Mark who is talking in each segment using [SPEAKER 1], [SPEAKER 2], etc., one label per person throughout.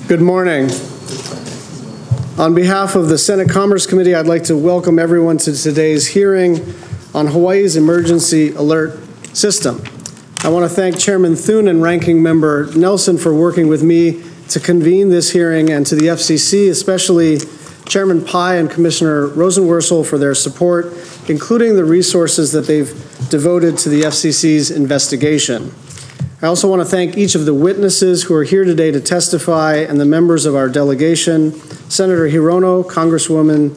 [SPEAKER 1] Good morning. On behalf of the Senate Commerce Committee, I'd like to welcome everyone to today's hearing on Hawaii's emergency alert system. I want to thank Chairman Thune and Ranking Member Nelson for working with me to convene this hearing, and to the FCC, especially Chairman Pai and Commissioner Rosenworcel for their support, including the resources that they've devoted to the FCC's investigation. I also want to thank each of the witnesses who are here today to testify and the members of our delegation, Senator Hirono, Congresswoman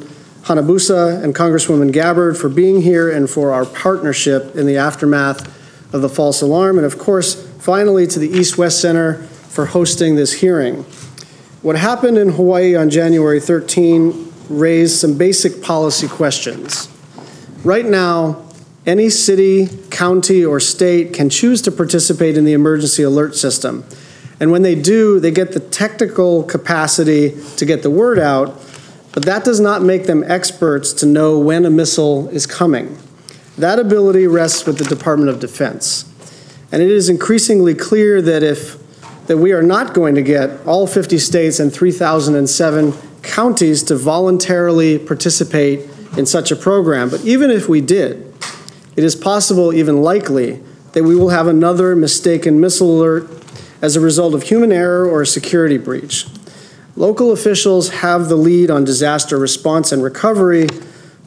[SPEAKER 1] Hanabusa, and Congresswoman Gabbard for being here and for our partnership in the aftermath of the false alarm, and of course, finally to the East-West Center for hosting this hearing. What happened in Hawaii on January 13 raised some basic policy questions. Right now, any city, county, or state can choose to participate in the emergency alert system. And when they do, they get the technical capacity to get the word out, but that does not make them experts to know when a missile is coming. That ability rests with the Department of Defense. And it is increasingly clear that we are not going to get all 50 states and 3,007 counties to voluntarily participate in such a program. But even if we did, it is possible, even likely, that we will have another mistaken missile alert as a result of human error or a security breach. Local officials have the lead on disaster response and recovery,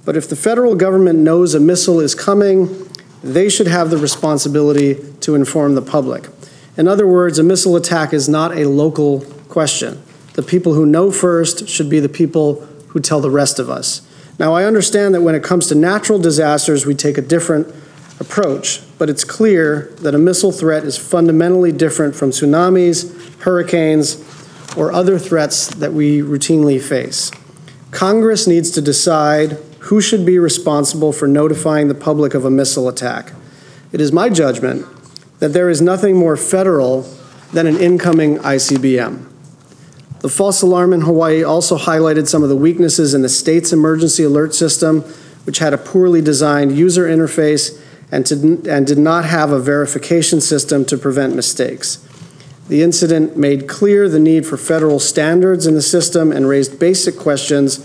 [SPEAKER 1] but if the federal government knows a missile is coming, they should have the responsibility to inform the public. In other words, a missile attack is not a local question. The people who know first should be the people who tell the rest of us. Now, I understand that when it comes to natural disasters, we take a different approach, but it's clear that a missile threat is fundamentally different from tsunamis, hurricanes, or other threats that we routinely face. Congress needs to decide who should be responsible for notifying the public of a missile attack. It is my judgment that there is nothing more federal than an incoming ICBM. The false alarm in Hawaii also highlighted some of the weaknesses in the state's emergency alert system, which had a poorly designed user interface and did not have a verification system to prevent mistakes. The incident made clear the need for federal standards in the system and raised basic questions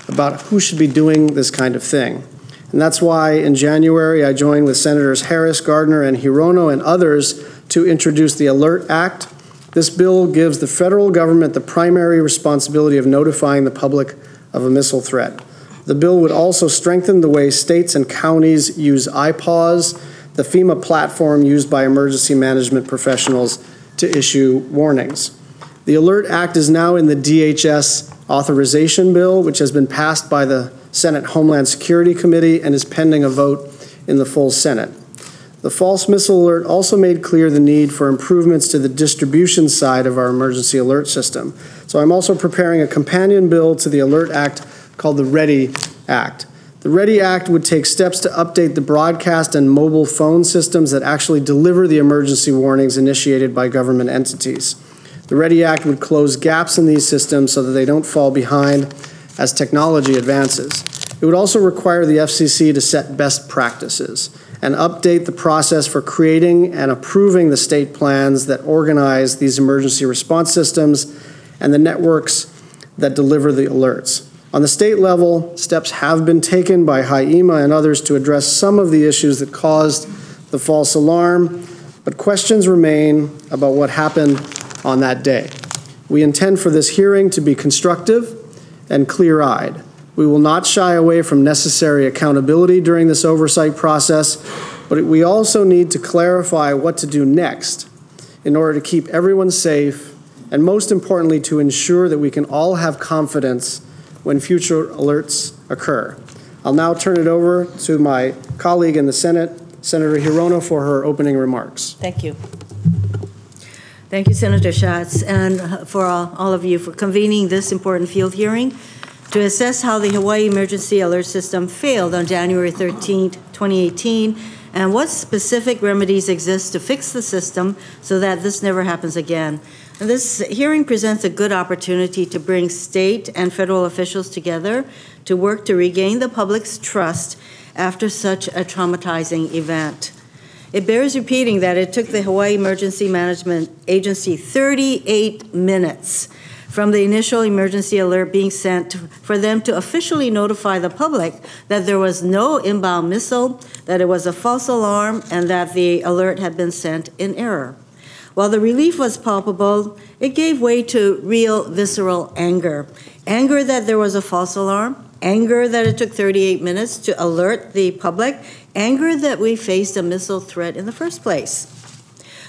[SPEAKER 1] about who should be doing this kind of thing. And that's why in January I joined with Senators Harris, Gardner, and Hirono and others to introduce the Alert Act. This bill gives the federal government the primary responsibility of notifying the public of a missile threat. The bill would also strengthen the way states and counties use IPAWS, the FEMA platform used by emergency management professionals to issue warnings. The Alert Act is now in the DHS authorization bill, which has been passed by the Senate Homeland Security Committee and is pending a vote in the full Senate. The false missile alert also made clear the need for improvements to the distribution side of our emergency alert system. So I'm also preparing a companion bill to the Alert Act called the READY Act. The READY Act would take steps to update the broadcast and mobile phone systems that actually deliver the emergency warnings initiated by government entities. The READY Act would close gaps in these systems so that they don't fall behind as technology advances. It would also require the FCC to set best practices and update the process for creating and approving the state plans that organize these emergency response systems and the networks that deliver the alerts. On the state level, steps have been taken by HIEMA and others to address some of the issues that caused the false alarm, but questions remain about what happened on that day. We intend for this hearing to be constructive and clear-eyed. We will not shy away from necessary accountability during this oversight process, but we also need to clarify what to do next in order to keep everyone safe and, most importantly, to ensure that we can all have confidence when future alerts occur. I'll now turn it over to my colleague in the Senate, Senator Hirono, for her opening remarks.
[SPEAKER 2] Thank you. Thank you, Senator Schatz, and for all of you for convening this important field hearing to assess how the Hawaii Emergency Alert System failed on January 13, 2018, and what specific remedies exist to fix the system so that this never happens again. And this hearing presents a good opportunity to bring state and federal officials together to work to regain the public's trust after such a traumatizing event. It bears repeating that it took the Hawaii Emergency Management Agency 38 minutes from the initial emergency alert being sent for them to officially notify the public that there was no inbound missile, that it was a false alarm, and that the alert had been sent in error. While the relief was palpable, it gave way to real visceral anger. Anger that there was a false alarm, anger that it took 38 minutes to alert the public, anger that we faced a missile threat in the first place.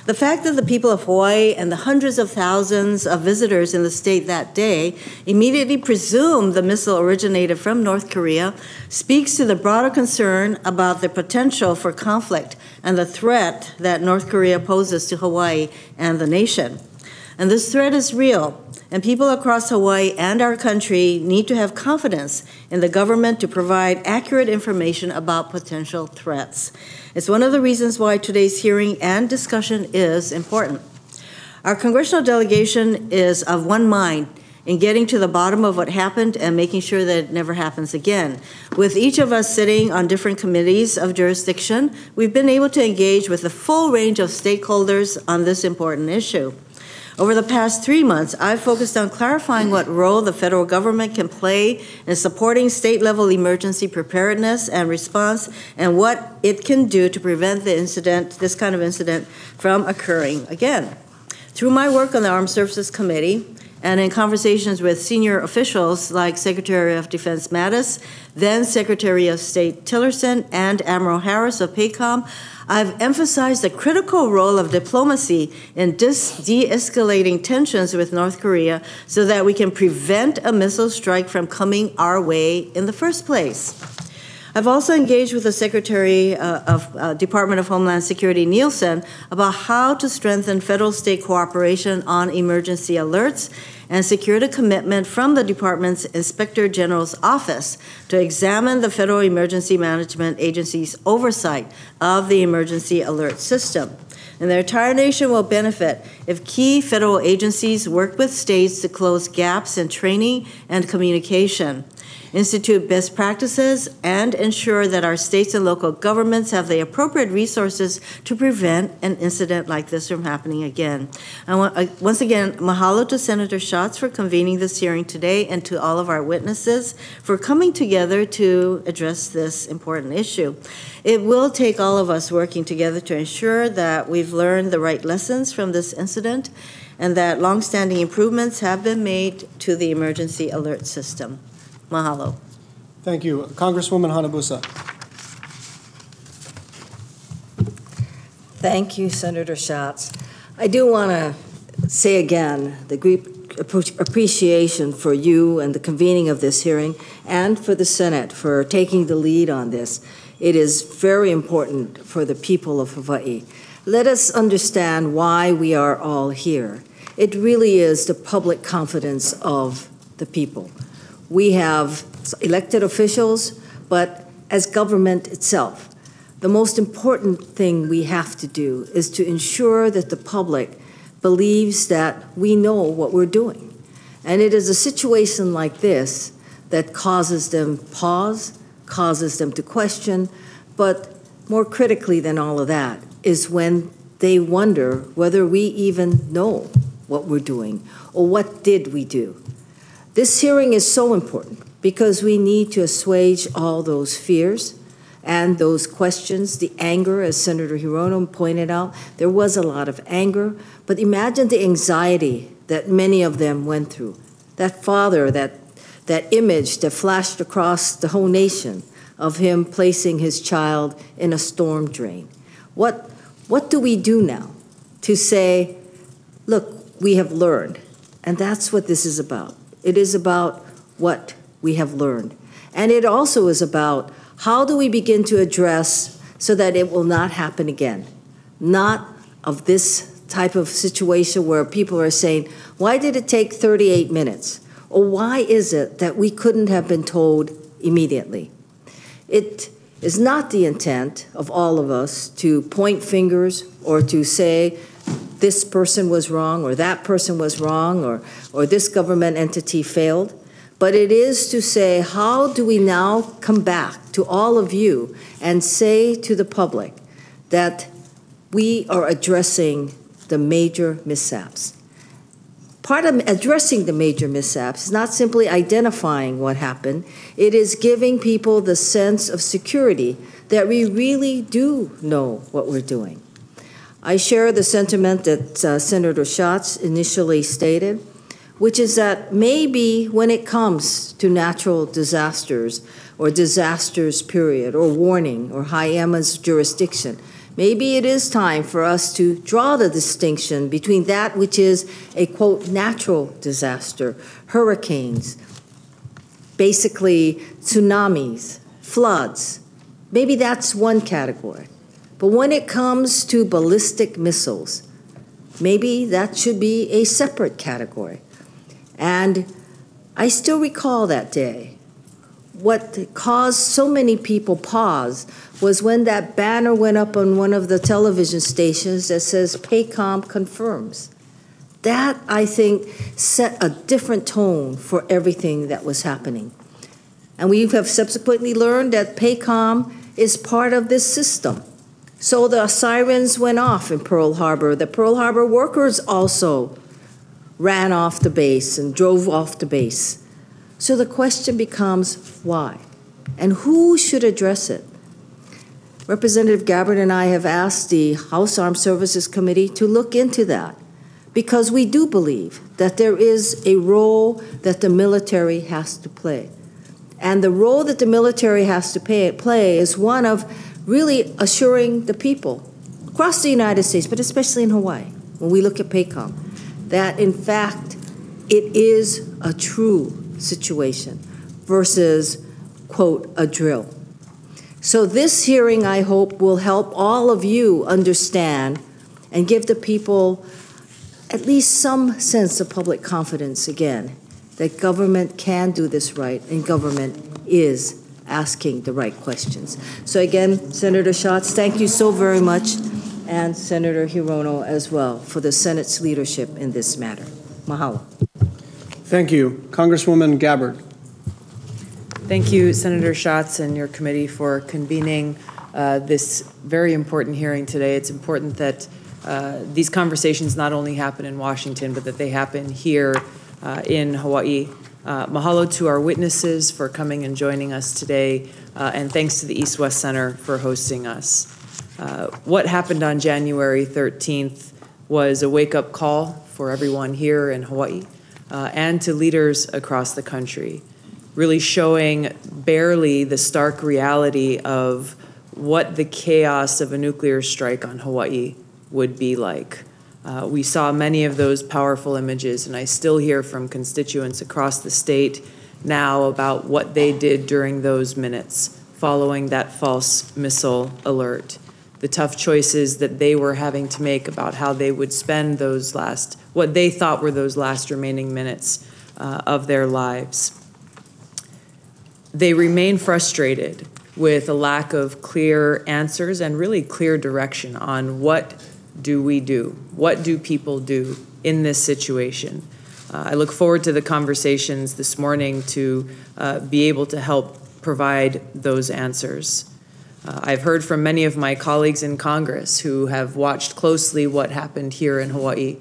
[SPEAKER 2] The fact that the people of Hawaii and the hundreds of thousands of visitors in the state that day immediately presumed the missile originated from North Korea speaks to the broader concern about the potential for conflict and the threat that North Korea poses to Hawaii and the nation. And this threat is real, and people across Hawaii and our country need to have confidence in the government to provide accurate information about potential threats. It's one of the reasons why today's hearing and discussion is important. Our congressional delegation is of one mind in getting to the bottom of what happened and making sure that it never happens again. With each of us sitting on different committees of jurisdiction, we've been able to engage with a full range of stakeholders on this important issue. Over the past 3 months, I've focused on clarifying what role the federal government can play in supporting state-level emergency preparedness and response, and what it can do to prevent this kind of incident from occurring again. Through my work on the Armed Services Committee, and in conversations with senior officials like Secretary of Defense Mattis, then Secretary of State Tillerson, and Admiral Harris of PACOM, I've emphasized the critical role of diplomacy in de-escalating tensions with North Korea so that we can prevent a missile strike from coming our way in the first place. I've also engaged with the Secretary of Department of Homeland Security, Nielsen, about how to strengthen federal-state cooperation on emergency alerts and secured a commitment from the department's Inspector General's office to examine the Federal Emergency Management Agency's oversight of the emergency alert system. And the entire nation will benefit if key federal agencies work with states to close gaps in training and communication, institute best practices, and ensure that our states and local governments have the appropriate resources to prevent an incident like this from happening again. Once again, mahalo to Senator Schatz for convening this hearing today, and to all of our witnesses for coming together to address this important issue. It will take all of us working together to ensure that we've learned the right lessons from this incident and that longstanding improvements have been made to the emergency alert system. Mahalo.
[SPEAKER 1] Thank you. Congresswoman Hanabusa.
[SPEAKER 3] Thank you, Senator Schatz. I do want to say again the great appreciation for you and the convening of this hearing, and for the Senate for taking the lead on this. It is very important for the people of Hawaii. Let us understand why we are all here. It really is the public confidence of the people. We have elected officials, but as government itself, the most important thing we have to do is to ensure that the public believes that we know what we're doing. And it is a situation like this that causes them pause, causes them to question, but more critically than all of that is when they wonder whether we even know what we're doing or what did we do. This hearing is so important because we need to assuage all those fears and those questions, the anger, as Senator Hirono pointed out. There was a lot of anger, but imagine the anxiety that many of them went through. That father, that image that flashed across the whole nation of him placing his child in a storm drain. What do we do now to say, look, we have learned, and that's what this is about. It is about what we have learned. And it also is about how do we begin to address so that it will not happen again. Not of this type of situation where people are saying, why did it take 38 minutes? Or why is it that we couldn't have been told immediately? It is not the intent of all of us to point fingers or to say this person was wrong or that person was wrong or this government entity failed. But it is to say, how do we now come back to all of you and say to the public that we are addressing the major mishaps? Part of addressing the major mishaps is not simply identifying what happened, it is giving people the sense of security that we really do know what we're doing. I share the sentiment that Senator Schatz initially stated, which is that maybe when it comes to natural disasters or disasters period or warning or HIEMA's jurisdiction, maybe it is time for us to draw the distinction between that which is a, quote, natural disaster, hurricanes, basically tsunamis, floods. Maybe that's one category. But when it comes to ballistic missiles, maybe that should be a separate category. And I still recall that day. What caused so many people pause was when that banner went up on one of the television stations that says PACOM confirms. That, I think, set a different tone for everything that was happening. And we have subsequently learned that PACOM is part of this system. So the sirens went off in Pearl Harbor. The Pearl Harbor workers also ran off the base and drove off the base. So the question becomes why? And who should address it? Representative Gabbard and I have asked the House Armed Services Committee to look into that because we do believe that there is a role that the military has to play. And the role that the military has to play is one of really assuring the people across the United States, but especially in Hawaii, when we look at PACOM, that in fact it is a true situation versus, quote, a drill. So this hearing, I hope, will help all of you understand and give the people at least some sense of public confidence again, that government can do this right and government is asking the right questions. So again, Senator Schatz, thank you so very much, and Senator Hirono as well for the Senate's leadership in this matter. Mahalo.
[SPEAKER 1] Thank you. Congresswoman Gabbard.
[SPEAKER 4] Thank you, Senator Schatz and your committee for convening this very important hearing today. It's important that these conversations not only happen in Washington, but that they happen here in Hawaii. Mahalo to our witnesses for coming and joining us today, and thanks to the East-West Center for hosting us. What happened on January 13th was a wake-up call for everyone here in Hawaii and to leaders across the country, really showing barely the stark reality of what the chaos of a nuclear strike on Hawaii would be like. We saw many of those powerful images, and I still hear from constituents across the state now about what they did during those minutes following that false missile alert, the tough choices that they were having to make about how they would spend those last, what they thought were those last remaining minutes of their lives. They remain frustrated with a lack of clear answers and really clear direction on what do we do? What do people do in this situation? I look forward to the conversations this morning to be able to help provide those answers. I've heard from many of my colleagues in Congress who have watched closely what happened here in Hawaii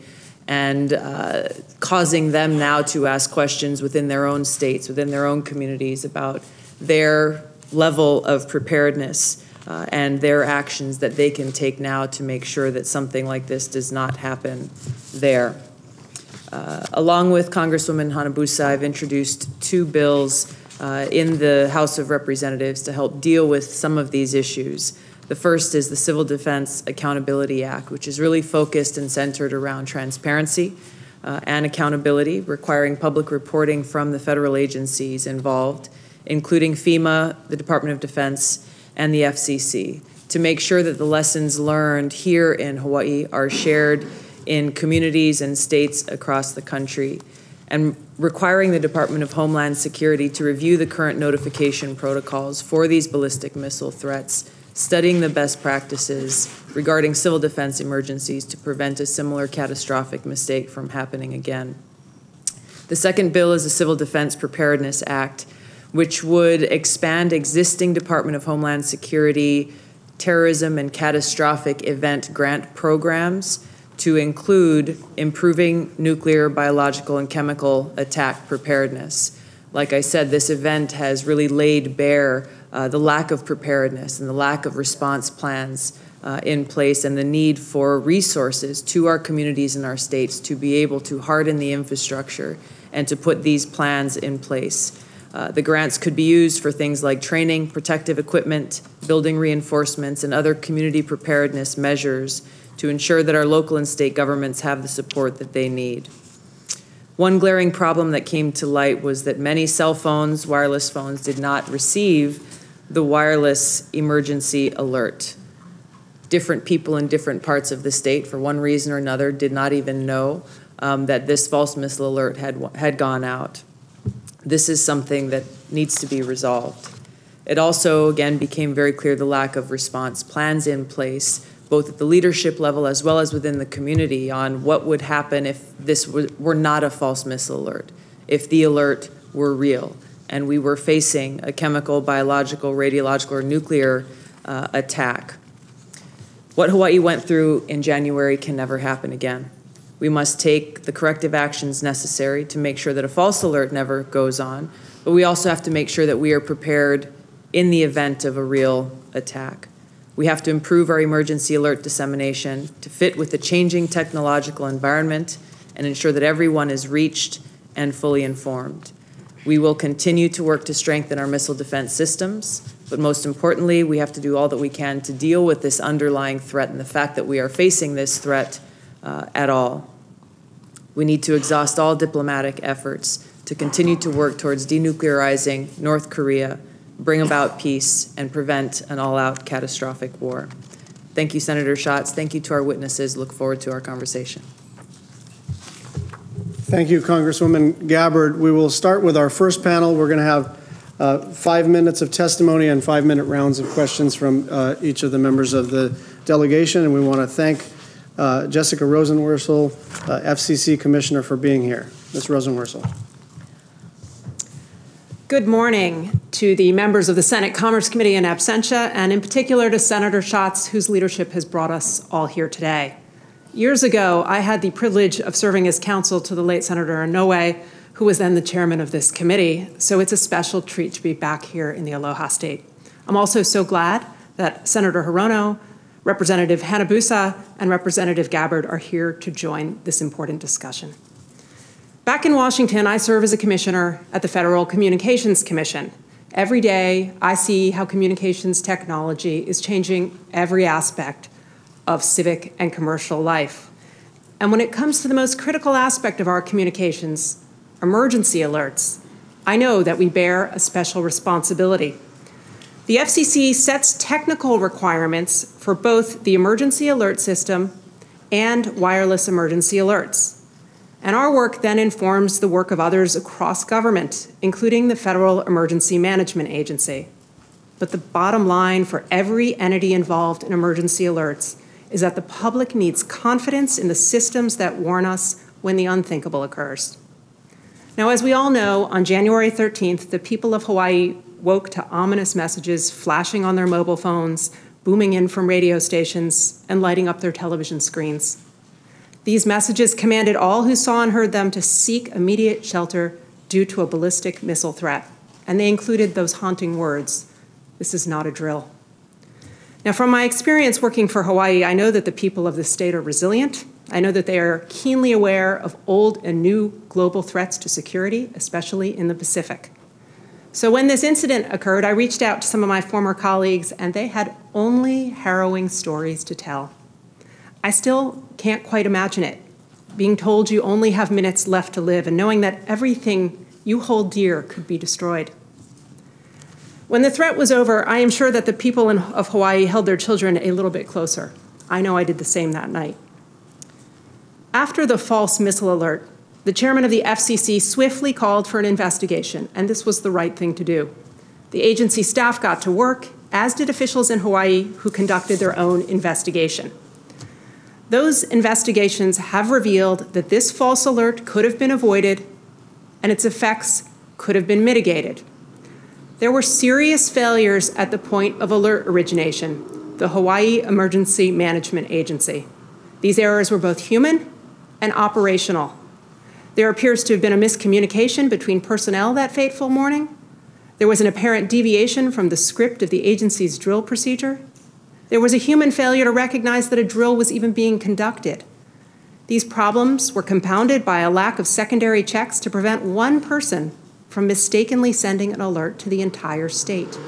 [SPEAKER 4] and causing them now to ask questions within their own states, within their own communities about their level of preparedness and their actions that they can take now to make sure that something like this does not happen there. Along with Congresswoman Hanabusa, I've introduced two bills in the House of Representatives to help deal with some of these issues. The first is the Civil Defense Accountability Act, which is really focused and centered around transparency and accountability, requiring public reporting from the federal agencies involved, including FEMA, the Department of Defense, and the FCC, to make sure that the lessons learned here in Hawaii are shared in communities and states across the country, and requiring the Department of Homeland Security to review the current notification protocols for these ballistic missile threats, studying the best practices regarding civil defense emergencies to prevent a similar catastrophic mistake from happening again. The second bill is the Civil Defense Preparedness Act, which would expand existing Department of Homeland Security terrorism and catastrophic event grant programs to include improving nuclear, biological, and chemical attack preparedness. Like I said, this event has really laid bare the lack of preparedness and the lack of response plans in place, and the need for resources to our communities and our states to be able to harden the infrastructure and to put these plans in place. The grants could be used for things like training, protective equipment, building reinforcements, and other community preparedness measures to ensure that our local and state governments have the support that they need. One glaring problem that came to light was that many cell phones, wireless phones, did not receive the wireless emergency alert. Different people in different parts of the state, for one reason or another, did not even know that this false missile alert had gone out. This is something that needs to be resolved. It also, again, became very clear the lack of response plans in place, both at the leadership level as well as within the community, on what would happen if this were not a false missile alert, if the alert were real, and we were facing a chemical, biological, radiological, or nuclear attack. What Hawaii went through in January can never happen again. We must take the corrective actions necessary to make sure that a false alert never goes on, but we also have to make sure that we are prepared in the event of a real attack. We have to improve our emergency alert dissemination to fit with the changing technological environment and ensure that everyone is reached and fully informed. We will continue to work to strengthen our missile defense systems, but most importantly, we have to do all that we can to deal with this underlying threat and the fact that we are facing this threat at all. We need to exhaust all diplomatic efforts to continue to work towards denuclearizing North Korea, bring about peace, and prevent an all-out catastrophic war. Thank you, Senator Schatz. Thank you to our witnesses. Look forward to our conversation.
[SPEAKER 1] Thank you, Congresswoman Gabbard. We will start with our first panel. We're going to have 5 minutes of testimony and 5-minute rounds of questions from each of the members of the delegation, and we want to thank Jessica Rosenworcel, FCC Commissioner, for being here. Ms. Rosenworcel.
[SPEAKER 5] Good morning to the members of the Senate Commerce Committee in absentia, and in particular to Senator Schatz, whose leadership has brought us all here today. Years ago, I had the privilege of serving as counsel to the late Senator Inoue, who was then the chairman of this committee, so it's a special treat to be back here in the Aloha State. I'm also so glad that Senator Hirono, Representative Hanabusa, and Representative Gabbard are here to join this important discussion. Back in Washington, I serve as a commissioner at the Federal Communications Commission. Every day, I see how communications technology is changing every aspect of civic and commercial life. And when it comes to the most critical aspect of our communications, emergency alerts, I know that we bear a special responsibility. The FCC sets technical requirements for both the emergency alert system and wireless emergency alerts. And our work then informs the work of others across government, including the Federal Emergency Management Agency. But the bottom line for every entity involved in emergency alerts is that the public needs confidence in the systems that warn us when the unthinkable occurs. Now, as we all know, on January 13th, the people of Hawaii woke to ominous messages flashing on their mobile phones, booming in from radio stations, and lighting up their television screens. These messages commanded all who saw and heard them to seek immediate shelter due to a ballistic missile threat, and they included those haunting words, "This is not a drill." Now, from my experience working for Hawaii, I know that the people of the state are resilient. I know that they are keenly aware of old and new global threats to security, especially in the Pacific. So when this incident occurred, I reached out to some of my former colleagues, and they had only harrowing stories to tell. I still can't quite imagine it, being told you only have minutes left to live and knowing that everything you hold dear could be destroyed. When the threat was over, I am sure that the people of Hawaii held their children a little bit closer. I know I did the same that night. After the false missile alert, the chairman of the FCC swiftly called for an investigation, and this was the right thing to do. The agency staff got to work, as did officials in Hawaii who conducted their own investigation. Those investigations have revealed that this false alert could have been avoided and its effects could have been mitigated. There were serious failures at the point of alert origination, the Hawaii Emergency Management Agency. These errors were both human and operational. There appears to have been a miscommunication between personnel that fateful morning. There was an apparent deviation from the script of the agency's drill procedure. There was a human failure to recognize that a drill was even being conducted. These problems were compounded by a lack of secondary checks to prevent one person from mistakenly sending an alert to the entire state.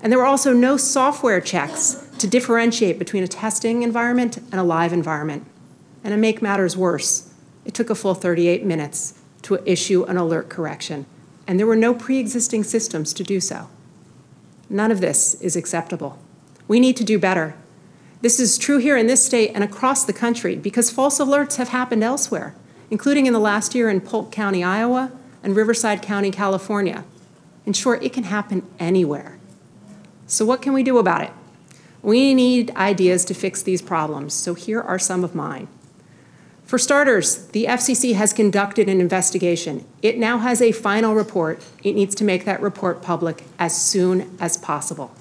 [SPEAKER 5] And there were also no software checks to differentiate between a testing environment and a live environment. And to make matters worse, it took a full 38 minutes to issue an alert correction, and there were no pre-existing systems to do so. None of this is acceptable. We need to do better. This is true here in this state and across the country because false alerts have happened elsewhere, including in the last year in Polk County, Iowa, and Riverside County, California. In short, it can happen anywhere. So what can we do about it? We need ideas to fix these problems, so here are some of mine. For starters, the FCC has conducted an investigation. It now has a final report. It needs to make that report public as soon as possible.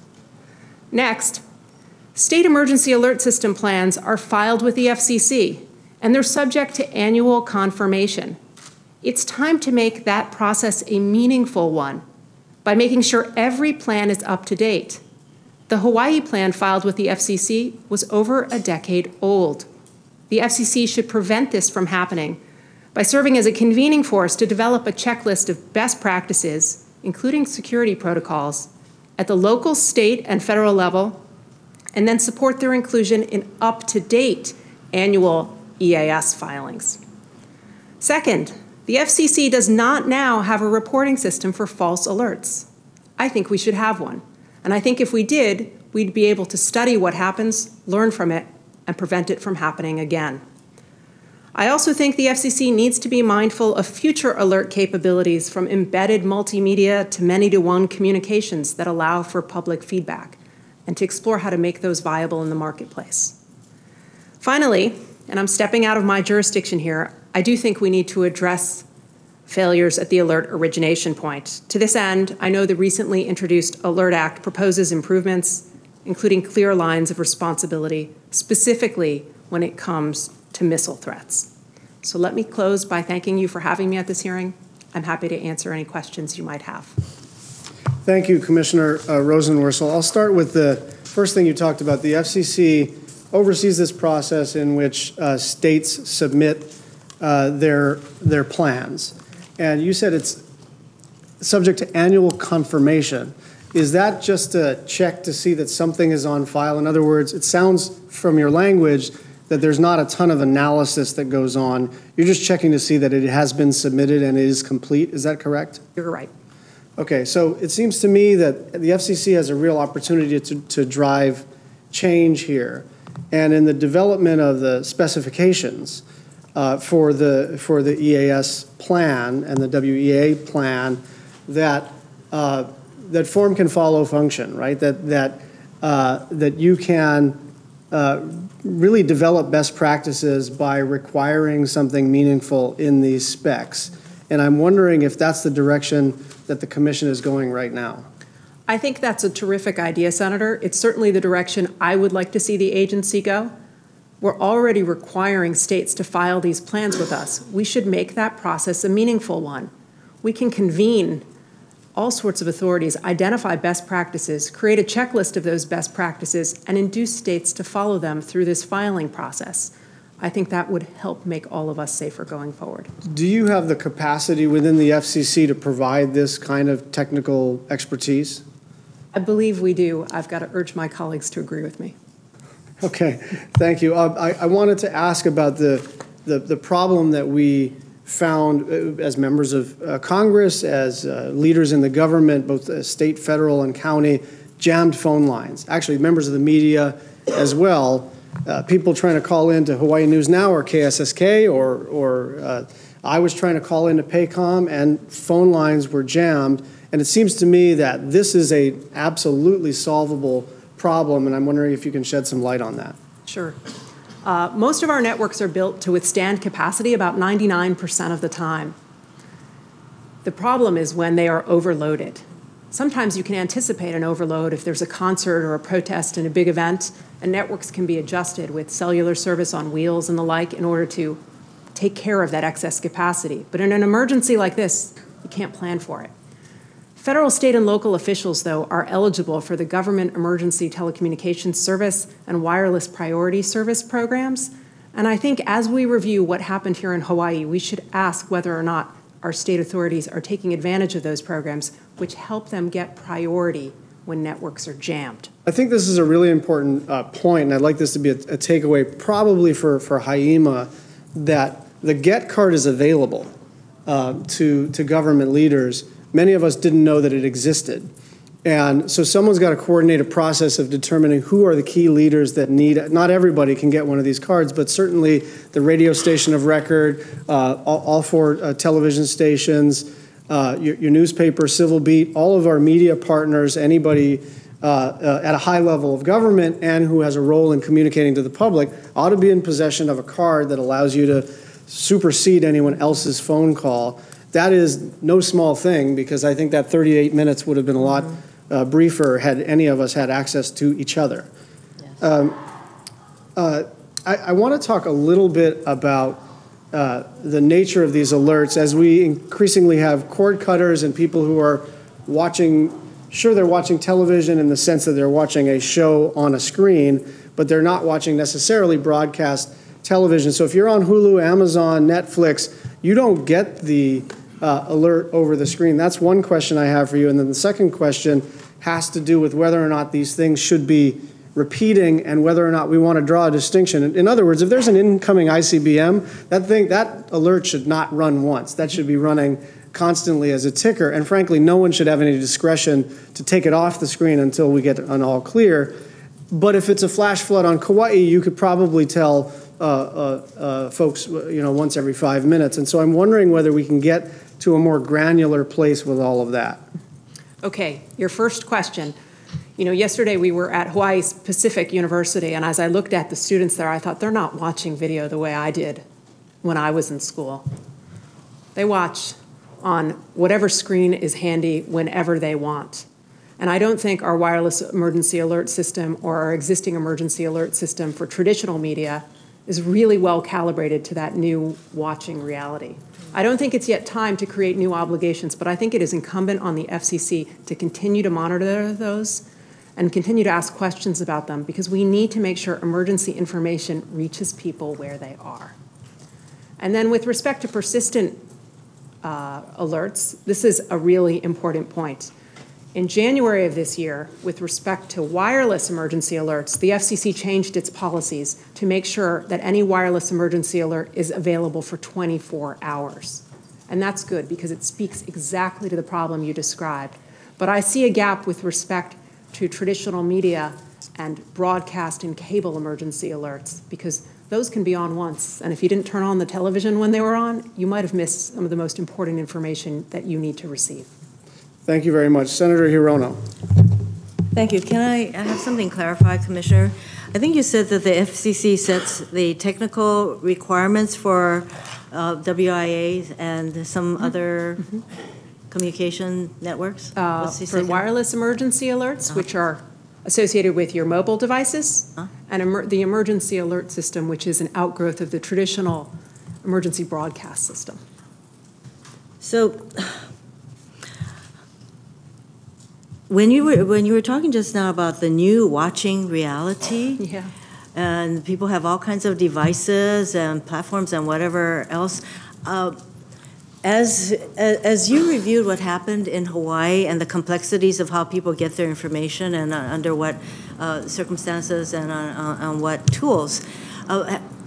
[SPEAKER 5] Next, state emergency alert system plans are filed with the FCC, and they're subject to annual confirmation. It's time to make that process a meaningful one by making sure every plan is up to date. The Hawaii plan filed with the FCC was over a decade old. The FCC should prevent this from happening by serving as a convening force to develop a checklist of best practices, including security protocols, at the local, state, and federal level, and then support their inclusion in up-to-date annual EAS filings. Second, the FCC does not now have a reporting system for false alerts. I think we should have one. And I think if we did, we'd be able to study what happens, learn from it, and prevent it from happening again. I also think the FCC needs to be mindful of future alert capabilities from embedded multimedia to many-to-one communications that allow for public feedback, and to explore how to make those viable in the marketplace. Finally, and I'm stepping out of my jurisdiction here, I do think we need to address failures at the alert origination point. To this end, I know the recently introduced Alert Act proposes improvements, including clear lines of responsibility, specifically when it comes to missile threats. So let me close by thanking you for having me at this hearing. I'm happy to answer any questions you might have.
[SPEAKER 1] Thank you, Commissioner Rosenworcel. I'll start with the first thing you talked about. The FCC oversees this process in which states submit their plans. And you said it's subject to annual confirmation. Is that just a check to see that something is on file? In other words, it sounds from your language that there's not a ton of analysis that goes on. You're just checking to see that it has been submitted and it is complete. Is that correct?
[SPEAKER 5] You're right.
[SPEAKER 1] Okay, so it seems to me that the FCC has a real opportunity to drive change here. And in the development of the specifications for the EAS plan and the WEA plan, that form can follow function, right? That you can really develop best practices by requiring something meaningful in these specs. And I'm wondering if that's the direction that the Commission is going right now.
[SPEAKER 5] I think that's a terrific idea, Senator. It's certainly the direction I would like to see the agency go. We're already requiring states to file these plans with us. We should make that process a meaningful one. We can convene all sorts of authorities, identify best practices, create a checklist of those best practices, and induce states to follow them through this filing process. I think that would help make all of us safer going forward.
[SPEAKER 1] Do you have the capacity within the FCC to provide this kind of technical expertise?
[SPEAKER 5] I believe we do. I've got to urge my colleagues to agree with me.
[SPEAKER 1] Okay, thank you. I wanted to ask about the problem that we found as members of Congress, as leaders in the government, both state, federal, and county, jammed phone lines. Actually, members of the media as well. People trying to call in to Hawaii News Now or KSSK, or I was trying to call into PACOM, and phone lines were jammed. And it seems to me that this is a absolutely solvable problem, and I'm wondering if you can shed some light on that.
[SPEAKER 5] Sure. Most of our networks are built to withstand capacity about 99% of the time. The problem is when they are overloaded. Sometimes you can anticipate an overload if there's a concert or a protest in a big event, and networks can be adjusted with cellular service on wheels and the like in order to take care of that excess capacity. But in an emergency like this, you can't plan for it. Federal, state, and local officials, though, are eligible for the Government Emergency Telecommunications Service and Wireless Priority Service programs. And I think as we review what happened here in Hawaii, we should ask whether or not our state authorities are taking advantage of those programs, which help them get priority when networks are jammed.
[SPEAKER 1] I think this is a really important point, and I'd like this to be a takeaway probably for HIEMA, that the GET card is available to government leaders. Many of us didn't know that it existed. And so someone's got to coordinate a process of determining who are the key leaders that need it. Not everybody can get one of these cards, but certainly the radio station of record, all four television stations, your newspaper, Civil Beat, all of our media partners, anybody at a high level of government and who has a role in communicating to the public ought to be in possession of a card that allows you to supersede anyone else's phone call. That is no small thing, because I think that 38 minutes would have been a lot briefer had any of us had access to each other. Yes. I want to talk a little bit about the nature of these alerts as we increasingly have cord cutters and people who are watching, sure, they're watching television in the sense that they're watching a show on a screen, but they're not watching necessarily broadcast television. So if you're on Hulu, Amazon, Netflix, you don't get the alert over the screen. That's one question I have for you. And then the second question has to do with whether or not these things should be repeating and whether or not we want to draw a distinction. In other words, if there's an incoming ICBM, that alert should not run once. That should be running constantly as a ticker. And frankly, no one should have any discretion to take it off the screen until we get an all clear. But if it's a flash flood on Kauai, you could probably tell folks, once every 5 minutes. And so I'm wondering whether we can get to a more granular place with all of that.
[SPEAKER 5] Okay, your first question. Yesterday we were at Hawaii Pacific University, and as I looked at the students there, I thought they're not watching video the way I did when I was in school. They watch on whatever screen is handy whenever they want. And I don't think our wireless emergency alert system or our existing emergency alert system for traditional media is really well calibrated to that new watching reality. I don't think it's yet time to create new obligations, but I think it is incumbent on the FCC to continue to monitor those and continue to ask questions about them, because we need to make sure emergency information reaches people where they are. And then with respect to persistent alerts, this is a really important point. In January of this year, with respect to wireless emergency alerts, the FCC changed its policies to make sure that any wireless emergency alert is available for 24 hours. And that's good, because it speaks exactly to the problem you described. But I see a gap with respect to traditional media and broadcast and cable emergency alerts, because those can be on once. And if you didn't turn on the television when they were on, you might have missed some of the most important information that you need to receive.
[SPEAKER 1] Thank you very much. Senator Hirono.
[SPEAKER 2] Thank you. Can I have something clarified, Commissioner? I think you said that the FCC sets the technical requirements for WIAs and some other communication networks?
[SPEAKER 5] For wireless emergency alerts, which are associated with your mobile devices, and the emergency alert system, which is an outgrowth of the traditional emergency broadcast system.
[SPEAKER 2] So, when you were talking just now about the new watching reality, and people have all kinds of devices and platforms and whatever else, as you reviewed what happened in Hawaii and the complexities of how people get their information and under what circumstances and on what tools,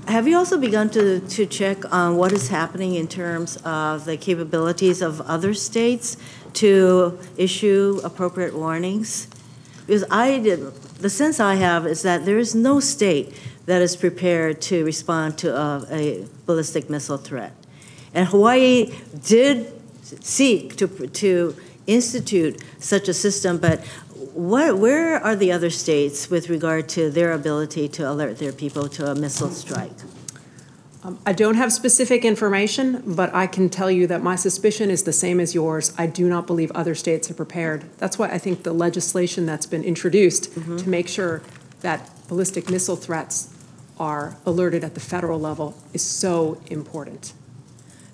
[SPEAKER 2] have you also begun to check on what is happening in terms of the capabilities of other states to issue appropriate warnings? Because the sense I have is that there is no state that is prepared to respond to a ballistic missile threat. And Hawaii did seek to institute such a system, but where are the other states with regard to their ability to alert their people to a missile strike?
[SPEAKER 5] I don't have specific information, but I can tell you that my suspicion is the same as yours. I do not believe other states are prepared. That's why I think the legislation that's been introduced to make sure that ballistic missile threats are alerted at the federal level is so important.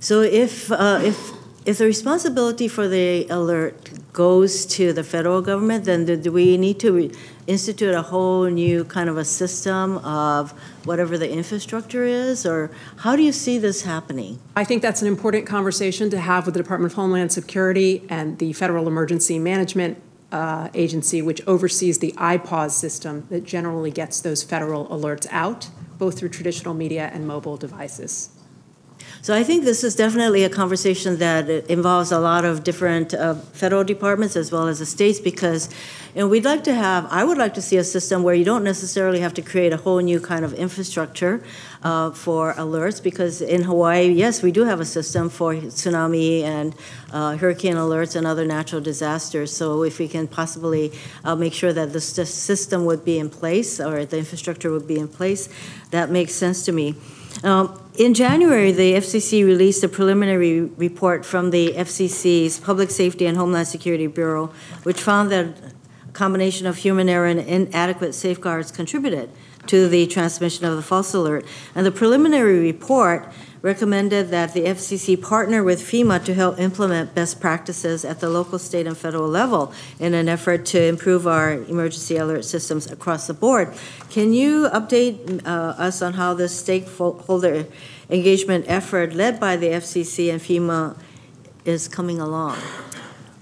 [SPEAKER 2] So if the responsibility for the alert goes to the federal government, then do we need to institute a whole new kind of a system of whatever the infrastructure is, or how do you see this happening?
[SPEAKER 5] I think that's an important conversation to have with the Department of Homeland Security and the Federal Emergency Management Agency, which oversees the IPAWS system that generally gets those federal alerts out, both through traditional media and mobile devices.
[SPEAKER 2] So I think this is definitely a conversation that involves a lot of different federal departments as well as the states, because I would like to see a system where you don't necessarily have to create a whole new kind of infrastructure for alerts, because in Hawaii, yes, we do have a system for tsunami and hurricane alerts and other natural disasters. So if we can possibly make sure that the system would be in place, or the infrastructure would be in place, that makes sense to me. In January, the FCC released a preliminary report from the FCC's Public Safety and Homeland Security Bureau, which found that a combination of human error and inadequate safeguards contributed to the transmission of the false alert. And the preliminary report recommended that the FCC partner with FEMA to help implement best practices at the local, state, and federal level in an effort to improve our emergency alert systems across the board. Can you update us on how this stakeholder engagement effort led by the FCC and FEMA is coming along?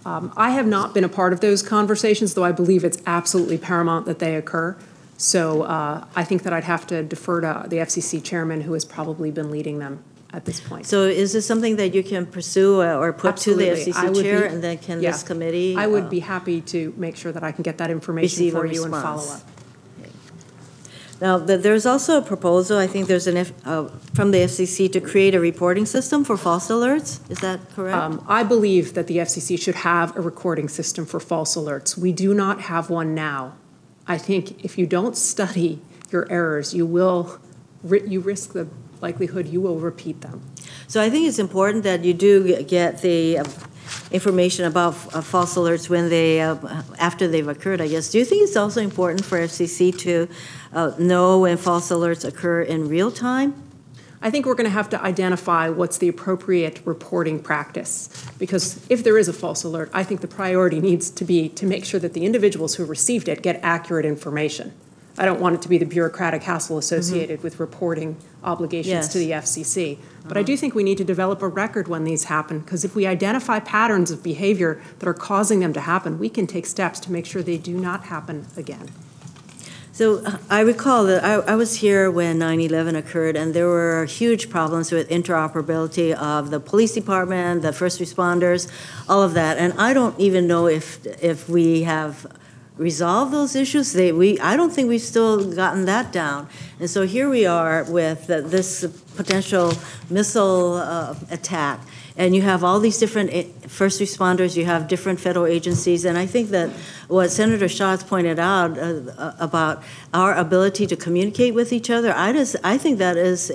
[SPEAKER 5] I have not been a part of those conversations, though I believe it's absolutely paramount that they occur. So I think that I'd have to defer to the FCC chairman, who has probably been leading them at this point.
[SPEAKER 2] So is this something that you can pursue or put
[SPEAKER 5] Absolutely.
[SPEAKER 2] to the FCC chair, and then can this committee?
[SPEAKER 5] I would be happy to make sure that I can get that information for you and follow up.
[SPEAKER 2] Now, there's also a proposal, I think there's from the FCC to create a reporting system for false alerts. Is that correct?
[SPEAKER 5] I believe that the FCC should have a recording system for false alerts. We do not have one now. I think if you don't study your errors, you risk the likelihood you will repeat them.
[SPEAKER 2] So I think it's important that you do get the information about false alerts when they, after they've occurred, I guess. Do you think it's also important for FCC to know when false alerts occur in real time?
[SPEAKER 5] I think we're going to have to identify what's the appropriate reporting practice, because if there is a false alert, I think the priority needs to be to make sure that the individuals who received it get accurate information. I don't want it to be the bureaucratic hassle associated with reporting obligations to the FCC. But I do think we need to develop a record when these happen, because if we identify patterns of behavior that are causing them to happen, we can take steps to make sure they do not happen again.
[SPEAKER 2] So I recall that I was here when 9/11 occurred, and there were huge problems with interoperability of the police department, the first responders, all of that. And I don't even know if we have resolved those issues. I don't think we've still gotten that down. And so here we are with this potential missile attack. And you have all these different first responders, you have different federal agencies, and I think that what Senator Schatz pointed out about our ability to communicate with each other, I think that is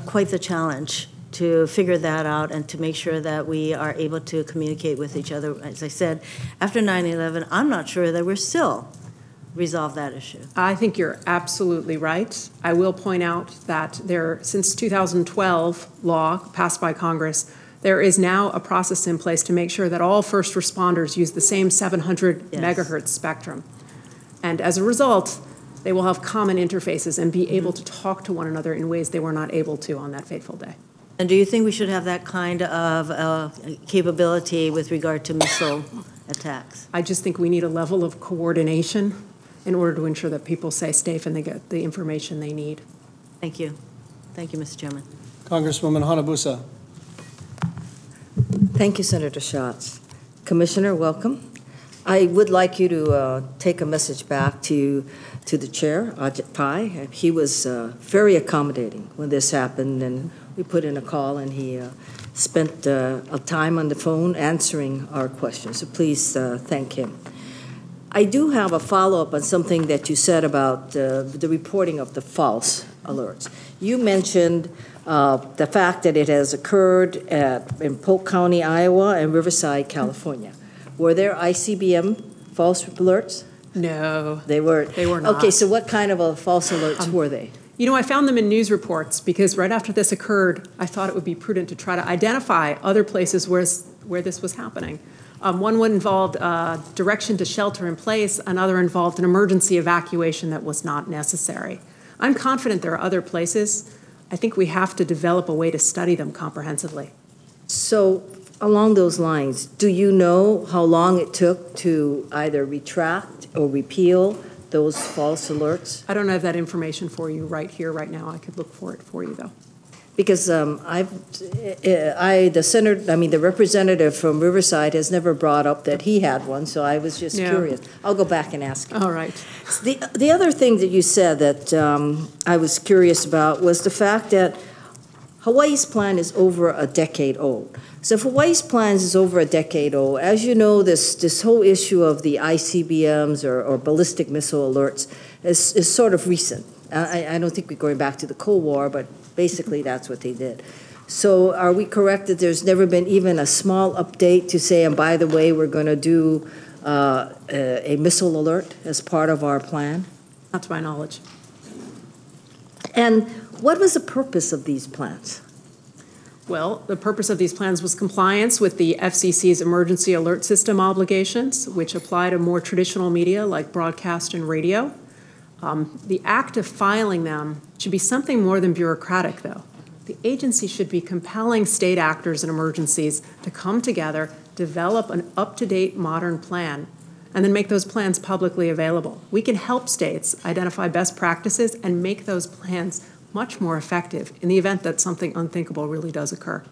[SPEAKER 2] quite the challenge to figure that out and to make sure that we are able to communicate with each other. As I said, after 9/11, I'm not sure that we're still resolve that issue.
[SPEAKER 5] I think you're absolutely right. I will point out that since 2012 law passed by Congress, there is now a process in place to make sure that all first responders use the same 700 megahertz spectrum. And as a result, they will have common interfaces and be able to talk to one another in ways they were not able to on that fateful day.
[SPEAKER 2] And do you think we should have that kind of capability with regard to missile attacks?
[SPEAKER 5] I just think we need a level of coordination in order to ensure that people stay safe and they get the information they need.
[SPEAKER 2] Thank you. Thank you, Mr. Chairman.
[SPEAKER 1] Congresswoman Hanabusa.
[SPEAKER 3] Thank you, Senator Schatz. Commissioner, welcome. I would like you to take a message back to the chair, Ajit Pai. He was very accommodating when this happened, and we put in a call, and he spent a time on the phone answering our questions. So please thank him. I do have a follow-up on something that you said about the reporting of the false alerts. You mentioned the fact that it has occurred in Polk County, Iowa, and Riverside, California. Were there ICBM false alerts?
[SPEAKER 5] No.
[SPEAKER 3] They weren't?
[SPEAKER 5] They were not.
[SPEAKER 3] Okay, so what kind of false alerts were they?
[SPEAKER 5] You know, I found them in news reports because right after this occurred, I thought it would be prudent to try to identify other places where this was happening. One would involve direction to shelter in place, another involved an emergency evacuation that was not necessary. I'm confident there are other places. I think we have to develop a way to study them comprehensively.
[SPEAKER 3] So along those lines, do you know how long it took to either retract or repeal those false alerts?
[SPEAKER 5] I don't have that information for you right here, right now. I could look for it for you, though.
[SPEAKER 3] Because the representative from Riverside has never brought up that he had one, so I was just curious. I'll go back and ask him.
[SPEAKER 5] All right.
[SPEAKER 3] The other thing that you said that I was curious about was the fact that Hawaii's plan is over a decade old. So if Hawaii's plans is over a decade old, as you know, this whole issue of the ICBMs or ballistic missile alerts is sort of recent. I don't think we're going back to the Cold War, but basically that's what they did. So are we correct that there's never been even a small update to say, and by the way, we're going to do a missile alert as part of our plan?
[SPEAKER 5] Not to my knowledge.
[SPEAKER 3] And what was the purpose of these plans?
[SPEAKER 5] Well, the purpose of these plans was compliance with the FCC's emergency alert system obligations, which apply to more traditional media like broadcast and radio. The act of filing them should be something more than bureaucratic, though. The agency should be compelling state actors in emergencies to come together, develop an up-to-date modern plan, and then make those plans publicly available. We can help states identify best practices and make those plans much more effective in the event that something unthinkable really does occur.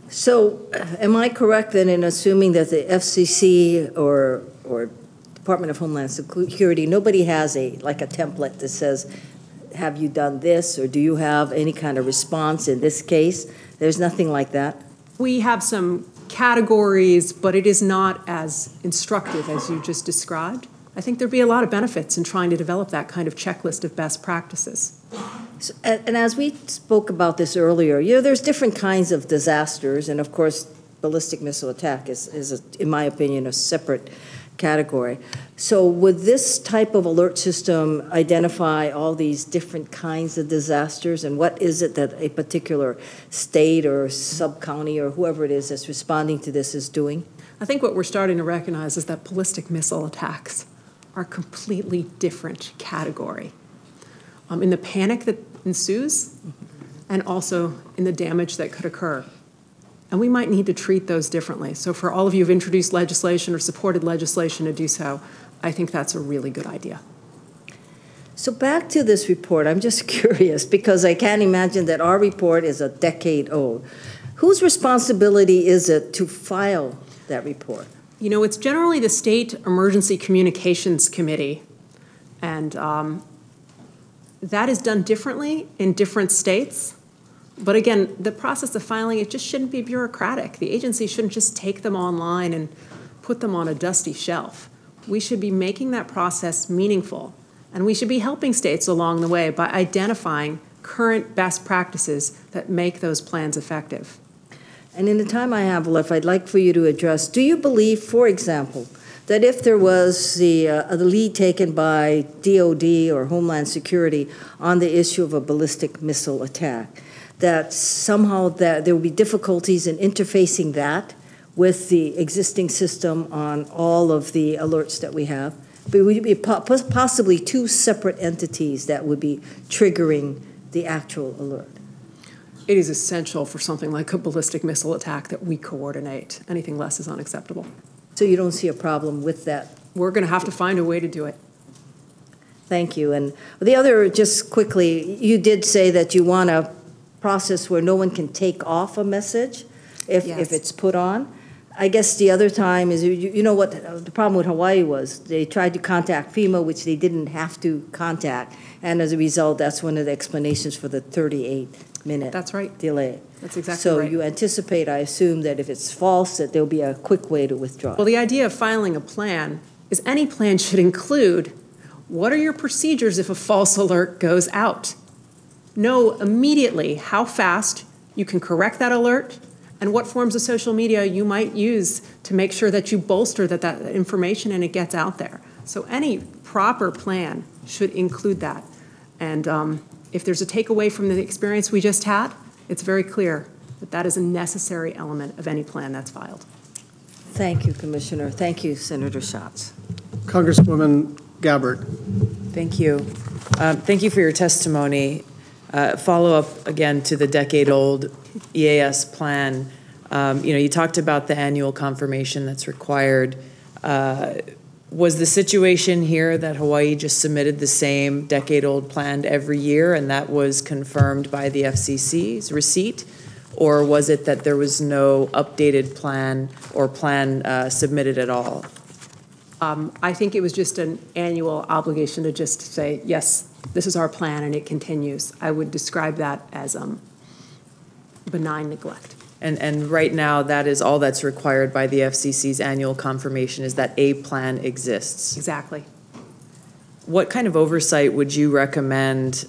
[SPEAKER 3] So am I correct then in assuming that the FCC or Department of Homeland Security, nobody has a template that says, have you done this, or do you have any kind of response in this case? There's nothing like that?
[SPEAKER 5] We have some categories, but it is not as instructive as you just described. I think there'd be a lot of benefits in trying to develop that kind of checklist of best practices.
[SPEAKER 3] So, and as we spoke about this earlier, there's different kinds of disasters, and of course, ballistic missile attack is in my opinion, a separate category. So would this type of alert system identify all these different kinds of disasters, and what is it that a particular state or sub-county or whoever it is that's responding to this is doing?
[SPEAKER 5] I think what we're starting to recognize is that ballistic missile attacks are a completely different category. In the panic that ensues, and also in the damage that could occur. And we might need to treat those differently. So for all of you who've introduced legislation or supported legislation to do so, I think that's a really good idea.
[SPEAKER 3] So back to this report, I'm just curious, because I can't imagine that our report is a decade old. Whose responsibility is it to file that report?
[SPEAKER 5] You know, it's generally the State Emergency Communications Committee, and that is done differently in different states. But again, the process of filing, it just shouldn't be bureaucratic. The agency shouldn't just take them online and put them on a dusty shelf. We should be making that process meaningful, and we should be helping states along the way by identifying current best practices that make those plans effective.
[SPEAKER 3] And in the time I have left, I'd like for you to address, do you believe, for example, that if there was the lead taken by DOD or Homeland Security on the issue of a ballistic missile attack, that somehow that there would be difficulties in interfacing that with the existing system on all of the alerts that we have? But would it be possibly two separate entities that would be triggering the actual alert?
[SPEAKER 5] It is essential for something like a ballistic missile attack that we coordinate. Anything less is unacceptable.
[SPEAKER 3] So you don't see a problem with that?
[SPEAKER 5] We're going to have to find a way to do it.
[SPEAKER 3] Thank you. And the other, just quickly, you did say that you want a process where no one can take off a message if it's put on. I guess the other time is, you know what the problem with Hawaii was? They tried to contact FEMA, which they didn't have to contact. And as a result, that's one of the explanations for the 38-minute delay.
[SPEAKER 5] That's exactly right.
[SPEAKER 3] So you anticipate, I assume, that if it's false, that there'll be a quick way to withdraw.
[SPEAKER 5] Well, the idea of filing a plan is any plan should include what are your procedures if a false alert goes out? know immediately how fast you can correct that alert and what forms of social media you might use to make sure that you bolster that information and it gets out there. So any proper plan should include that. And if there's a takeaway from the experience we just had, it's very clear that that is a necessary element of any plan that's filed.
[SPEAKER 3] Thank you, Commissioner. Thank you, Senator Schatz.
[SPEAKER 1] Congresswoman Gabbard.
[SPEAKER 4] Thank you. Thank you for your testimony. Follow up again to the decade-old EAS plan. You talked about the annual confirmation that's required. Was the situation here that Hawaii just submitted the same decade-old plan every year and that was confirmed by the FCC's receipt? Or was it that there was no updated plan or plan submitted at all?
[SPEAKER 5] I think it was just an annual obligation to just say, yes, this is our plan and it continues. I would describe that as benign neglect.
[SPEAKER 4] And right now, that is all that's required by the FCC's annual confirmation is that a plan exists.
[SPEAKER 5] Exactly.
[SPEAKER 4] What kind of oversight would you recommend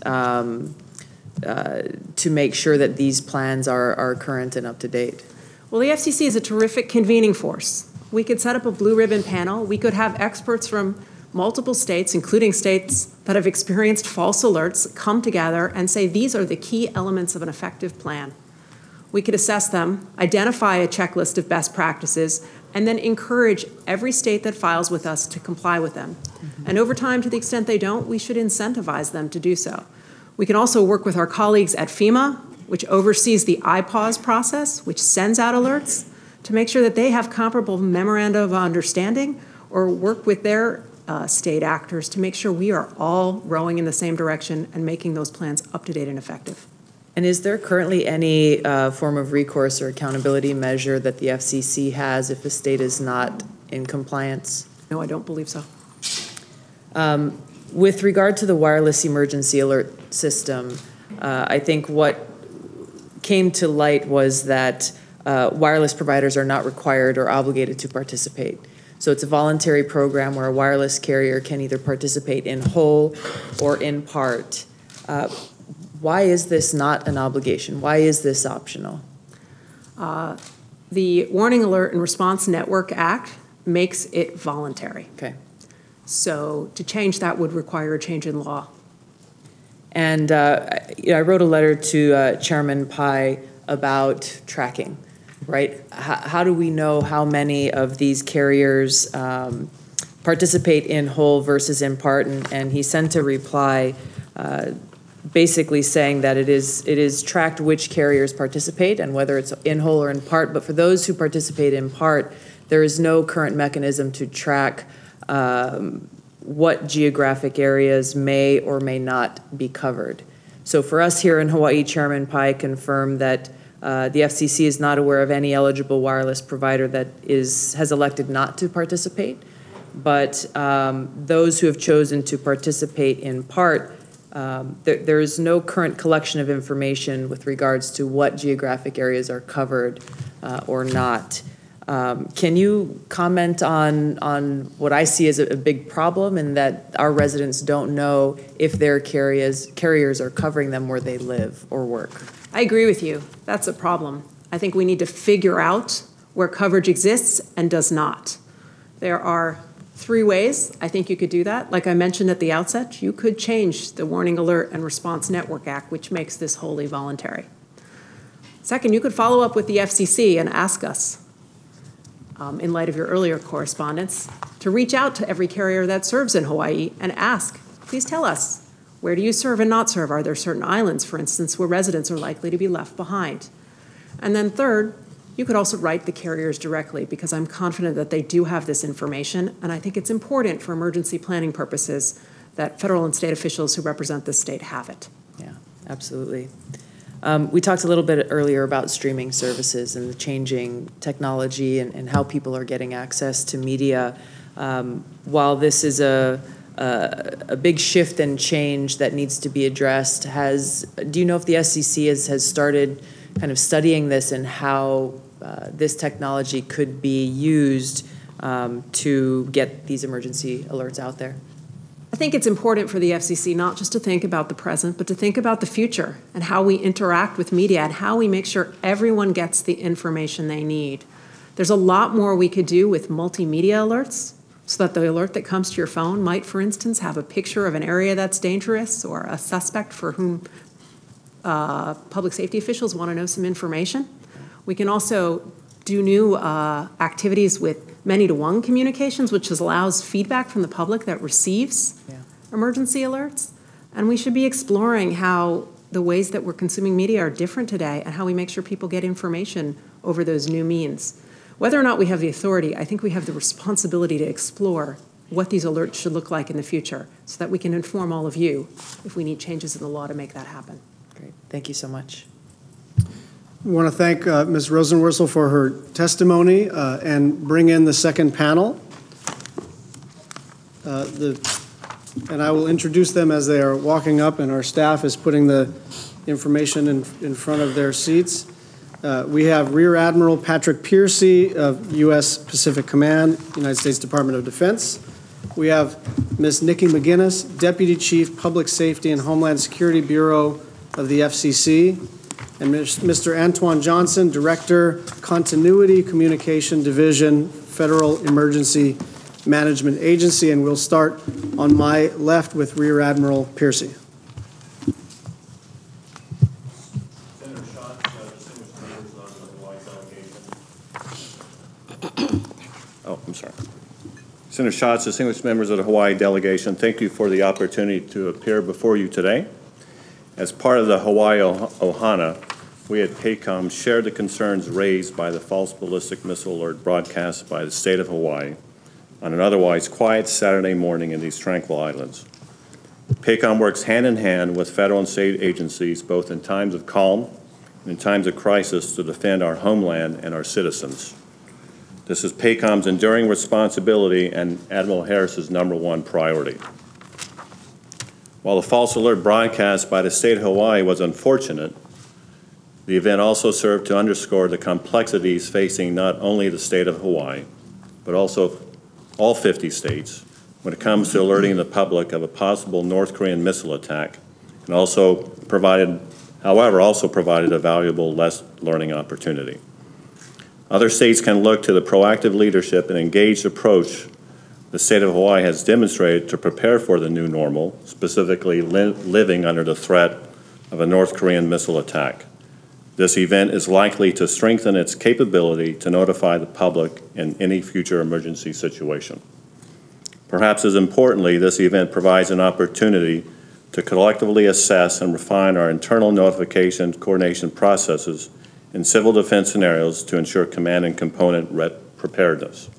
[SPEAKER 4] to make sure that these plans are current and up to date?
[SPEAKER 5] Well, the FCC is a terrific convening force. We could set up a blue ribbon panel. We could have experts from multiple states, including states that have experienced false alerts, come together and say these are the key elements of an effective plan. We could assess them, identify a checklist of best practices, and then encourage every state that files with us to comply with them. And over time, to the extent they don't, we should incentivize them to do so. We can also work with our colleagues at FEMA, which oversees the IPAWS process, which sends out alerts, to make sure that they have comparable memoranda of understanding, or work with their state actors to make sure we are all rowing in the same direction and making those plans up to date and effective.
[SPEAKER 4] And is there currently any form of recourse or accountability measure that the FCC has if a state is not in compliance?
[SPEAKER 5] No, I don't believe so.
[SPEAKER 4] With regard to the wireless emergency alert system, I think what came to light was that wireless providers are not required or obligated to participate. So it's a voluntary program where a wireless carrier can either participate in whole or in part. Why is this not an obligation? Why is this optional?
[SPEAKER 5] The Warning Alert and Response Network Act makes it voluntary.
[SPEAKER 4] Okay.
[SPEAKER 5] So to change that would require a change in law.
[SPEAKER 4] And I wrote a letter to Chairman Pai about tracking, right? How do we know how many of these carriers participate in whole versus in part? And he sent a reply basically saying that it is tracked which carriers participate and whether it's in whole or in part. But for those who participate in part, there is no current mechanism to track what geographic areas may or may not be covered. So for us here in Hawaii, Chairman Pai confirmed that the FCC is not aware of any eligible wireless provider that has elected not to participate. But those who have chosen to participate in part, there is no current collection of information with regards to what geographic areas are covered or not. Can you comment on what I see as a big problem in that our residents don't know if their carriers are covering them where they live or work?
[SPEAKER 5] I agree with you. That's a problem. I think we need to figure out where coverage exists and does not. There are 3 ways I think you could do that. Like I mentioned at the outset, you could change the Warning Alert and Response Network Act, which makes this wholly voluntary. Second, you could follow up with the FCC and ask us, in light of your earlier correspondence, to reach out to every carrier that serves in Hawaii and ask, please tell us, where do you serve and not serve? Are there certain islands, for instance, where residents are likely to be left behind? And then third, you could also write the carriers directly, because I'm confident that they do have this information, and I think it's important for emergency planning purposes that federal and state officials who represent the state have it.
[SPEAKER 4] Yeah, absolutely. We talked a little bit earlier about streaming services and the changing technology and how people are getting access to media. While this is a big shift and change that needs to be addressed, do you know if the SEC has started kind of studying this and how this technology could be used to get these emergency alerts out there?
[SPEAKER 5] I think it's important for the FCC not just to think about the present, but to think about the future and how we interact with media and how we make sure everyone gets the information they need. There's a lot more we could do with multimedia alerts, so that the alert that comes to your phone might, for instance, have a picture of an area that's dangerous or a suspect for whom public safety officials want to know some information. We can also do new activities with many-to-one communications, which allows feedback from the public that receives emergency alerts. And we should be exploring how the ways that we're consuming media are different today and how we make sure people get information over those new means. Whether or not we have the authority, I think we have the responsibility to explore what these alerts should look like in the future so that we can inform all of you if we need changes in the law to make that happen.
[SPEAKER 4] Great. Thank you so much.
[SPEAKER 1] I want to thank Ms. Rosenworcel for her testimony and bring in the second panel. And I will introduce them as they are walking up, and our staff is putting the information in front of their seats. We have Rear Admiral Patrick Piercy of U.S. Pacific Command, United States Department of Defense. We have Ms. Nikki McGinnis, Deputy Chief Public Safety and Homeland Security Bureau of the FCC, and Mr. Antoine Johnson, Director, Continuity Communication Division, Federal Emergency Management Agency. And we'll start on my left with Rear Admiral Piercy.
[SPEAKER 6] Senator Schatz, distinguished members of the Hawaii delegation, thank you for the opportunity to appear before you today. As part of the Hawaii Ohana, we at PACOM shared the concerns raised by the false ballistic missile alert broadcast by the state of Hawaii on an otherwise quiet Saturday morning in these tranquil islands. PACOM works hand in hand with federal and state agencies, both in times of calm and in times of crisis, to defend our homeland and our citizens. This is PACOM's enduring responsibility and Admiral Harris's #1 priority. While the false alert broadcast by the state of Hawaii was unfortunate, the event also served to underscore the complexities facing not only the state of Hawaii, but also all 50 states when it comes to alerting the public of a possible North Korean missile attack, and also provided a valuable learning opportunity. Other states can look to the proactive leadership and engaged approach the state of Hawaii has demonstrated to prepare for the new normal, specifically living under the threat of a North Korean missile attack. This event is likely to strengthen its capability to notify the public in any future emergency situation. Perhaps as importantly, this event provides an opportunity to collectively assess and refine our internal notification coordination processes in civil defense scenarios to ensure command and component preparedness.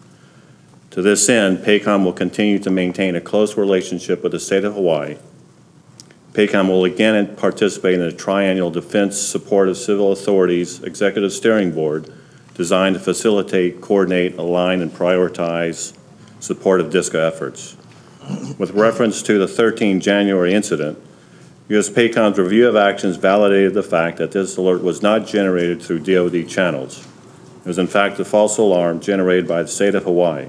[SPEAKER 6] To this end, PACOM will continue to maintain a close relationship with the state of Hawaii. PACOM will again participate in a triennial Defense Support of Civil Authorities Executive Steering Board designed to facilitate, coordinate, align, and prioritize support of DISCA efforts. With reference to the 13 January incident, U.S. PACOM's review of actions validated the fact that this alert was not generated through DoD channels. It was in fact a false alarm generated by the state of Hawaii.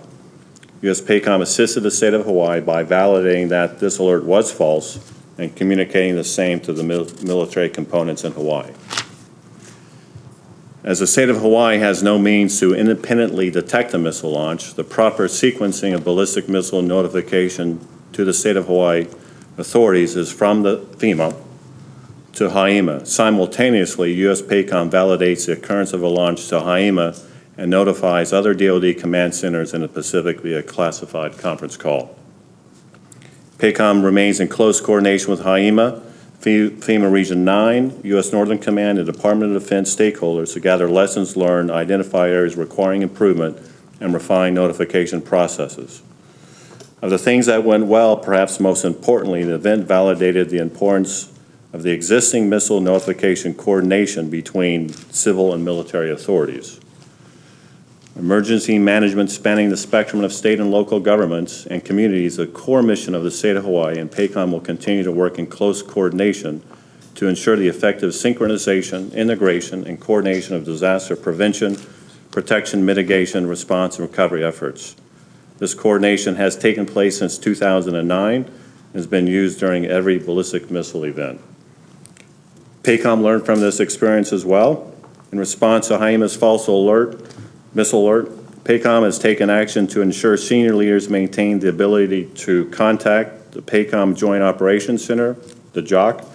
[SPEAKER 6] U.S. PACOM assisted the state of Hawaii by validating that this alert was false and communicating the same to the military components in Hawaii. As the state of Hawaii has no means to independently detect a missile launch, the proper sequencing of ballistic missile notification to the state of Hawaii authorities is from the FEMA to HAIMA. Simultaneously, U.S. PACOM validates the occurrence of a launch to HAIMA and notifies other DoD command centers in the Pacific via classified conference call. PACOM remains in close coordination with HAIMA, FEMA Region 9, U.S. Northern Command, and Department of Defense stakeholders to gather lessons learned, identify areas requiring improvement, and refine notification processes. Of the things that went well, perhaps most importantly, the event validated the importance of the existing missile notification coordination between civil and military authorities. Emergency management spanning the spectrum of state and local governments and communities, a core mission of the state of Hawaii, and PACOM will continue to work in close coordination to ensure the effective synchronization, integration, and coordination of disaster prevention, protection, mitigation, response, and recovery efforts. This coordination has taken place since 2009 and has been used during every ballistic missile event. PACOM learned from this experience as well. In response to Haiima's false missile alert, PACOM has taken action to ensure senior leaders maintain the ability to contact the PACOM Joint Operations Center, the JOC,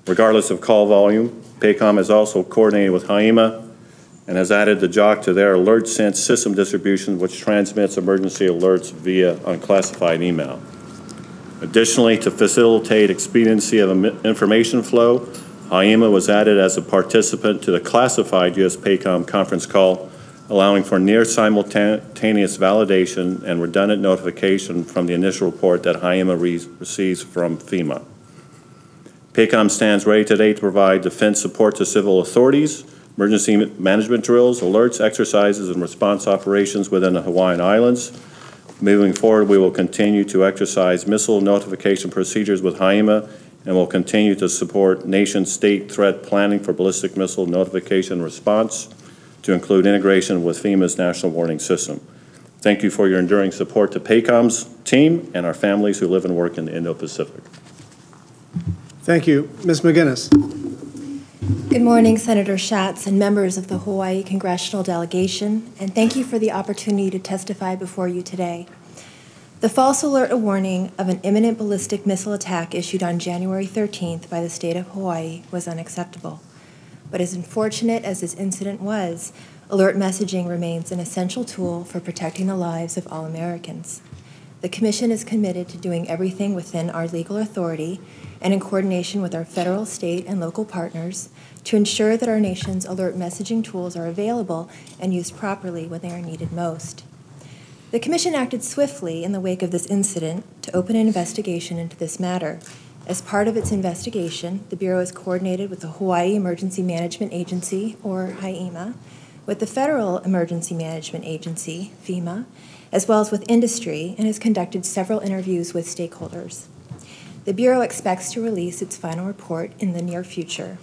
[SPEAKER 6] regardless of call volume. PACOM has also coordinated with Haiima and has added the JOC to their alert sense system distribution, which transmits emergency alerts via unclassified email. Additionally, to facilitate expediency of information flow, Haiima was added as a participant to the classified U.S. PACOM conference call, allowing for near simultaneous validation and redundant notification from the initial report that Haiima receives from FEMA. PACOM stands ready today to provide defense support to civil authorities, emergency management drills, alerts, exercises, and response operations within the Hawaiian Islands. Moving forward, we will continue to exercise missile notification procedures with Haiima and will continue to support nation-state threat planning for ballistic missile notification response to include integration with FEMA's National Warning System. Thank you for your enduring support to PACOM's team and our families who live and work in the Indo-Pacific.
[SPEAKER 1] Thank you. Ms. McGinnis.
[SPEAKER 7] Good morning, Senator Schatz and members of the Hawaii Congressional Delegation, and thank you for the opportunity to testify before you today. The false alert warning of an imminent ballistic missile attack issued on January 13th by the state of Hawaii was unacceptable. But as unfortunate as this incident was, alert messaging remains an essential tool for protecting the lives of all Americans. The Commission is committed to doing everything within our legal authority and in coordination with our federal, state, and local partners to ensure that our nation's alert messaging tools are available and used properly when they are needed most. The Commission acted swiftly in the wake of this incident to open an investigation into this matter. As part of its investigation, the Bureau has coordinated with the Hawaii Emergency Management Agency, or Haiima, with the Federal Emergency Management Agency, FEMA, as well as with industry, and has conducted several interviews with stakeholders. The Bureau expects to release its final report in the near future.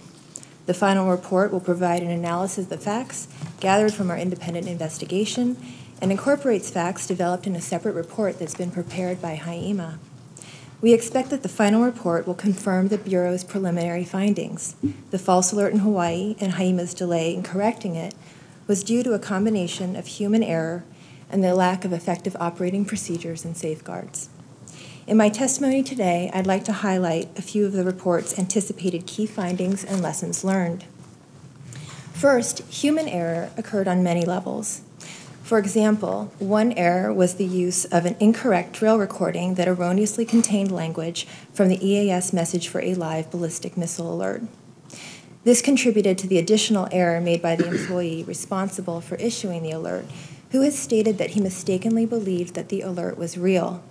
[SPEAKER 7] The final report will provide an analysis of the facts gathered from our independent investigation and incorporates facts developed in a separate report that's been prepared by Haiima. We expect that the final report will confirm the Bureau's preliminary findings. The false alert in Hawaii and Haiima's delay in correcting it was due to a combination of human error and the lack of effective operating procedures and safeguards. In my testimony today, I'd like to highlight a few of the report's anticipated key findings and lessons learned. First, human error occurred on many levels. For example, one error was the use of an incorrect drill recording that erroneously contained language from the EAS message for a live ballistic missile alert. This contributed to the additional error made by the employee responsible for issuing the alert, who has stated that he mistakenly believed that the alert was real.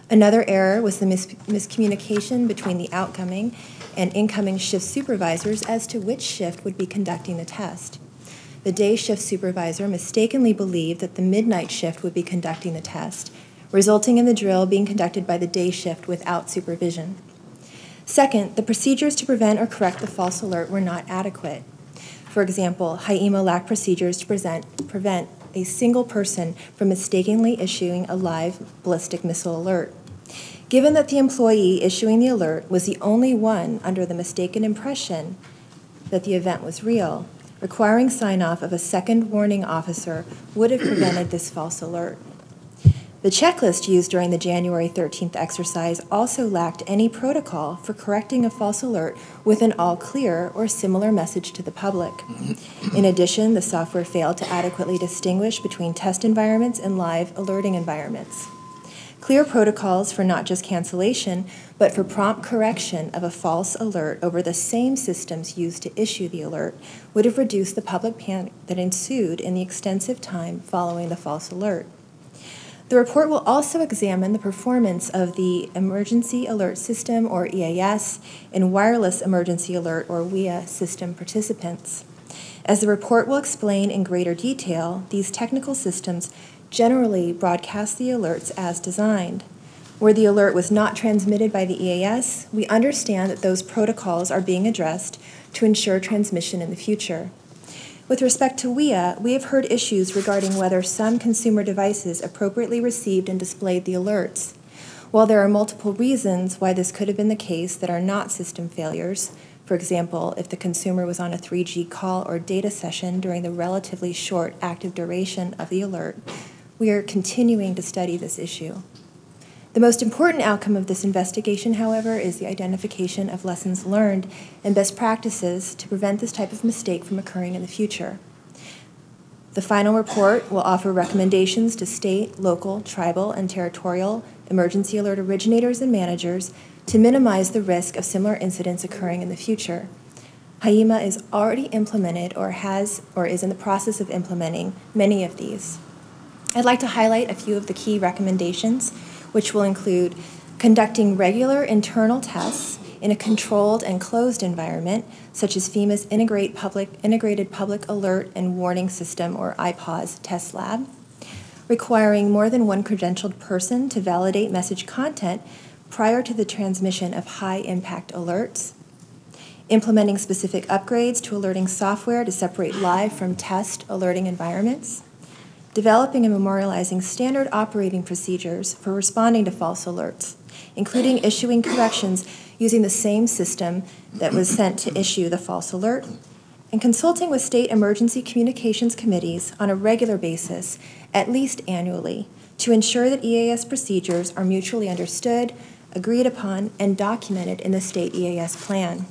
[SPEAKER 7] Another error was the miscommunication between the outgoing and incoming shift supervisors as to which shift would be conducting the test. The day shift supervisor mistakenly believed that the midnight shift would be conducting the test, resulting in the drill being conducted by the day shift without supervision. Second, the procedures to prevent or correct the false alert were not adequate. For example, Haiima lacked procedures to prevent a single person from mistakenly issuing a live ballistic missile alert. Given that the employee issuing the alert was the only one under the mistaken impression that the event was real, requiring sign-off of a second warning officer would have prevented this false alert. The checklist used during the January 13th exercise also lacked any protocol for correcting a false alert with an all clear or similar message to the public. In addition, the software failed to adequately distinguish between test environments and live alerting environments. Clear protocols for not just cancellation, but for prompt correction of a false alert over the same systems used to issue the alert would have reduced the public panic that ensued in the extensive time following the false alert. The report will also examine the performance of the Emergency Alert System, or EAS, and Wireless Emergency Alert, or WEA, system participants. As the report will explain in greater detail, these technical systems generally broadcast the alerts as designed. Where the alert was not transmitted by the EAS, we understand that those protocols are being addressed to ensure transmission in the future. With respect to WEA, we have heard issues regarding whether some consumer devices appropriately received and displayed the alerts. While there are multiple reasons why this could have been the case that are not system failures, for example, if the consumer was on a 3G call or data session during the relatively short active duration of the alert, we are continuing to study this issue. The most important outcome of this investigation, however, is the identification of lessons learned and best practices to prevent this type of mistake from occurring in the future. The final report will offer recommendations to state, local, tribal, and territorial emergency alert originators and managers to minimize the risk of similar incidents occurring in the future. HIEMA is already implemented or is in the process of implementing many of these. I'd like to highlight a few of the key recommendations, which will include conducting regular internal tests in a controlled and closed environment, such as FEMA's Integrated Public Alert and Warning System, or IPAWS, test lab, requiring more than one credentialed person to validate message content prior to the transmission of high-impact alerts, implementing specific upgrades to alerting software to separate live from test alerting environments, developing and memorializing standard operating procedures for responding to false alerts, including issuing corrections using the same system that was sent to issue the false alert, and consulting with state emergency communications committees on a regular basis, at least annually, to ensure that EAS procedures are mutually understood, agreed upon, and documented in the state EAS plan.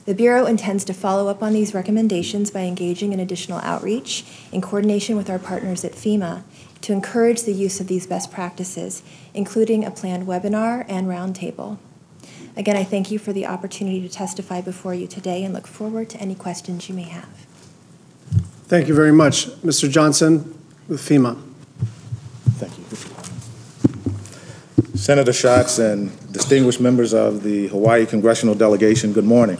[SPEAKER 7] The Bureau intends to follow up on these recommendations by engaging in additional outreach in coordination with our partners at FEMA to encourage the use of these best practices, including a planned webinar and roundtable. Again, I thank you for the opportunity to testify before you today and look forward to any questions you may have.
[SPEAKER 1] Thank you very much. Mr. Johnson with FEMA.
[SPEAKER 8] Thank you. Senator Schatz and distinguished members of the Hawaii Congressional Delegation, good morning.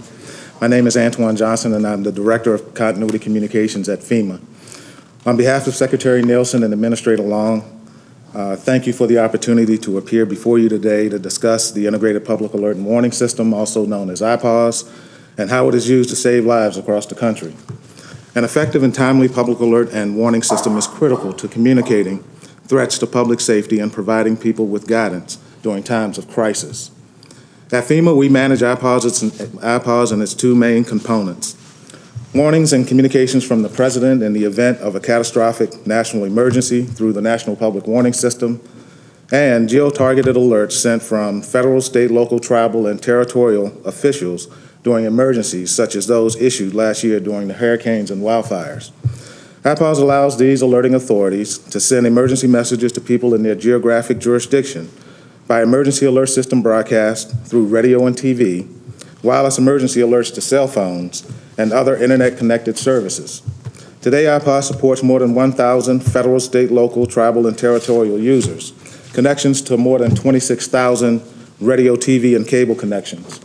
[SPEAKER 8] My name is Antoine Johnson, and I'm the Director of Continuity Communications at FEMA. On behalf of Secretary Nielsen and Administrator Long, thank you for the opportunity to appear before you today to discuss the Integrated Public Alert and Warning System, also known as IPAWS, and how it is used to save lives across the country. An effective and timely public alert and warning system is critical to communicating threats to public safety and providing people with guidance during times of crisis. At FEMA, we manage IPAWS and its two main components: warnings and communications from the President in the event of a catastrophic national emergency through the National Public Warning System, and geo-targeted alerts sent from federal, state, local, tribal, and territorial officials during emergencies such as those issued last year during the hurricanes and wildfires. IPAWS allows these alerting authorities to send emergency messages to people in their geographic jurisdiction by emergency alert system broadcast through radio and TV, wireless emergency alerts to cell phones, and other internet-connected services. Today, IPAWS supports more than 1,000 federal, state, local, tribal, and territorial users, connections to more than 26,000 radio, TV, and cable connections,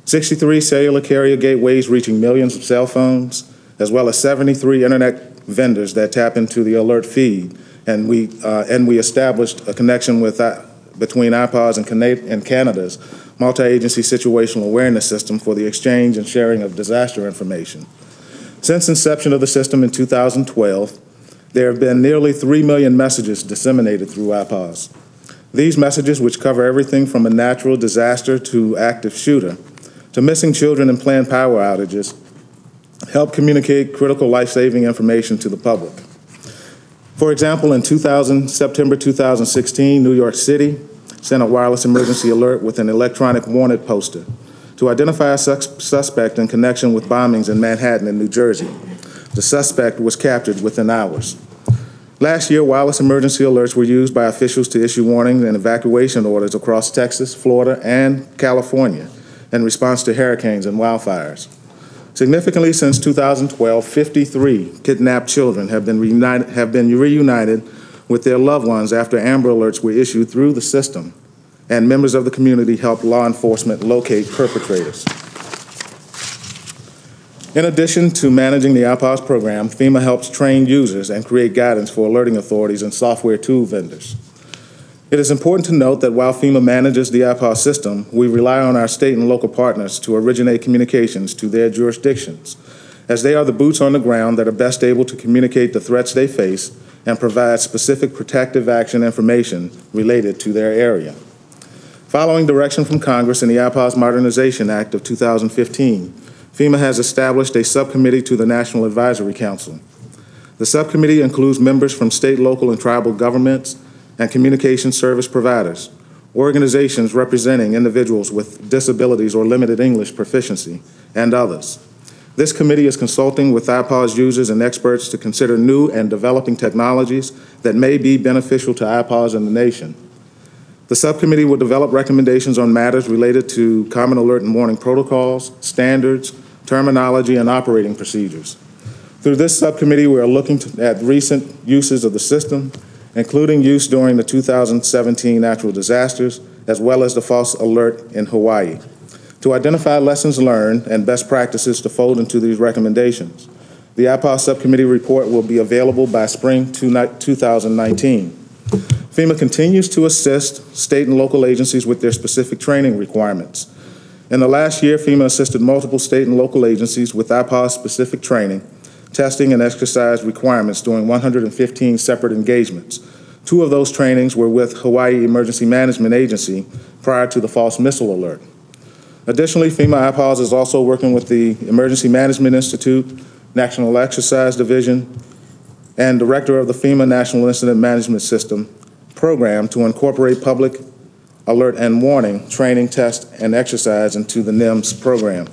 [SPEAKER 8] 63 cellular carrier gateways reaching millions of cell phones, as well as 73 internet vendors that tap into the alert feed. And we established a connection between IPAWS and Canada's multi-agency situational awareness system for the exchange and sharing of disaster information. Since inception of the system in 2012, there have been nearly 3 million messages disseminated through IPAWS. These messages, which cover everything from a natural disaster to active shooter, to missing children and planned power outages, help communicate critical life-saving information to the public. For example, in September 2016, New York City sent a wireless emergency alert with an electronic wanted poster to identify a suspect in connection with bombings in Manhattan and New Jersey. The suspect was captured within hours. Last year, wireless emergency alerts were used by officials to issue warnings and evacuation orders across Texas, Florida, and California in response to hurricanes and wildfires. Significantly, since 2012, 53 kidnapped children have been reunited with their loved ones after Amber Alerts were issued through the system, and members of the community helped law enforcement locate perpetrators. In addition to managing the IPAWS program, FEMA helps train users and create guidance for alerting authorities and software tool vendors. It is important to note that while FEMA manages the IPAWS system, we rely on our state and local partners to originate communications to their jurisdictions, as they are the boots on the ground that are best able to communicate the threats they face and provide specific protective action information related to their area. Following direction from Congress in the IPAWS Modernization Act of 2015, FEMA has established a subcommittee to the National Advisory Council. The subcommittee includes members from state, local, and tribal governments and communication service providers, organizations representing individuals with disabilities or limited English proficiency, and others. This committee is consulting with IPAWS users and experts to consider new and developing technologies that may be beneficial to IPAWS and the nation. The subcommittee will develop recommendations on matters related to common alert and warning protocols, standards, terminology, and operating procedures. Through this subcommittee, we are looking at recent uses of the system, including use during the 2017 natural disasters, as well as the false alert in Hawaii, to identify lessons learned and best practices to fold into these recommendations. The IPAWS subcommittee report will be available by spring 2019. FEMA continues to assist state and local agencies with their specific training requirements. In the last year, FEMA assisted multiple state and local agencies with IPAWS-specific training, testing, and exercise requirements during 115 separate engagements. 2 of those trainings were with Hawaii Emergency Management Agency prior to the false missile alert. Additionally, FEMA IPAWS is also working with the Emergency Management Institute, National Exercise Division, and Director of the FEMA National Incident Management System program to incorporate public alert and warning training, test, and exercise into the NIMS program.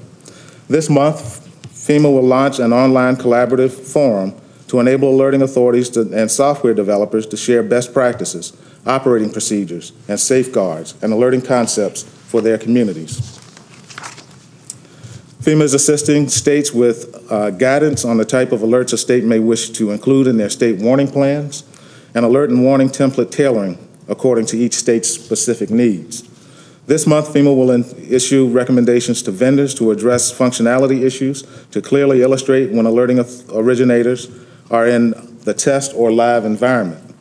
[SPEAKER 8] This month, FEMA will launch an online collaborative forum to enable alerting authorities and software developers to share best practices, operating procedures, and safeguards, and alerting concepts for their communities. FEMA is assisting states with guidance on the type of alerts a state may wish to include in their state warning plans, and alert and warning template tailoring according to each state's specific needs. This month, FEMA will issue recommendations to vendors to address functionality issues to clearly illustrate when alerting originators are in the test or live environment.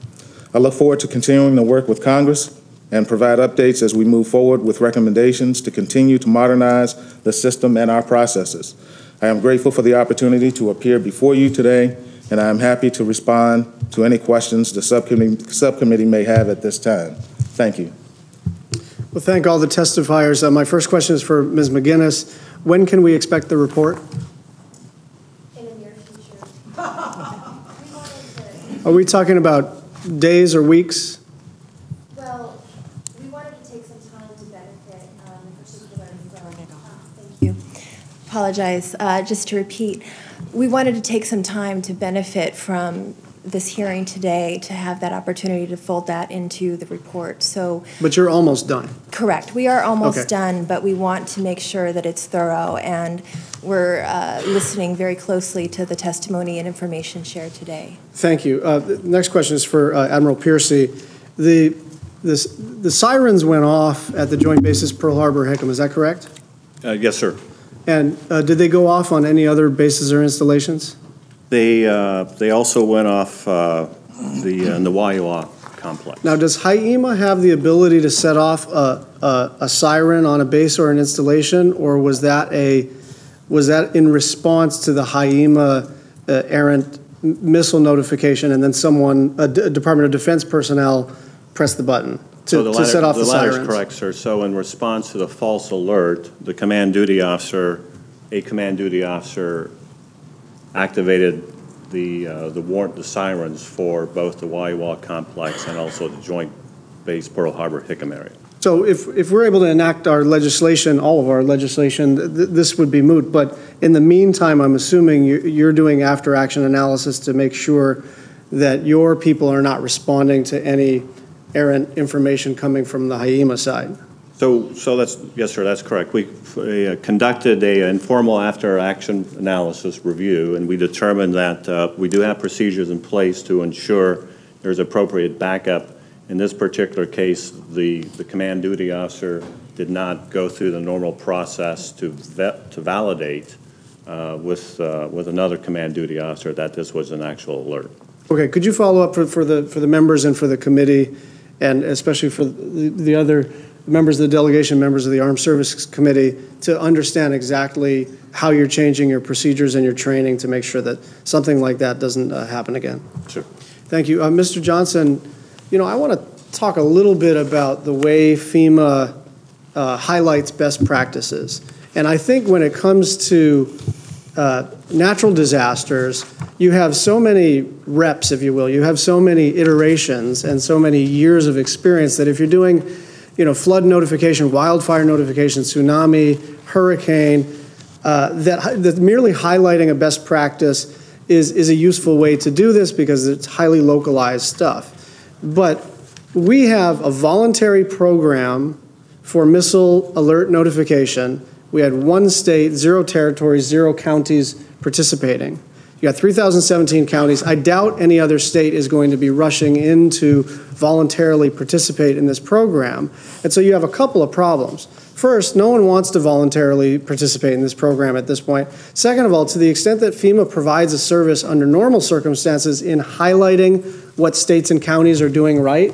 [SPEAKER 8] I look forward to continuing to work with Congress and provide updates as we move forward with recommendations to continue to modernize the system and our processes. I am grateful for the opportunity to appear before you today, and I am happy to respond to any questions the subcommittee may have at this time. Thank you.
[SPEAKER 1] Well, thank all the testifiers. My first question is for Ms. McGinnis. When can we expect the report?
[SPEAKER 7] In the near future.
[SPEAKER 1] Are we talking about days or weeks?
[SPEAKER 7] Well, we wanted to take some time to benefit particularly from, thank you. Apologize, just to repeat, we wanted to take some time to benefit from this hearing today to have that opportunity to fold that into the report. So,
[SPEAKER 1] but you're almost done.
[SPEAKER 7] Correct. We are almost
[SPEAKER 1] okay.
[SPEAKER 7] done, but we want to make sure that it's thorough, and we're listening very closely to the testimony and information shared today.
[SPEAKER 1] Thank you. The next question is for Admiral Piercy. The sirens went off at the Joint Bases Pearl Harbor Hickam, is that correct?
[SPEAKER 6] Yes, sir.
[SPEAKER 1] And did they go off on any other bases or installations?
[SPEAKER 6] They also went off in the Waiua complex.
[SPEAKER 1] Now, does HIEMA have the ability to set off a siren on a base or an installation, or was that in response to the HIEMA errant missile notification, and then someone, a Department of Defense personnel, pressed the button to set off the sirens?
[SPEAKER 6] The latter is correct, sir. So in response to the false alert, a command duty officer activated the sirens for both the Waiua complex and also the Joint Base Pearl Harbor Hickam area.
[SPEAKER 1] So if we're able to enact our legislation, all of our legislation, this would be moot. But in the meantime, I'm assuming you're doing after-action analysis to make sure that your people are not responding to any errant information coming from the HIEMA side.
[SPEAKER 6] So that's, yes, sir, that's correct. We conducted an informal after-action analysis review, and we determined that we do have procedures in place to ensure there's appropriate backup. In this particular case, the command duty officer did not go through the normal process to validate with another command duty officer that this was an actual alert.
[SPEAKER 1] Okay, could you follow up for the members and for the committee, and especially for the other members of the delegation, members of the Armed Services Committee, to understand exactly how you're changing your procedures and your training to make sure that something like that doesn't happen again?
[SPEAKER 6] Sure.
[SPEAKER 1] Thank you. Mr. Johnson, I want to talk a little bit about the way FEMA highlights best practices. And I think when it comes to natural disasters, you have so many reps, if you will. You have so many iterations and so many years of experience that if you're doing, flood notification, wildfire notification, tsunami, hurricane, that merely highlighting a best practice is a useful way to do this because it's highly localized stuff. But we have a voluntary program for missile alert notification. We had 1 state, 0 territories, 0 counties participating. You got 3,017 counties. I doubt any other state is going to be rushing in to voluntarily participate in this program. And so you have a couple of problems. First, no one wants to voluntarily participate in this program at this point. Second of all, to the extent that FEMA provides a service under normal circumstances in highlighting what states and counties are doing right,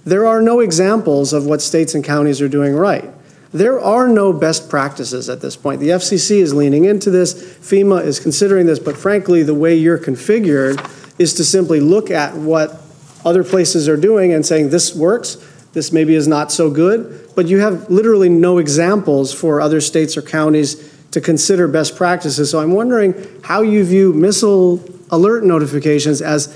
[SPEAKER 1] there are no examples of what states and counties are doing right. There are no best practices at this point. The FCC is leaning into this. FEMA is considering this, but frankly, the way you're configured is to simply look at what other places are doing and saying this works, this maybe is not so good, but you have literally no examples for other states or counties to consider best practices. So I'm wondering how you view missile alert notifications as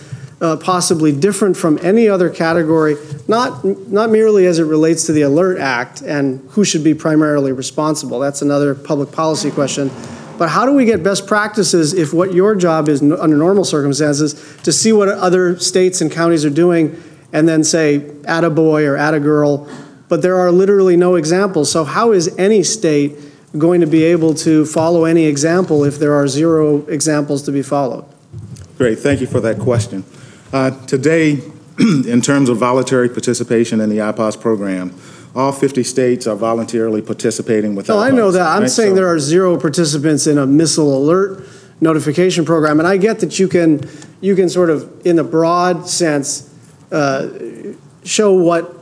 [SPEAKER 1] possibly different from any other category, not merely as it relates to the Alert Act and who should be primarily responsible. That's another public policy question. But how do we get best practices if what your job is under normal circumstances to see what other states and counties are doing and then say, attaboy or attagirl, but there are literally no examples. So how is any state going to be able to follow any example if there are 0 examples to be followed?
[SPEAKER 8] Great, thank you for that question. Today, in terms of voluntary participation in the IPOS program, all 50 states are voluntarily participating with IPOS.
[SPEAKER 1] No, I know that. I'm saying there are 0 participants in a missile alert notification program, and I get that you can sort of, in a broad sense, show what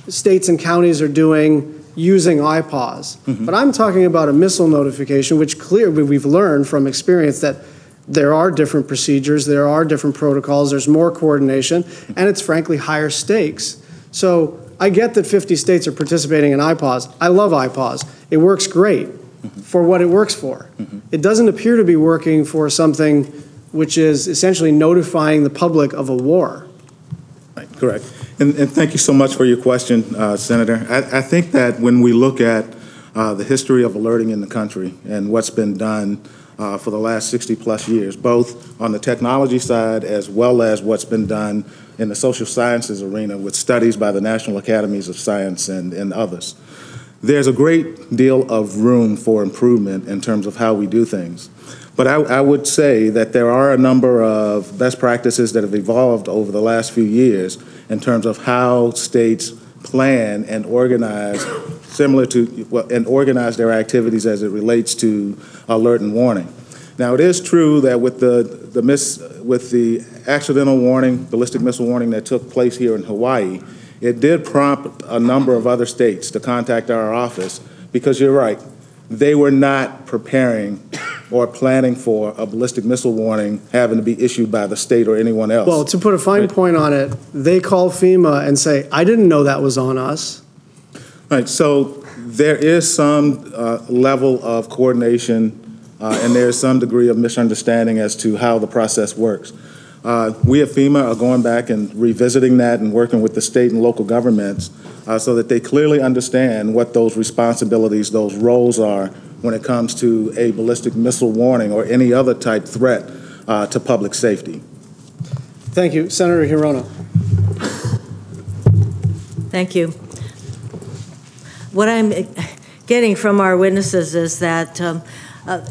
[SPEAKER 1] states and counties are doing using IPOS. Mm-hmm. But I'm talking about a missile notification, which clearly we've learned from experience that there are different procedures, there are different protocols, there's more coordination, and it's frankly higher stakes. So I get that 50 states are participating in IPOS. I love IPOS. It works great for what it works for. It doesn't appear to be working for something which is essentially notifying the public of a war.
[SPEAKER 8] Right, correct. And thank you so much for your question, Senator. I think that when we look at the history of alerting in the country and what's been done for the last 60-plus years, both on the technology side as well as what's been done in the social sciences arena with studies by the National Academies of Science and others. There's a great deal of room for improvement in terms of how we do things. But I would say that there are a number of best practices that have evolved over the last few years in terms of how states plan and organize organize their activities as it relates to alert and warning. Now, it is true that with the accidental warning, ballistic missile warning that took place here in Hawaii, it did prompt a number of other states to contact our office because you're right, they were not preparing or planning for a ballistic missile warning having to be issued by the state or anyone else.
[SPEAKER 1] Well, to put a fine point on it, they call FEMA and say, I didn't know that was on us.
[SPEAKER 8] Right, so there is some level of coordination and there's some degree of misunderstanding as to how the process works. We at FEMA are going back and revisiting that and working with the state and local governments so that they clearly understand what those responsibilities, those roles are when it comes to a ballistic missile warning or any other type threat to public safety.
[SPEAKER 1] Thank you. Senator Hirono.
[SPEAKER 2] Thank you. What I'm getting from our witnesses is that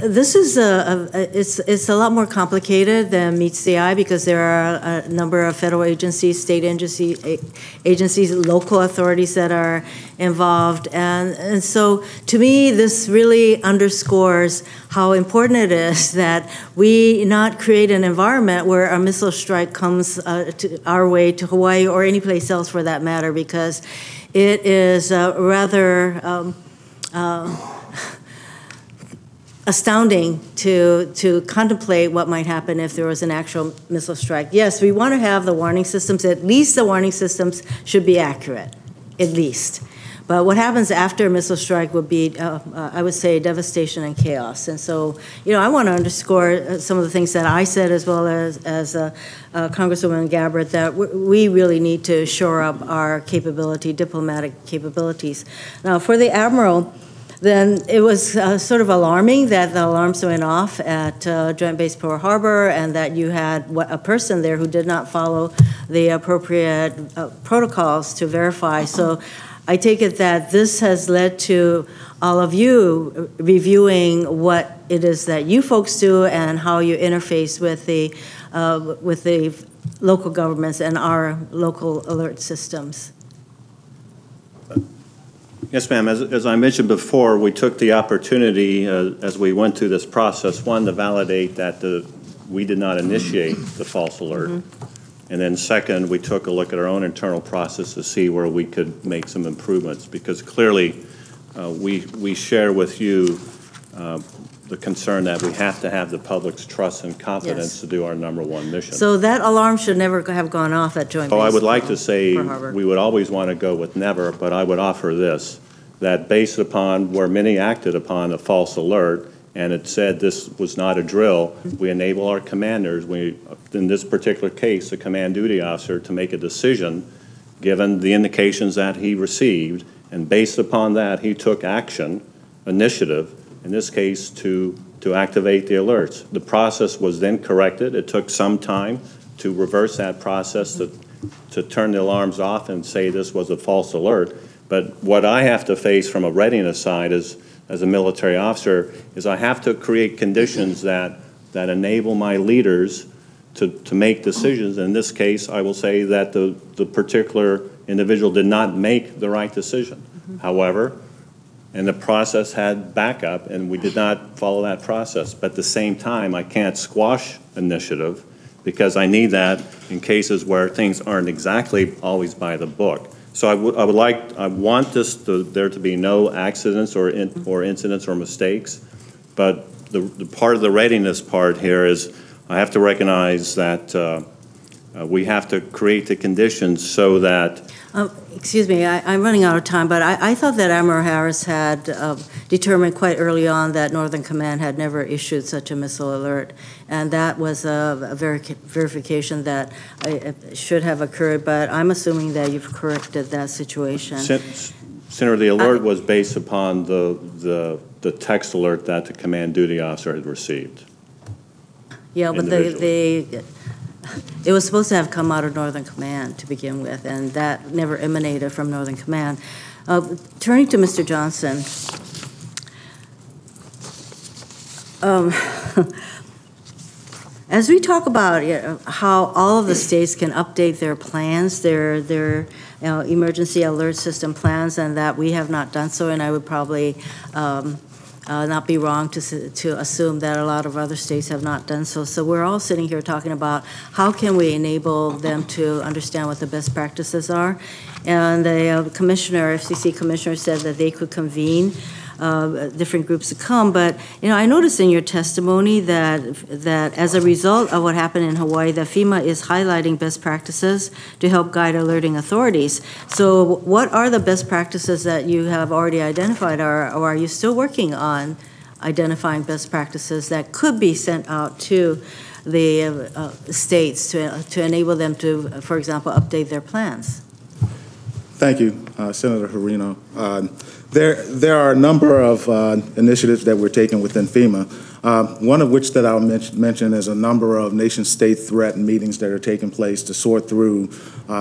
[SPEAKER 2] this is it's a lot more complicated than meets the eye because there are a number of federal agencies, state agencies, local authorities that are involved. And so to me, this really underscores how important it is that we not create an environment where a missile strike comes our way to Hawaii or any place else for that matter, because it is rather astounding to contemplate what might happen if there was an actual missile strike. Yes, we want to have the warning systems. At least the warning systems should be accurate. at least. But what happens after a missile strike would be, I would say, devastation and chaos. And so, I want to underscore some of the things that I said, as well as Congresswoman Gabbard, that we really need to shore up our diplomatic capabilities. Now, for the Admiral, then it was sort of alarming that the alarms went off at Joint Base Pearl Harbor, and that you had a person there who did not follow the appropriate protocols to verify. So I take it that this has led to all of you reviewing what it is that you folks do and how you interface with the local governments and our local alert systems.
[SPEAKER 6] Yes, ma'am. As I mentioned before, we took the opportunity as we went through this process, one, to validate that we did not initiate the false alert. Mm-hmm. And then second, we took a look at our own internal process to see where we could make some improvements, because clearly we share with you the concern that we have to have the public's trust and confidence to do our #1 mission.
[SPEAKER 2] So that alarm should never have gone off at Joint Base.
[SPEAKER 6] I would like to say we would always want to go with never, but I would offer this, that based upon where many acted upon a false alert, and it said this was not a drill, we enable our commanders, in this particular case, the command duty officer, to make a decision given the indications that he received, and based upon that, he took action, initiative, in this case, to activate the alerts. The process was then corrected. It took some time to reverse that process, to turn the alarms off and say this was a false alert. But what I have to face from a readiness side as a military officer is I have to create conditions that enable my leaders to make decisions. In this case, I will say that the particular individual did not make the right decision. Mm-hmm. However, and the process had backup, and we did not follow that process. But at the same time, I can't squash initiative, because I need that in cases where things aren't exactly always by the book. So I want there to be no accidents or incidents or mistakes, but the part of the readiness part here is I have to recognize that we have to create the conditions so that.
[SPEAKER 2] Excuse me, I'm running out of time, but I thought that Admiral Harris had determined quite early on that Northern Command had never issued such a missile alert, and that was a verification that should have occurred, but I'm assuming that you've corrected that situation.
[SPEAKER 6] Senator, the alert was based upon the text alert that the command duty officer had received.
[SPEAKER 2] Yeah, but it was supposed to have come out of Northern Command to begin with, and that never emanated from Northern Command. Turning to Mr. Johnson, as we talk about how all of the states can update their plans, their emergency alert system plans, and that we have not done so, and I would probably not be wrong to assume that a lot of other states have not done so. So we're all sitting here talking about how can we enable them to understand what the best practices are. And the FCC commissioner said that they could convene different groups to come. But I noticed in your testimony that as a result of what happened in Hawaii, that FEMA is highlighting best practices to help guide alerting authorities. So what are the best practices that you have already identified, or are you still working on identifying best practices that could be sent out to the states to enable them to, for example, update their plans?
[SPEAKER 8] Thank you, Senator Hirono. There are a number of initiatives that we're taking within FEMA, one of which that I'll mention is a number of nation-state threat meetings that are taking place to sort through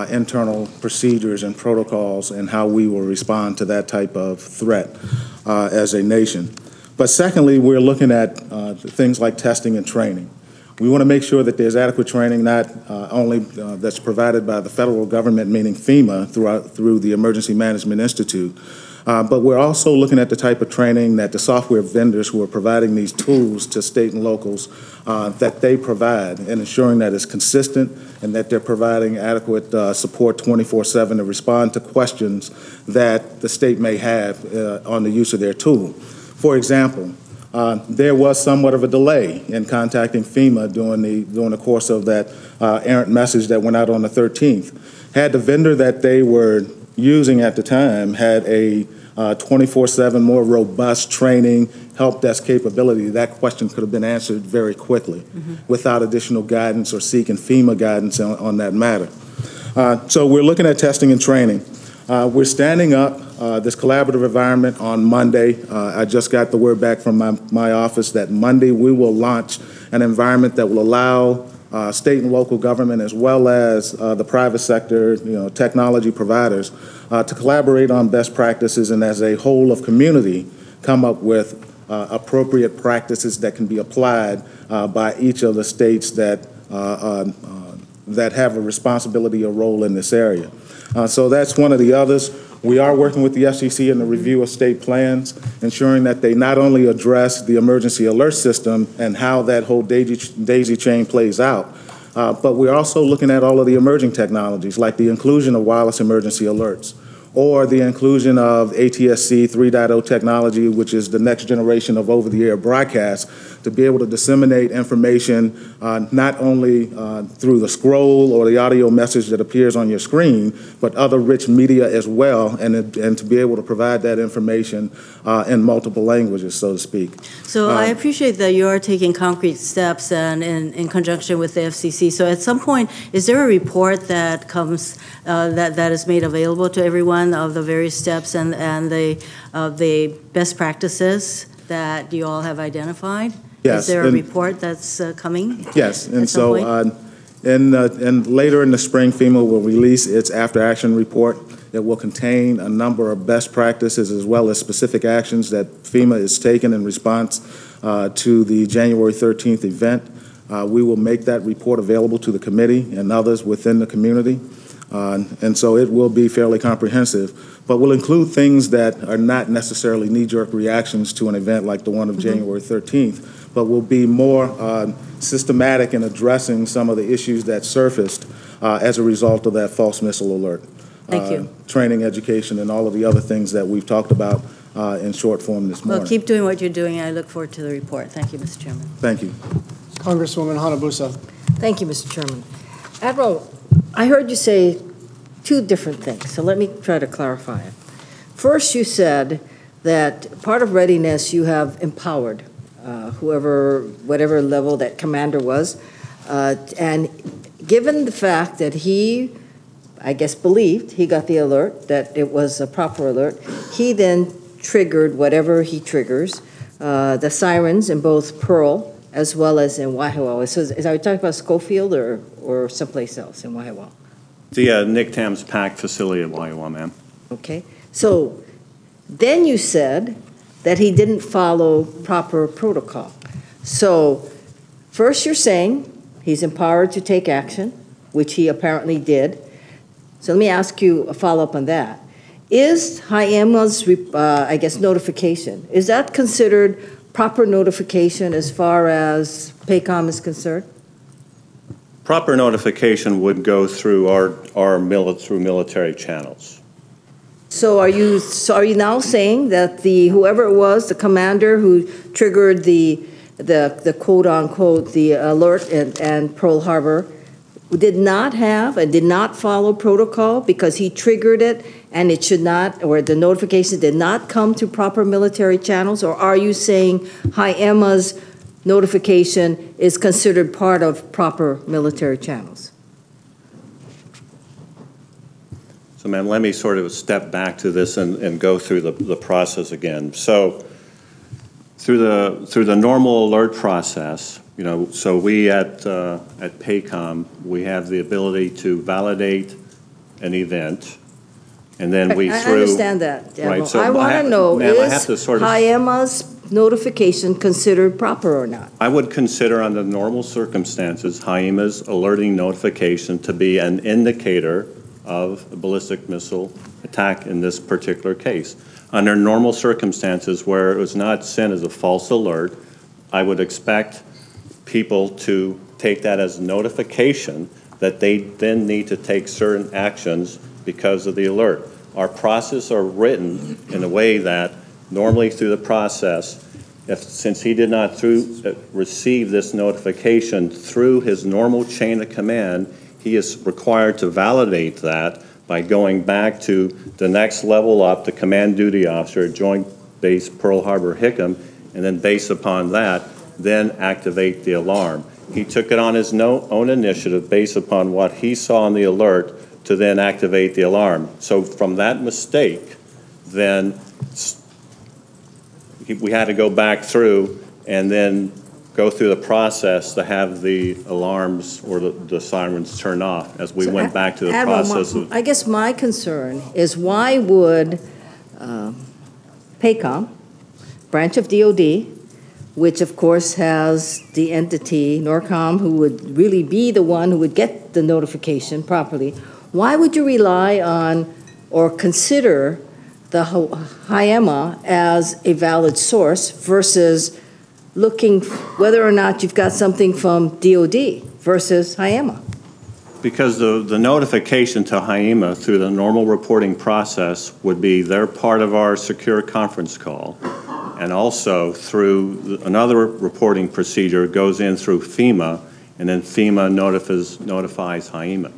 [SPEAKER 8] internal procedures and protocols and how we will respond to that type of threat as a nation. But secondly, we're looking at things like testing and training. We want to make sure that there's adequate training, not only that's provided by the federal government, meaning FEMA, through the Emergency Management Institute, but we're also looking at the type of training that the software vendors who are providing these tools to state and locals that they provide, and ensuring that it's consistent and that they're providing adequate support 24/7 to respond to questions that the state may have on the use of their tool. For example, there was somewhat of a delay in contacting FEMA during the course of that errant message that went out on the 13th. Had the vendor that they were using at the time had a 24/7 more robust training, help desk capability, that question could have been answered very quickly without additional guidance or seeking FEMA guidance on that matter. So we're looking at testing and training. We're standing up this collaborative environment on Monday. I just got the word back from my office that Monday we will launch an environment that will allow state and local government as well as the private sector, technology providers to collaborate on best practices and as a whole of community come up with appropriate practices that can be applied by each of the states that have a responsibility or role in this area. So that's one of the others. We are working with the FCC in the review of state plans, ensuring that they not only address the emergency alert system and how that whole daisy chain plays out, but we're also looking at all of the emerging technologies, like the inclusion of wireless emergency alerts, or the inclusion of ATSC 3.0 technology, which is the next generation of over-the-air broadcast, to be able to disseminate information not only through the scroll or the audio message that appears on your screen, but other rich media as well, and to be able to provide that information in multiple languages, so to speak.
[SPEAKER 2] So I appreciate that you are taking concrete steps and in conjunction with the FCC. So at some point, is there a report that comes that is made available to everyone of the various steps and the best practices that you all have identified?
[SPEAKER 8] Yes.
[SPEAKER 2] Is there a report that's coming?
[SPEAKER 8] Yes, and so and later in the spring, FEMA will release its after-action report. It will contain a number of best practices as well as specific actions that FEMA is taking in response to the January 13th event. We will make that report available to the committee and others within the community. And so it will be fairly comprehensive, but will include things that are not necessarily knee-jerk reactions to an event like the one of January 13th, but will be more systematic in addressing some of the issues that surfaced as a result of that false missile alert.
[SPEAKER 2] Thank you.
[SPEAKER 8] Training, education, and all of the other things that we've talked about in short form this morning.
[SPEAKER 2] Well, keep doing what you're doing. I look forward to the report. Thank you, Mr. Chairman.
[SPEAKER 8] Thank you.
[SPEAKER 1] Congresswoman Hanabusa.
[SPEAKER 3] Thank you, Mr. Chairman. Admiral, I heard you say two different things, so let me try to clarify it. First, you said that part of readiness you have empowered whatever level that commander was, and given the fact that he, I guess, believed he got the alert, that it was a proper alert, he then triggered whatever he triggers, the sirens in both Pearl as well as in Waihawa. So are we talking about Schofield or someplace else in Waihawa?
[SPEAKER 6] The Nick Tam's PAC facility in Waihawa, ma'am.
[SPEAKER 3] Okay. So then you said that he didn't follow proper protocol. So first you're saying he's empowered to take action, which he apparently did. So let me ask you a follow-up on that. Is HIEMA's, I guess, notification, is that considered proper notification as far as PACOM is concerned?
[SPEAKER 6] Proper notification would go through through military channels.
[SPEAKER 3] So are you now saying that whoever it was, the commander who triggered the quote unquote the alert and Pearl Harbor, did not have and did not follow protocol because he triggered it and it should not, or the notification did not come through proper military channels? Or are you saying HIEMA's notification is considered part of proper military channels?
[SPEAKER 6] So, ma'am, let me sort of step back to this and go through the process again. So, through the normal alert process, so we at PACOM, we have the ability to validate an event, and then I
[SPEAKER 3] understand that,
[SPEAKER 6] right, so
[SPEAKER 3] I want to know, is HIEMA's notification considered proper or not?
[SPEAKER 6] I would consider under normal circumstances HIEMA's alerting notification to be an indicator of a ballistic missile attack in this particular case. Under normal circumstances where it was not sent as a false alert, I would expect people to take that as notification that they then need to take certain actions because of the alert. Our process are written in a way that normally through the process, since he did not receive this notification through his normal chain of command, he is required to validate that by going back to the next level up, the command duty officer, Joint Base Pearl Harbor Hickam, and then based upon that, then activate the alarm. He took it on his own initiative based upon what he saw on the alert to then activate the alarm. So from that mistake, then we had to go back through and then go through the process to have the alarms or the sirens turn off as we went back to the process of...
[SPEAKER 3] I guess my concern is why would PACOM, branch of DOD, which of course has the entity, NORCOM, who would really be the one who would get the notification properly, why would you rely on or consider the HIEMA as a valid source versus looking whether or not you've got something from DOD versus HIEMA?
[SPEAKER 6] Because the notification to HIEMA through the normal reporting process would be they're part of our secure conference call, and also through another reporting procedure goes in through FEMA, and then FEMA notifies HIEMA.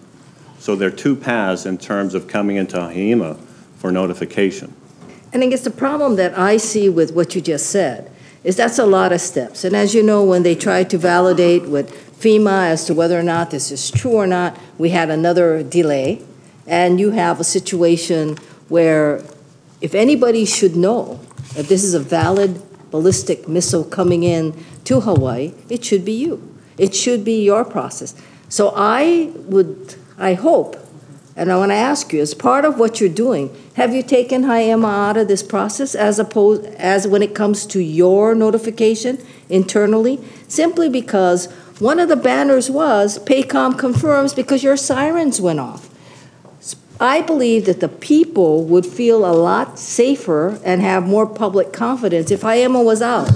[SPEAKER 6] So there are two paths in terms of coming into HIEMA for notification.
[SPEAKER 3] And I guess the problem that I see with what you just said is that's a lot of steps. And as you know, when they tried to validate with FEMA as to whether or not this is true or not, we had another delay. And you have a situation where if anybody should know that this is a valid ballistic missile coming in to Hawaii, it should be you. It should be your process. So I hope, and I want to ask you, as part of what you're doing, have you taken HIEMA out of this process as when it comes to your notification internally? Simply because one of the banners was PACOM confirms because your sirens went off. I believe that the people would feel a lot safer and have more public confidence if HIEMA was out.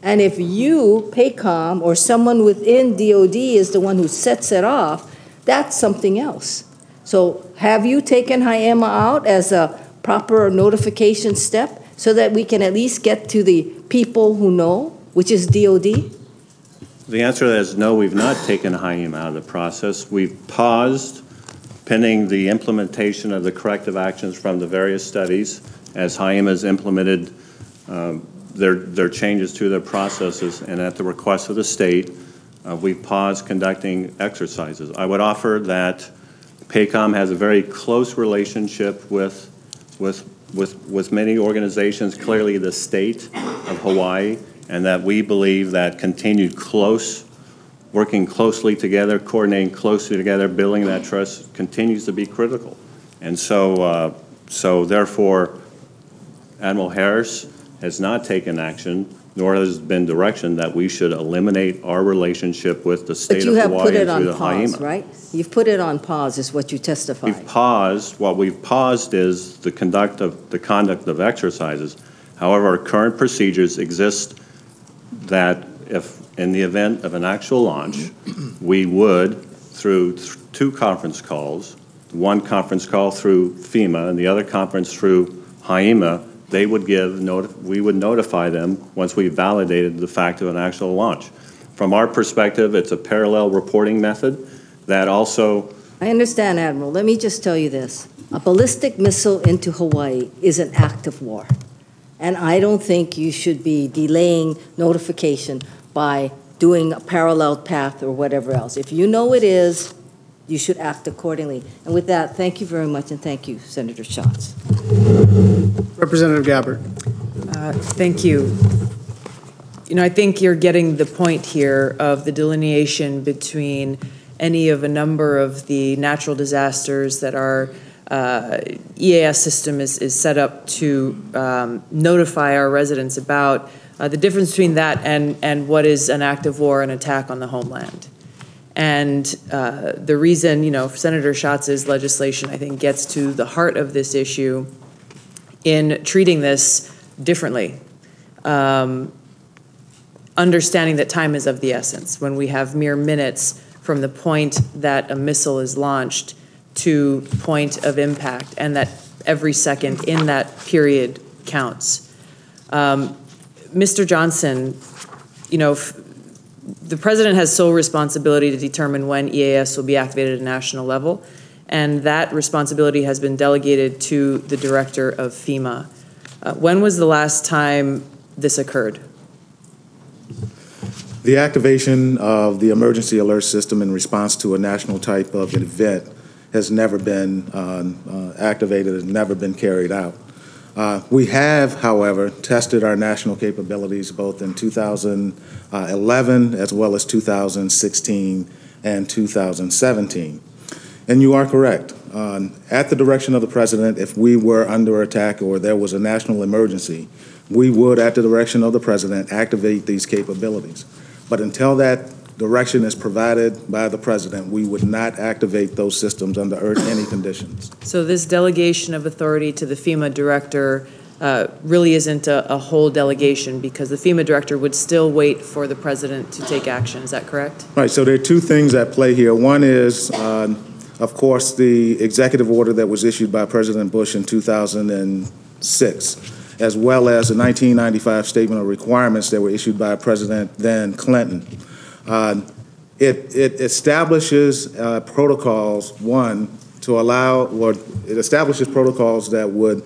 [SPEAKER 3] And if you, PACOM, or someone within DOD is the one who sets it off, that's something else. So have you taken HIEMA out as a proper notification step so that we can at least get to the people who know, which is DOD?
[SPEAKER 6] The answer to that is no, we've not taken HIEMA out of the process. We've paused pending the implementation of the corrective actions from the various studies as HIEMA has implemented their changes to their processes, and at the request of the state, we've paused conducting exercises. I would offer that PACOM has a very close relationship with many organizations, clearly the state of Hawaii, and that we believe that continued working closely together, coordinating closely together, building that trust continues to be critical. And so therefore, Admiral Harris has not taken action, nor has been direction that we should eliminate our relationship with the state of Hawaii through the HIEMA.
[SPEAKER 3] But you have put it on pause, right? You've put it on pause is what you testified.
[SPEAKER 6] We've paused. What we've paused is the conduct of exercises. However, our current procedures exist that if in the event of an actual launch, we would, through two conference calls, one conference call through FEMA and the other conference through HIEMA, we would notify them once we validated the fact of an actual launch. From our perspective, it's a parallel reporting method that also...
[SPEAKER 3] I understand, Admiral. Let me just tell you this. A ballistic missile into Hawaii is an act of war. And I don't think you should be delaying notification by doing a parallel path or whatever else. If you know it is, you should act accordingly. And with that, thank you very much, and thank you, Senator Schatz.
[SPEAKER 1] Representative Gabbard.
[SPEAKER 4] Thank you. You know, I think you're getting the point here of the delineation between any of a number of the natural disasters that our EAS system is set up to notify our residents about, the difference between that and what is an act of war, an attack on the homeland. And the reason, you know, Senator Schatz's legislation, I think, gets to the heart of this issue in treating this differently. Understanding that time is of the essence. When we have mere minutes from the point that a missile is launched to point of impact, and that every second in that period counts. Mr. Johnson, you know, the president has sole responsibility to determine when EAS will be activated at a national level, and that responsibility has been delegated to the director of FEMA. When was the last time this occurred?
[SPEAKER 8] The activation of the emergency alert system in response to a national type of event has never been activated, has never been carried out. We have, however, tested our national capabilities both in 2011 as well as 2016 and 2017. And you are correct. At the direction of the President, if we were under attack or there was a national emergency, we would, at the direction of the President, activate these capabilities. But until that direction is provided by the President, we would not activate those systems under any conditions.
[SPEAKER 4] So this delegation of authority to the FEMA director really isn't a whole delegation, because the FEMA director would still wait for the President to take action. Is that correct?
[SPEAKER 8] Right. So there are two things at play here. One is, of course, the executive order that was issued by President Bush in 2006, as well as the 1995 Statement of Requirements that were issued by President then Clinton. It establishes protocols, one, to allow, or it establishes protocols that would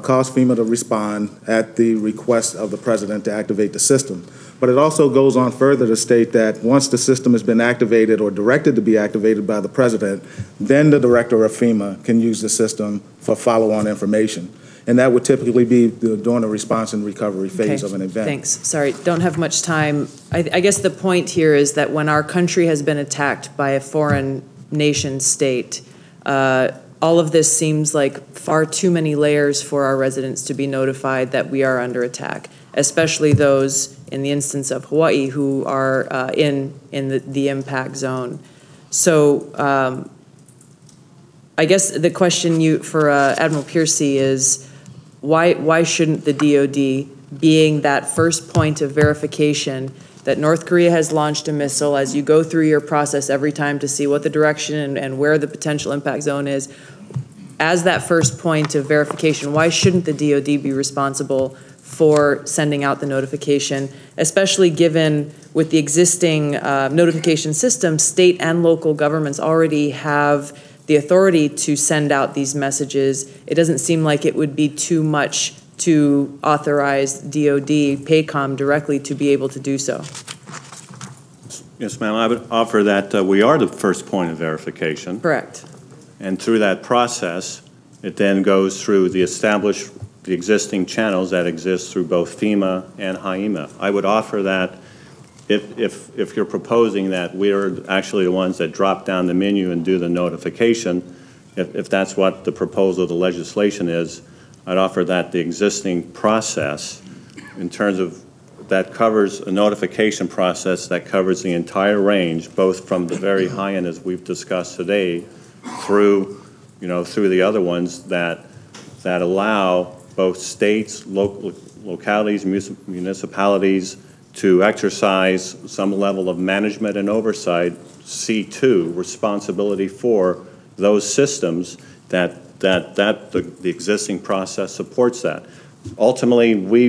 [SPEAKER 8] cause FEMA to respond at the request of the President to activate the system. But it also goes on further to state that once the system has been activated or directed to be activated by the President, then the director of FEMA can use the system for follow-on information. And that would typically be during the response and recovery phase of an event. Thanks.
[SPEAKER 4] Sorry, don't have much time. I guess the point here is that when our country has been attacked by a foreign nation state, all of this seems like far too many layers for our residents to be notified that we are under attack, especially those in the instance of Hawaii who are in the impact zone. So I guess the question for Admiral Piercy is, why shouldn't the DoD, being that first point of verification that North Korea has launched a missile, as you go through your process every time to see what the direction and where the potential impact zone is, as that first point of verification, why shouldn't the DoD be responsible for sending out the notification, especially given with the existing notification system, state and local governments already have the authority to send out these messages? It doesn't seem like it would be too much to authorize DoD, PACOM directly to be able to do so.
[SPEAKER 6] Yes, ma'am. I would offer that we are the first point of verification.
[SPEAKER 4] Correct.
[SPEAKER 6] And through that process, it then goes through the existing channels that exist through both FEMA and HIEMA. I would offer that if you're proposing that we're actually the ones that drop down the menu and do the notification, if that's what the proposal of the legislation is, I'd offer that the existing process in terms of that covers a notification process that covers the entire range, both from the very high end as we've discussed today through the other ones that allow both states, localities, municipalities to exercise some level of management and oversight, C2, responsibility for those systems that the existing process supports that. Ultimately, we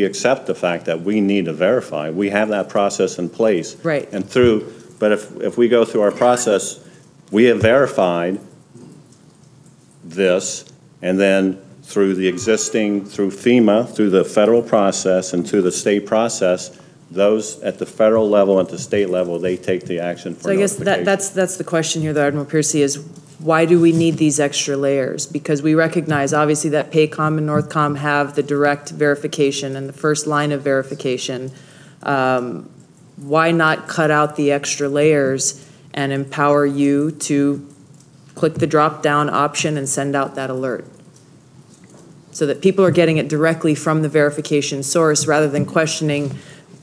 [SPEAKER 6] accept the fact that we need to verify. We have that process in place.
[SPEAKER 4] Right.
[SPEAKER 6] But if we go through our process, we have verified this, and then through FEMA, through the federal process, and through the state process, those at the federal level and at the state level, they take the action for notification.
[SPEAKER 4] So I guess that's the question here, though, Admiral Piercy, is why do we need these extra layers? Because we recognize, obviously, that PACOM and NORTHCOM have the direct verification and the first line of verification. Why not cut out the extra layers and empower you to click the drop-down option and send out that alert, so that people are getting it directly from the verification source rather than questioning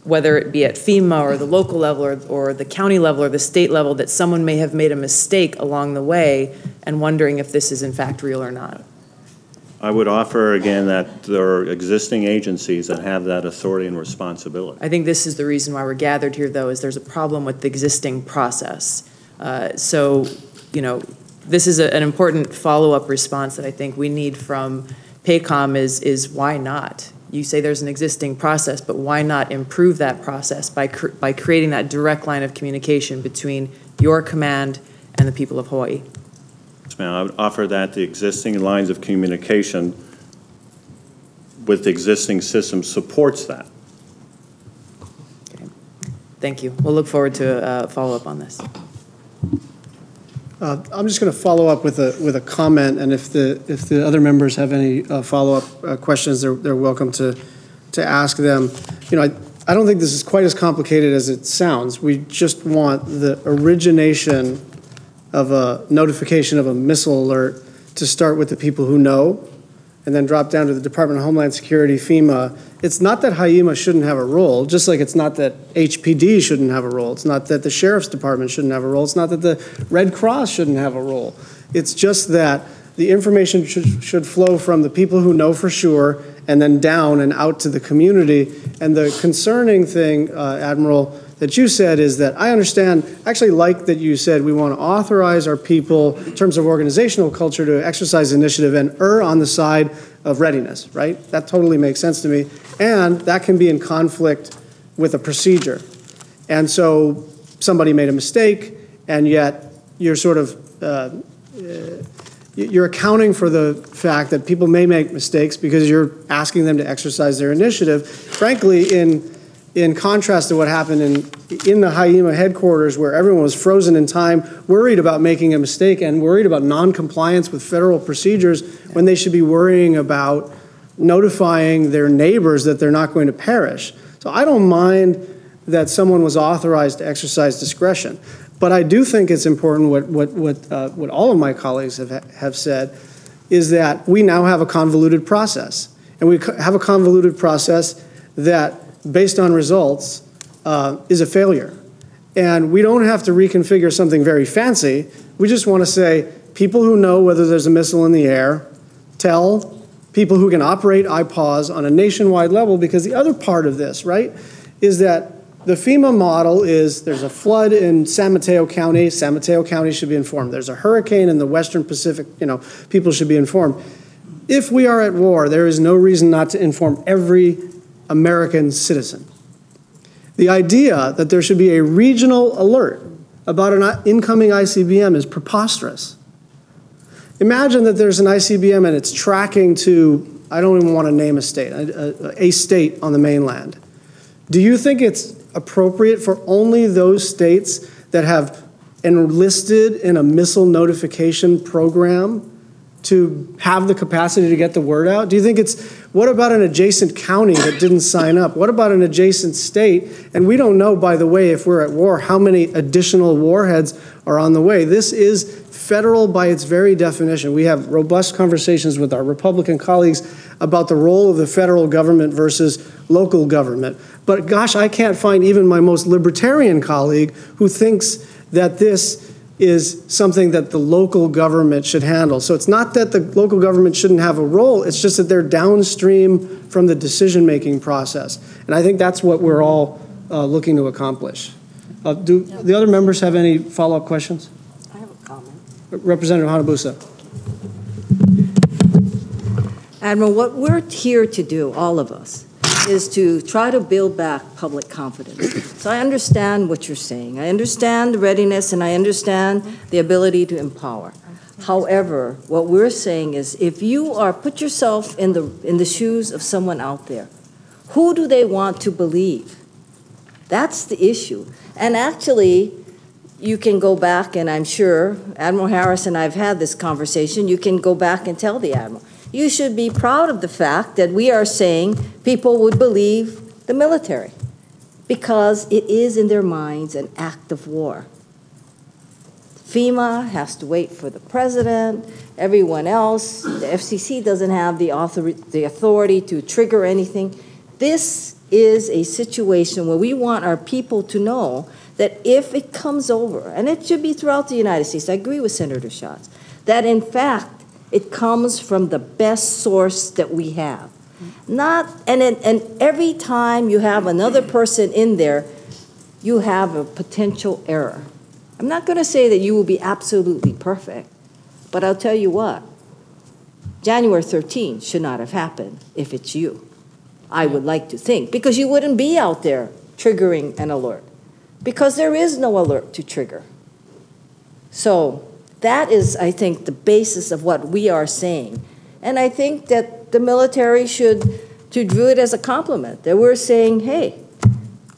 [SPEAKER 4] whether it be at FEMA or the local level or the county level or the state level, that someone may have made a mistake along the way and wondering if this is in fact real or not.
[SPEAKER 6] I would offer again that there are existing agencies that have that authority and responsibility.
[SPEAKER 4] I think this is the reason why we're gathered here, though, is there's a problem with the existing process. So, this is an important follow-up response that I think we need from PACOM is why not? You say there's an existing process, but why not improve that process by creating that direct line of communication between your command and the people of Hawaii?
[SPEAKER 6] Ma'am, I would offer that the existing lines of communication with the existing system supports that.
[SPEAKER 4] Okay. Thank you. We'll look forward to a follow-up on this.
[SPEAKER 1] I'm just going to follow up with a comment, and if the other members have any follow-up questions, they're welcome to ask them. You know, I don't think this is quite as complicated as it sounds. We just want the origination of a notification of a missile alert to start with the people who know, and then drop down to the Department of Homeland Security, FEMA. It's not that HIEMA shouldn't have a role, just like it's not that HPD shouldn't have a role. It's not that the Sheriff's Department shouldn't have a role. It's not that the Red Cross shouldn't have a role. It's just that the information should flow from the people who know for sure and then down and out to the community. And the concerning thing, Admiral, that you said is that I understand, actually like that you said we want to authorize our people in terms of organizational culture to exercise initiative and err on the side of readiness, right? That totally makes sense to me. And that can be in conflict with a procedure. And so somebody made a mistake, and yet you're sort of, you're accounting for the fact that people may make mistakes because you're asking them to exercise their initiative. Frankly, in contrast to what happened in the HIEMA headquarters, where everyone was frozen in time, worried about making a mistake and worried about non-compliance with federal procedures when they should be worrying about notifying their neighbors that they're not going to perish. So I don't mind that someone was authorized to exercise discretion. But I do think it's important what all of my colleagues have said is that we now have a convoluted process. And we have a convoluted process that, based on results, is a failure. And we don't have to reconfigure something very fancy. We just want to say, people who know whether there's a missile in the air, tell people who can operate IPAWS on a nationwide level, because the other part of this, right, is that the FEMA model is there's a flood in San Mateo County. San Mateo County should be informed. There's a hurricane in the Western Pacific. You know, people should be informed. If we are at war, there is no reason not to inform every American citizen. The idea that there should be a regional alert about an incoming ICBM is preposterous. Imagine that there's an ICBM and it's tracking to, I don't even want to name a state on the mainland. Do you think it's appropriate for only those states that have enlisted in a missile notification program to have the capacity to get the word out? Do you think what about an adjacent county that didn't sign up? What about an adjacent state? And we don't know, by the way, if we're at war, how many additional warheads are on the way. This is federal by its very definition. We have robust conversations with our Republican colleagues about the role of the federal government versus local government. But gosh, I can't find even my most libertarian colleague who thinks that this is something that the local government should handle. So it's not that the local government shouldn't have a role, it's just that they're downstream from the decision-making process. And I think that's what we're all looking to accomplish. Do the other members have any follow-up questions?
[SPEAKER 3] I have a comment.
[SPEAKER 1] Representative Hanabusa.
[SPEAKER 3] Admiral, what we're here to do, all of us, is to try to build back public confidence. So I understand what you're saying. I understand the readiness, and I understand the ability to empower. However, what we're saying is, if you put yourself in the shoes of someone out there, who do they want to believe? That's the issue. And actually, you can go back, and I'm sure Admiral Harris and I have had this conversation. You can go back and tell the Admiral, you should be proud of the fact that we are saying people would believe the military, because it is in their minds an act of war. FEMA has to wait for the president, everyone else. The FCC doesn't have the authority to trigger anything. This is a situation where we want our people to know that if it comes over, and it should be throughout the United States, I agree with Senator Schatz, that in fact, it comes from the best source that we have. And every time you have another person in there, you have a potential error. I'm not going to say that you will be absolutely perfect, but I'll tell you what, January 13th should not have happened if it's you. I would like to think, because you wouldn't be out there triggering an alert, because there is no alert to trigger. So That is, I think, the basis of what we are saying. And I think that the military should view it as a compliment, that we're saying, hey,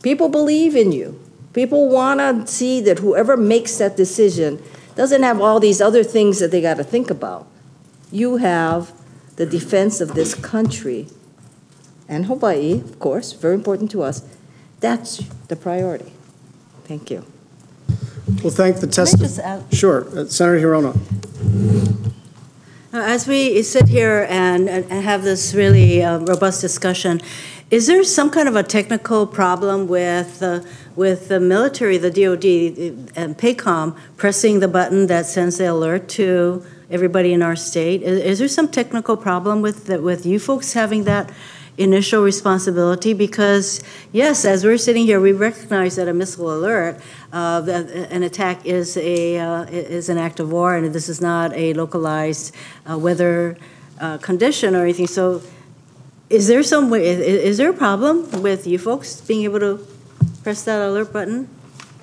[SPEAKER 3] people believe in you. People want to see that whoever makes that decision doesn't have all these other things that they got to think about. You have the defense of this country and Hawaii, of course, very important to us. That's the priority. Thank you.
[SPEAKER 1] We'll thank the testifier. Sure, Senator Hirono.
[SPEAKER 2] As we sit here and have this really robust discussion, is there some kind of a technical problem with the military, the DOD, and PACOM pressing the button that sends the alert to everybody in our state? Is there some technical problem with you folks having that initial responsibility? Because yes, as we're sitting here, we recognize that a missile alert, an attack is an act of war, and this is not a localized weather condition or anything. So, is there some way? Is there a problem with you folks being able to press that alert button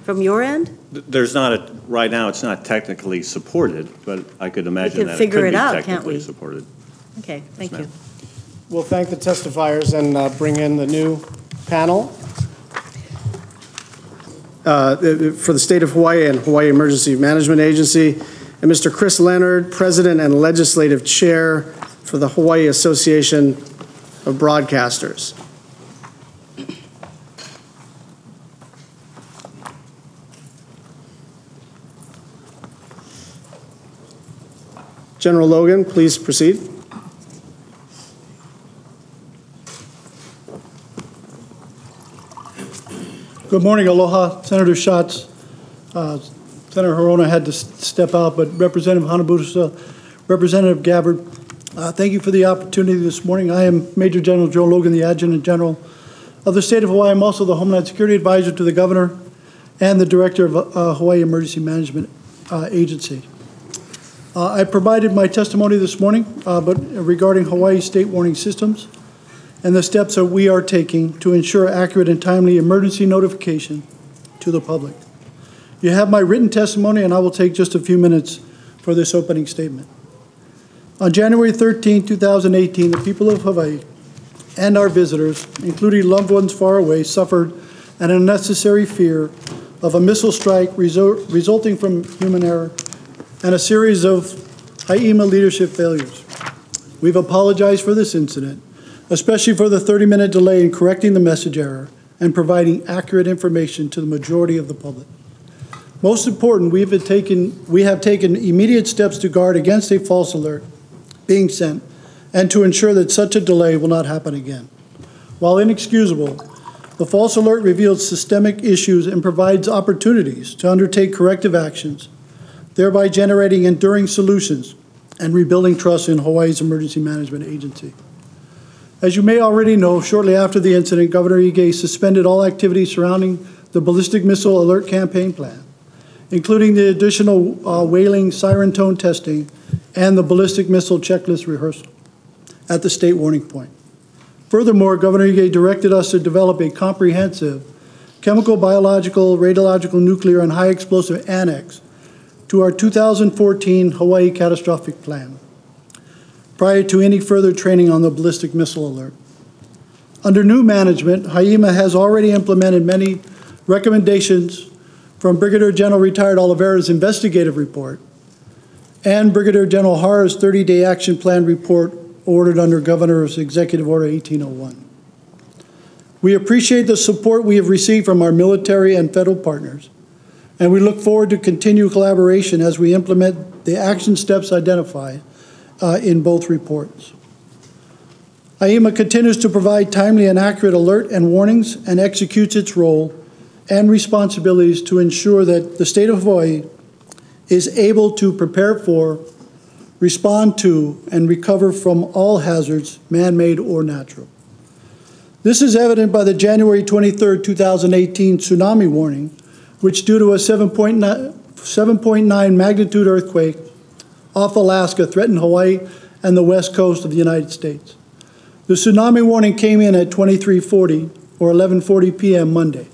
[SPEAKER 2] from your end?
[SPEAKER 6] There's not right now. It's not technically supported, but I could imagine that it could be technically supported.
[SPEAKER 2] Okay, thank you.
[SPEAKER 1] We'll thank the testifiers and bring in the new panel. For the State of Hawaii and Hawaii Emergency Management Agency, and Mr. Chris Leonard, President and Legislative Chair for the Hawaii Association of Broadcasters. General Logan, please proceed.
[SPEAKER 9] Good morning, aloha, Senator Schatz. Senator Hirono had to step out, but Representative Hanabusa, Representative Gabbard, thank you for the opportunity this morning. I am Major General Joe Logan, the Adjutant General of the State of Hawaii. I'm also the Homeland Security Advisor to the Governor and the Director of Hawaii Emergency Management Agency. I provided my testimony this morning, but regarding Hawaii state warning systems and the steps that we are taking to ensure accurate and timely emergency notification to the public. You have my written testimony, and I will take just a few minutes for this opening statement. On January 13, 2018, the people of Hawaii and our visitors, including loved ones far away, suffered an unnecessary fear of a missile strike resulting from human error and a series of HAIMA leadership failures. We've apologized for this incident, especially for the 30-minute delay in correcting the message error and providing accurate information to the majority of the public. Most important, we have taken immediate steps to guard against a false alert being sent and to ensure that such a delay will not happen again. While inexcusable, the false alert reveals systemic issues and provides opportunities to undertake corrective actions, thereby generating enduring solutions and rebuilding trust in Hawaii's Emergency Management Agency. As you may already know, shortly after the incident, Governor Ige suspended all activities surrounding the ballistic missile alert campaign plan, including the additional whaling siren tone testing and the ballistic missile checklist rehearsal at the state warning point. Furthermore, Governor Ige directed us to develop a comprehensive chemical, biological, radiological, nuclear, and high explosive annex to our 2014 Hawaii catastrophic plan, prior to any further training on the ballistic missile alert. Under new management, HAIMA has already implemented many recommendations from Brigadier General Retired Oliveira's investigative report and Brigadier General Hara's 30-day action plan report ordered under Governor's Executive Order 1801. We appreciate the support we have received from our military and federal partners, and we look forward to continued collaboration as we implement the action steps identified in both reports. HAIMA continues to provide timely and accurate alert and warnings and executes its role and responsibilities to ensure that the state of Hawaii is able to prepare for, respond to, and recover from all hazards, man-made or natural. This is evident by the January 23, 2018 tsunami warning, which due to a 7.9 magnitude earthquake off Alaska threatened Hawaii and the west coast of the United States. The tsunami warning came in at 23:40 or 11:40 p.m. Monday,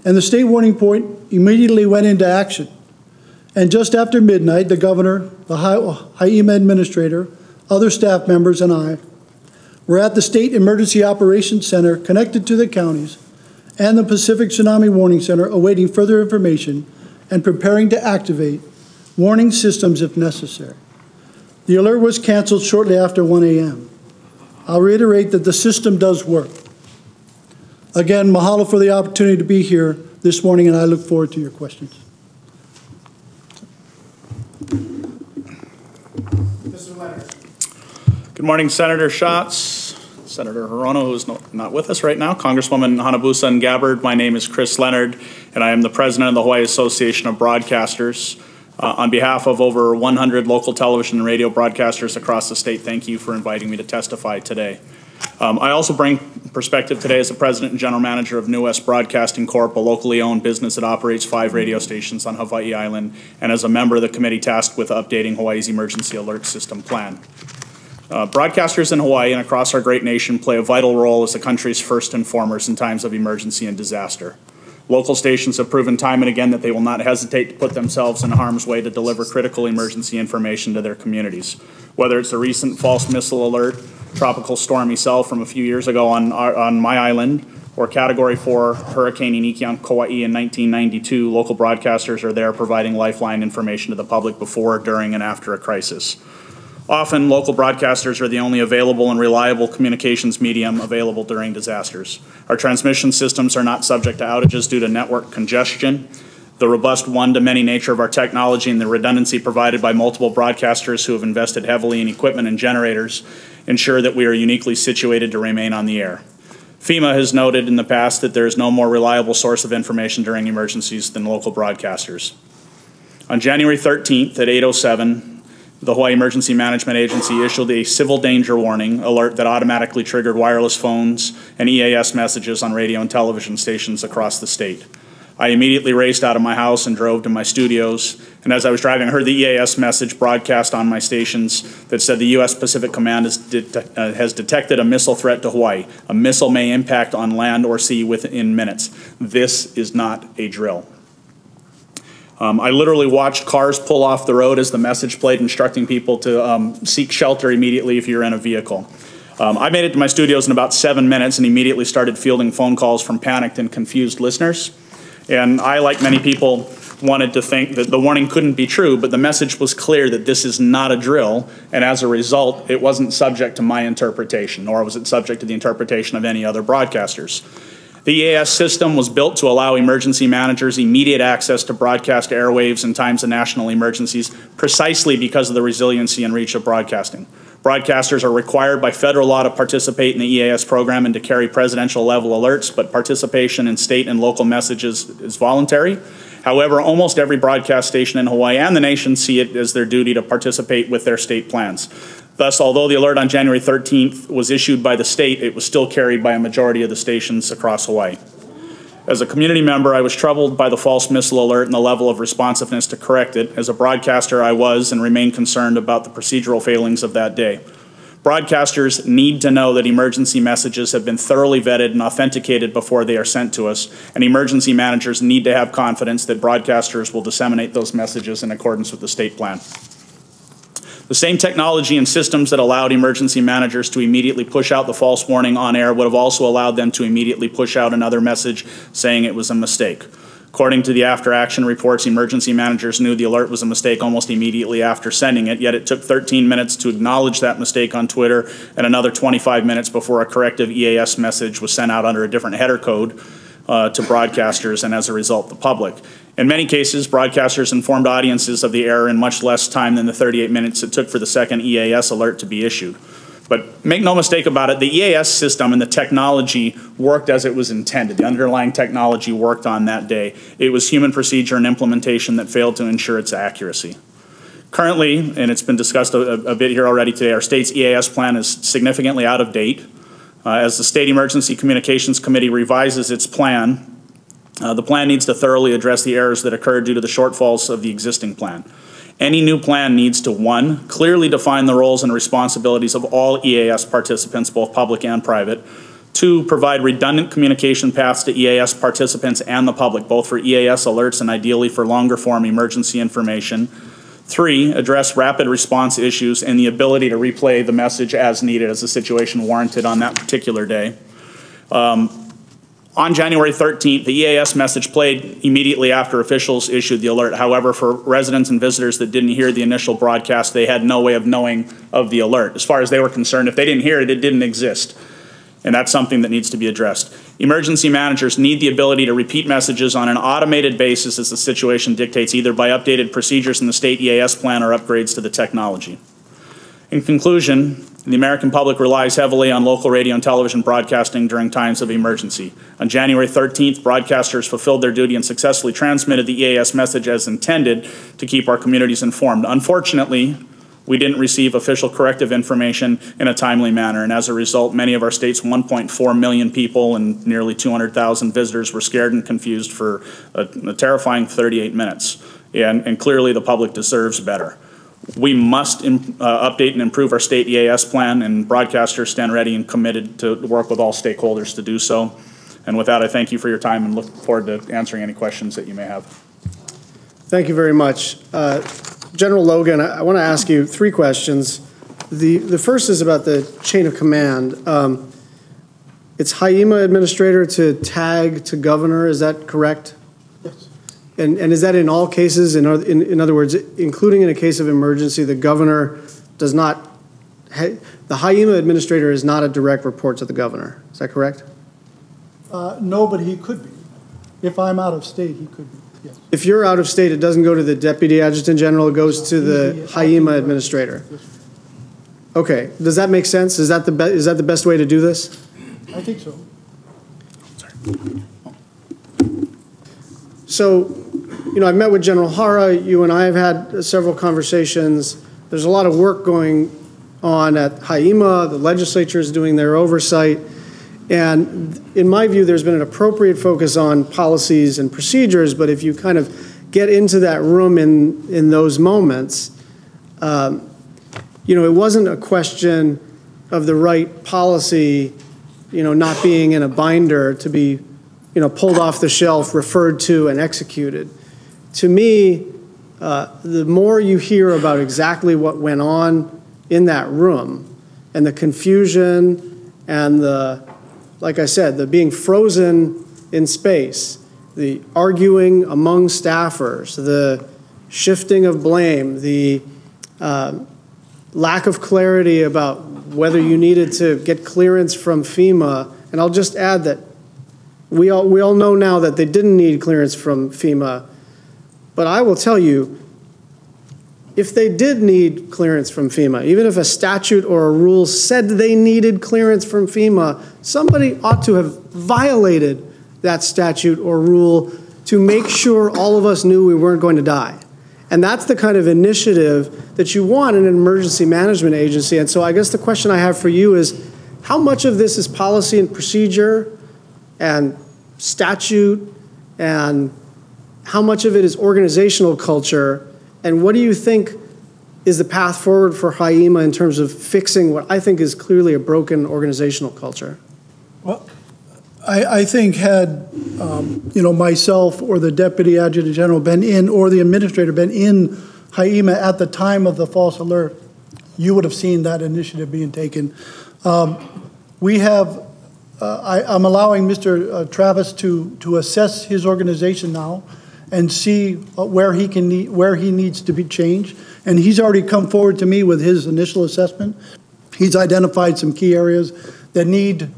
[SPEAKER 9] and the state warning point immediately went into action And just after midnight, the governor, the HIEMA administrator, other staff members, and I were at the State Emergency Operations Center connected to the counties and the Pacific Tsunami Warning Center, awaiting further information and preparing to activate warning systems if necessary. The alert was canceled shortly after 1 a.m. I'll reiterate that the system does work. Again, mahalo for the opportunity to be here this morning, and I look forward to your questions.
[SPEAKER 1] Mr. Leonard.
[SPEAKER 10] Good morning, Senator Schatz, Senator Hirono, who's not with us right now, Congresswoman Hanabusa and Gabbard. My name is Chris Leonard, and I am the president of the Hawaii Association of Broadcasters. On behalf of over 100 local television and radio broadcasters across the state, thank you for inviting me to testify today. I also bring perspective today as the president and general manager of New West Broadcasting Corp., a locally owned business that operates 5 radio stations on Hawaii Island, and as a member of the committee tasked with updating Hawaii's emergency alert system plan. Broadcasters in Hawaii and across our great nation play a vital role as the country's first informers in times of emergency and disaster. Local stations have proven time and again that they will not hesitate to put themselves in harm's way to deliver critical emergency information to their communities. Whether it's a recent false missile alert, Tropical Storm Isel from a few years ago on my island, or Category 4 Hurricane Iniki on Kauai in 1992, local broadcasters are there providing lifeline information to the public before, during, and after a crisis. Often, local broadcasters are the only available and reliable communications medium available during disasters. Our transmission systems are not subject to outages due to network congestion. The robust one-to-many nature of our technology and the redundancy provided by multiple broadcasters who have invested heavily in equipment and generators ensure that we are uniquely situated to remain on the air. FEMA has noted in the past that there is no more reliable source of information during emergencies than local broadcasters. On January 13th at 8:07, the Hawaii Emergency Management Agency issued a civil danger warning alert that automatically triggered wireless phones and EAS messages on radio and television stations across the state. I immediately raced out of my house and drove to my studios, and as I was driving, I heard the EAS message broadcast on my stations that said the U.S. Pacific Command has detected a missile threat to Hawaii. A missile may impact on land or sea within minutes. This is not a drill. I literally watched cars pull off the road as the message played, instructing people to seek shelter immediately if you're in a vehicle. I made it to my studios in about 7 minutes and immediately started fielding phone calls from panicked and confused listeners. And I, like many people, wanted to think that the warning couldn't be true, but the message was clear that this is not a drill, and as a result, it wasn't subject to my interpretation, nor was it subject to the interpretation of any other broadcasters. The EAS system was built to allow emergency managers immediate access to broadcast airwaves in times of national emergencies, precisely because of the resiliency and reach of broadcasting. Broadcasters are required by federal law to participate in the EAS program and to carry presidential level alerts, but participation in state and local messages is voluntary. However, almost every broadcast station in Hawaii and the nation see it as their duty to participate with their state plans. Thus, although the alert on January 13th was issued by the state, it was still carried by a majority of the stations across Hawaii. As a community member, I was troubled by the false missile alert and the level of responsiveness to correct it. As a broadcaster, I was and remain concerned about the procedural failings of that day. Broadcasters need to know that emergency messages have been thoroughly vetted and authenticated before they are sent to us, and emergency managers need to have confidence that broadcasters will disseminate those messages in accordance with the state plan. The same technology and systems that allowed emergency managers to immediately push out the false warning on air would have also allowed them to immediately push out another message saying it was a mistake. According to the after-action reports, emergency managers knew the alert was a mistake almost immediately after sending it, yet it took 13 minutes to acknowledge that mistake on Twitter and another 25 minutes before a corrective EAS message was sent out under a different header code to broadcasters and, as a result, the public. In many cases, broadcasters informed audiences of the error in much less time than the 38 minutes it took for the second EAS alert to be issued. But make no mistake about it, the EAS system and the technology worked as it was intended. The underlying technology worked on that day. It was human procedure and implementation that failed to ensure its accuracy. Currently, and it's been discussed a bit here already today, our state's EAS plan is significantly out of date. As the State Emergency Communications Committee revises its plan, the plan needs to thoroughly address the errors that occurred due to the shortfalls of the existing plan. Any new plan needs to, 1, clearly define the roles and responsibilities of all EAS participants, both public and private. 2, provide redundant communication paths to EAS participants and the public, both for EAS alerts and ideally for longer form emergency information. 3, address rapid response issues and the ability to replay the message as needed as the situation warranted on that particular day. On January 13th, the EAS message played immediately after officials issued the alert. However, for residents and visitors that didn't hear the initial broadcast, they had no way of knowing of the alert. As far as they were concerned, if they didn't hear it, it didn't exist. And that's something that needs to be addressed. Emergency managers need the ability to repeat messages on an automated basis as the situation dictates, either by updated procedures in the state EAS plan or upgrades to the technology. In conclusion, the American public relies heavily on local radio and television broadcasting during times of emergency. On January 13th, broadcasters fulfilled their duty and successfully transmitted the EAS message as intended to keep our communities informed. Unfortunately, we didn't receive official corrective information in a timely manner, and as a result, many of our state's 1.4 million people and nearly 200,000 visitors were scared and confused for a terrifying 38 minutes. And clearly, the public deserves better. We must update and improve our state EAS plan, and broadcasters stand ready and committed to work with all stakeholders to do so. And with that, I thank you for your time and look forward to answering any questions that you may have.
[SPEAKER 1] Thank you very much. General Logan, I want to ask you 3 questions. The first is about the chain of command. It's HIEMA administrator to tag to governor, is that correct?
[SPEAKER 9] Yes.
[SPEAKER 1] And is that in all cases? In other words, including in a case of emergency, the governor does not, the HIEMA administrator is not a direct report to the governor. Is that correct?
[SPEAKER 9] No, but he could be. If I'm out of state, he could be, yes. If
[SPEAKER 1] you're out of state, it doesn't go to the Deputy Adjutant General, it goes to the HIEMA administrator. Okay, does that make sense? Is that the best way to do this?
[SPEAKER 9] I think so.
[SPEAKER 1] So, you know, I've met with General Hara. You and I have had several conversations. There's a lot of work going on at HIEMA. The legislature is doing their oversight. And in my view, there's been an appropriate focus on policies and procedures. But if you kind of get into that room in those moments, you know, it wasn't a question of the right policy, you know, not being in a binder to be, you know, pulled off the shelf, referred to, and executed. To me, the more you hear about exactly what went on in that room and the confusion and the, like I said, the being frozen in space, the arguing among staffers, the shifting of blame, the lack of clarity about whether you needed to get clearance from FEMA. And I'll just add that we all know now that they didn't need clearance from FEMA. But I will tell you, if they did need clearance from FEMA, even if a statute or a rule said they needed clearance from FEMA, somebody ought to have violated that statute or rule to make sure all of us knew we weren't going to die. And that's the kind of initiative that you want in an emergency management agency. And so I guess the question I have for you is, how much of this is policy and procedure and statute, and how much of it is organizational culture, and what do you think is the path forward for HIEMA in terms of fixing what I think is clearly a broken organizational culture?
[SPEAKER 9] Well, I think had, you know, myself or the Deputy Adjutant General been in, or the administrator been in HIEMA at the time of the false alert, you would have seen that initiative being taken. We have, I'm allowing Mr. Travis to assess his organization now and see where he needs to be changed. And he's already come forward to me with his initial assessment. He's identified some key areas that need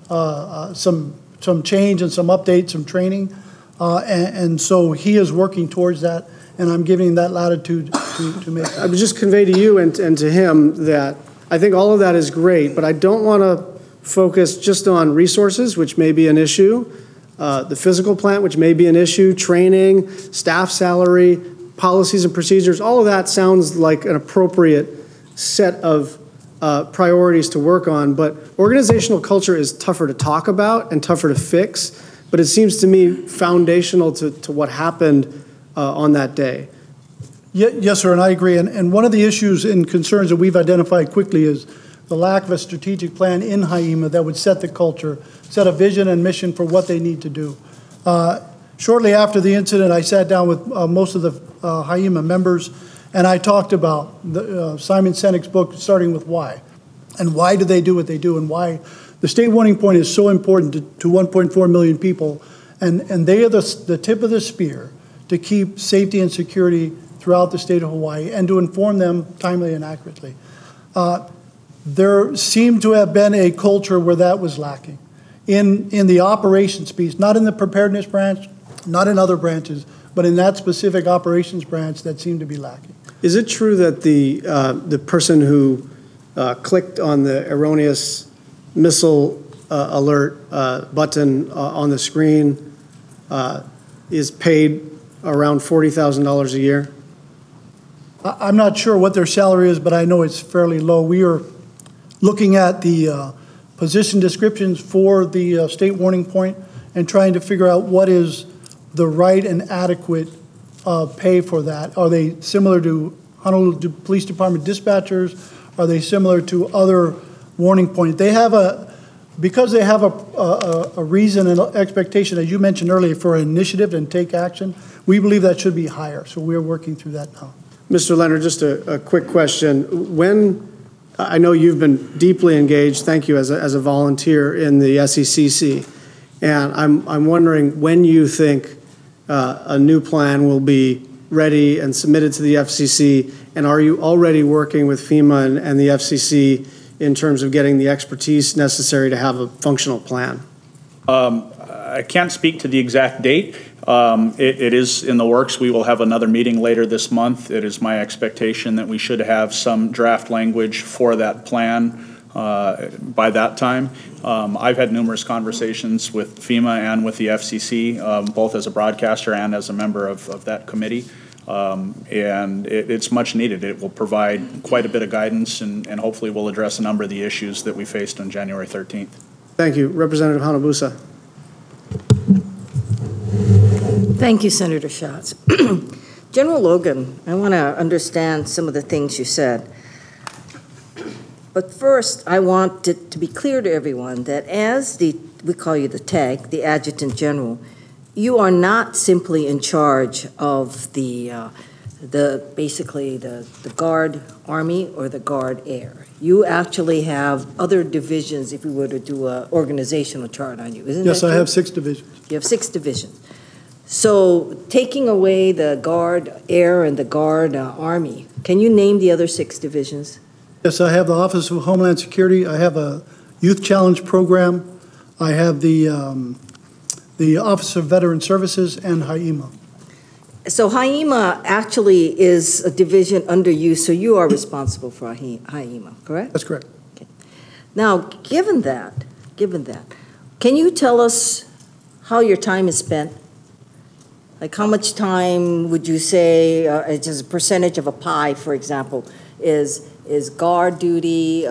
[SPEAKER 9] some change and some updates, some training. And so he is working towards that, and I'm giving that latitude to make that.
[SPEAKER 1] I would just convey to you and to him that I think all of that is great, but I don't want to focus just on resources, which may be an issue, the physical plant, which may be an issue, training, staff salary, policies and procedures. All of that sounds like an appropriate set of priorities to work on, but organizational culture is tougher to talk about and tougher to fix, but it seems to me foundational to what happened on that day.
[SPEAKER 9] Yes, sir, and I agree. And one of the issues and concerns that we've identified quickly is the lack of a strategic plan in Haima that would set the culture, set a vision and mission for what they need to do. Shortly after the incident, I sat down with most of the Haima members, and I talked about Simon Sinek's book, starting with why. And why do they do what they do, and why the state warning point is so important to 1.4 million people, and they are the tip of the spear to keep safety and security throughout the state of Hawaii and to inform them timely and accurately. There seemed to have been a culture where that was lacking. In the operations piece, not in the preparedness branch, not in other branches, but in that specific operations branch that seemed to be lacking.
[SPEAKER 1] Is it true that the person who clicked on the erroneous missile alert button on the screen is paid around $40,000 a year?
[SPEAKER 9] I'm not sure what their salary is, but I know it's fairly low. We are looking at the position descriptions for the state warning point and trying to figure out what is the right and adequate pay for that. Are they similar to Honolulu Police Department dispatchers? Are they similar to other warning points? They have because they have a reason and expectation, as you mentioned earlier, for an initiative and take action, we believe that should be higher. So we're working through that now.
[SPEAKER 1] Mr. Leonard, just a quick question. When, I know you've been deeply engaged, thank you, as a volunteer in the SECC, and I'm wondering when you think a new plan will be ready and submitted to the FCC, and are you already working with FEMA and the FCC in terms of getting the expertise necessary to have a functional plan?
[SPEAKER 10] I can't speak to the exact date. It is in the works. We will have another meeting later this month. It is my expectation that we should have some draft language for that plan by that time. I've had numerous conversations with FEMA and with the FCC, both as a broadcaster and as a member of that committee. And it's much needed. It will provide quite a bit of guidance and hopefully will address a number of the issues that we faced on January 13th.
[SPEAKER 1] Thank you. Representative Hanabusa.
[SPEAKER 3] Thank you, Senator Schatz. General Logan, I want to understand some of the things you said. But first, I want it to be clear to everyone that as we call you the TAG, the Adjutant General, you are not simply in charge of basically the Guard Army or the Guard Air. You actually have other divisions if we were to do an organizational chart on you, isn't that true?
[SPEAKER 9] Yes, I have 6 divisions.
[SPEAKER 3] You have 6 divisions. So taking away the Guard Air and the Guard Army, can you name the other 6 divisions?
[SPEAKER 9] Yes, I have the Office of Homeland Security. I have a Youth Challenge program. I have the Office of Veteran Services and Haima.
[SPEAKER 3] So Haima actually is a division under you, so you are responsible for Haima, correct?
[SPEAKER 9] That's correct.
[SPEAKER 3] Okay. Now, given that, can you tell us how your time is spent? Like how much time would you say, as a percentage of a pie, for example, is guard duty,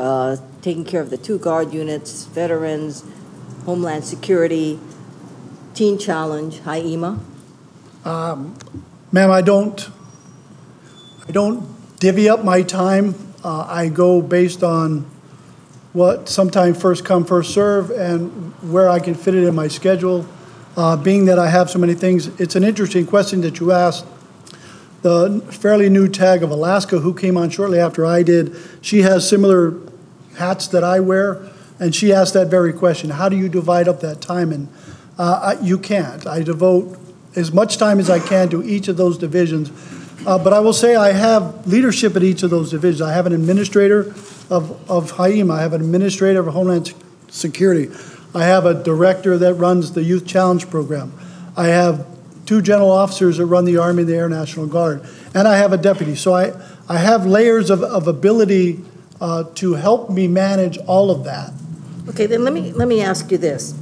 [SPEAKER 3] taking care of the 2 guard units, veterans, Homeland Security, Teen Challenge, Haima?
[SPEAKER 9] Ma'am, I don't divvy up my time. I go based on what sometimes first come, first serve, and where I can fit it in my schedule. Being that I have so many things, it's an interesting question that you asked. The fairly new TAG of Alaska, who came on shortly after I did, she has similar hats that I wear, and she asked that very question: how do you divide up that time? And you can't. I devote as much time as I can to each of those divisions. But I will say I have leadership at each of those divisions. I have an administrator of Haima. I have an administrator of Homeland Security. I have a director that runs the Youth Challenge program. I have 2 general officers that run the Army and the Air National Guard. And I have a deputy. So I have layers of ability to help me manage all of that.
[SPEAKER 3] Okay, then let me ask you this.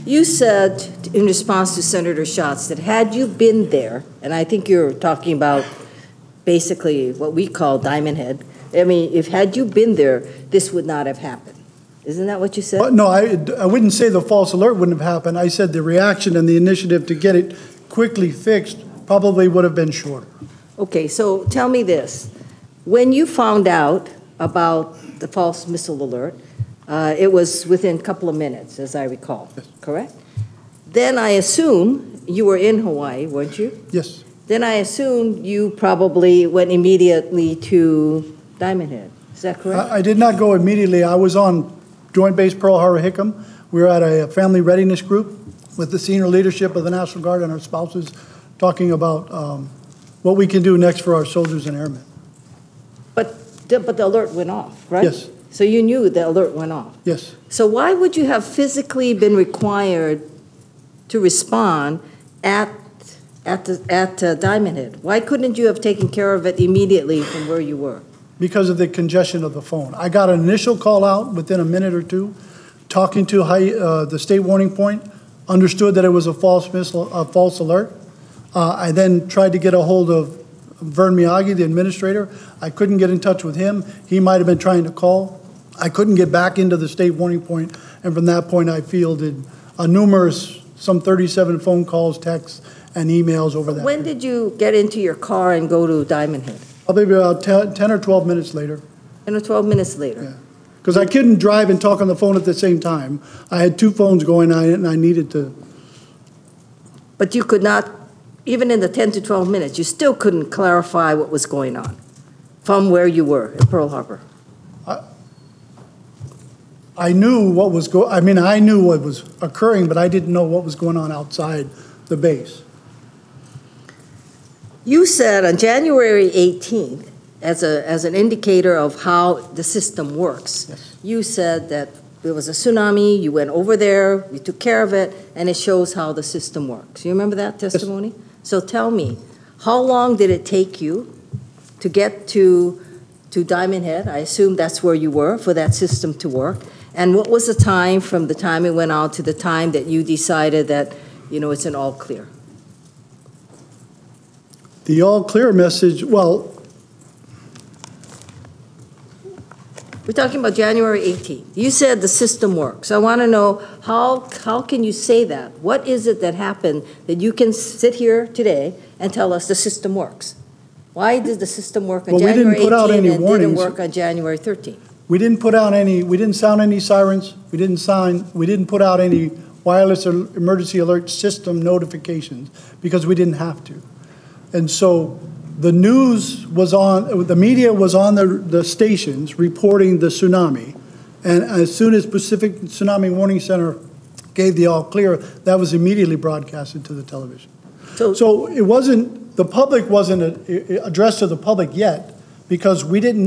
[SPEAKER 3] You said in response to Senator Schatz that had you been there, and I think you're talking about basically what we call Diamond Head. I mean, had you been there, this would not have happened. Isn't that what you said?
[SPEAKER 9] No, I wouldn't say the false alert wouldn't have happened. I said the reaction and the initiative to get it quickly fixed probably would have been shorter.
[SPEAKER 3] Okay, so tell me this. When you found out about the false missile alert. It was within a couple of minutes, as I recall, correct? Then I assume you were in Hawaii, weren't you?
[SPEAKER 9] Yes.
[SPEAKER 3] Then I assume you probably went immediately to Diamond Head. Is that correct?
[SPEAKER 9] I did not go immediately. I was on Joint Base Pearl Harbor Hickam. We were at a family readiness group with the senior leadership of the National Guard and our spouses, talking about what we can do next for our soldiers and airmen.
[SPEAKER 3] But the alert went off, right?
[SPEAKER 9] Yes.
[SPEAKER 3] So you knew the alert went off?
[SPEAKER 9] Yes.
[SPEAKER 3] So why would you have physically been required to respond at Diamond Head? Why couldn't you have taken care of it immediately from where you were?
[SPEAKER 9] Because of the congestion of the phone. I got an initial call out within a minute or two, talking to the state warning point, understood that it was a false alert. I then tried to get a hold of Vern Miyagi, the administrator. I couldn't get in touch with him. He might have been trying to call. I couldn't get back into the state warning point, and from that point I fielded some 37 phone calls, texts, and emails over that.
[SPEAKER 3] When did you get into your car and go to Diamond Head?
[SPEAKER 9] Probably about 10 or 12 minutes later.
[SPEAKER 3] 10 or 12 minutes later?
[SPEAKER 9] Yeah. Because I couldn't drive and talk on the phone at the same time. I had two phones going and I needed to.
[SPEAKER 3] But you could not, even in the 10 to 12 minutes, you still couldn't clarify what was going on from where you were at Pearl Harbor?
[SPEAKER 9] I knew what was I knew what was occurring, but I didn't know what was going on outside the base.
[SPEAKER 3] You said on January 18th, as an indicator of how the system works,
[SPEAKER 9] yes,
[SPEAKER 3] you said that there was a tsunami, you went over there, you took care of it, and it shows how the system works. You remember that testimony?
[SPEAKER 9] Yes.
[SPEAKER 3] So tell me, how long did it take you to get to Diamond Head? I assume that's where you were for that system to work. And what was the time from the time it went out to the time that you decided that, it's an all clear?
[SPEAKER 9] The all clear message, well,
[SPEAKER 3] we're talking about January 18th. You said the system works. I want to know, how can you say that? What is it that happened that you can sit here today and tell us the system works? Why did the system work on January 18th and didn't work on January 13th?
[SPEAKER 9] We didn't sound any sirens. We didn't put out any wireless or emergency alert system notifications because we didn't have to. And so the news was on, the media was on the stations reporting the tsunami. And as soon as Pacific Tsunami Warning Center gave the all clear, that was immediately broadcasted to the television. So it wasn't, the public wasn't addressed to the public yet because we didn't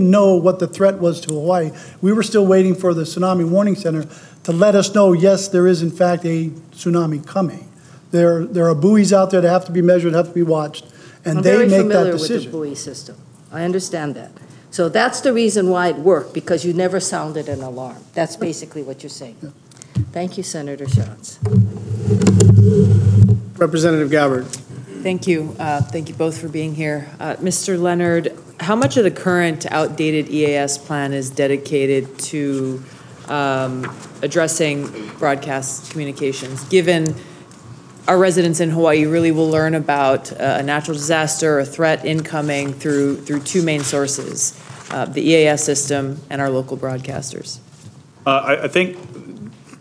[SPEAKER 9] know what the threat was to Hawaii. We were still waiting for the Tsunami Warning Center to let us know, yes, there is in fact a tsunami coming. There are buoys out there that have to be measured, have to be watched, and they make that decision.
[SPEAKER 3] I'm very familiar with the buoy system. I understand that. So that's the reason why it worked, because you never sounded an alarm. That's basically what you're saying.
[SPEAKER 9] Yeah.
[SPEAKER 3] Thank you, Senator Schatz.
[SPEAKER 1] Representative Gabbard.
[SPEAKER 4] Thank you. Thank you both for being here. Mr. Leonard, how much of the current outdated EAS plan is dedicated to addressing broadcast communications, given our residents in Hawaii really will learn about a natural disaster or a threat incoming through two main sources, the EAS system and our local broadcasters?
[SPEAKER 10] I think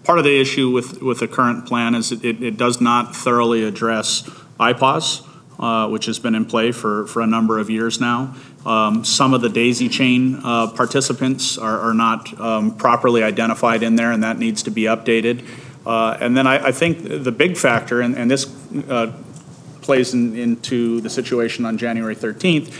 [SPEAKER 10] part of the issue with the current plan is it does not thoroughly address IPAWS, which has been in play for a number of years now. Some of the daisy chain participants are not properly identified in there, and that needs to be updated. And then I think the big factor, and this plays into the situation on January 13th,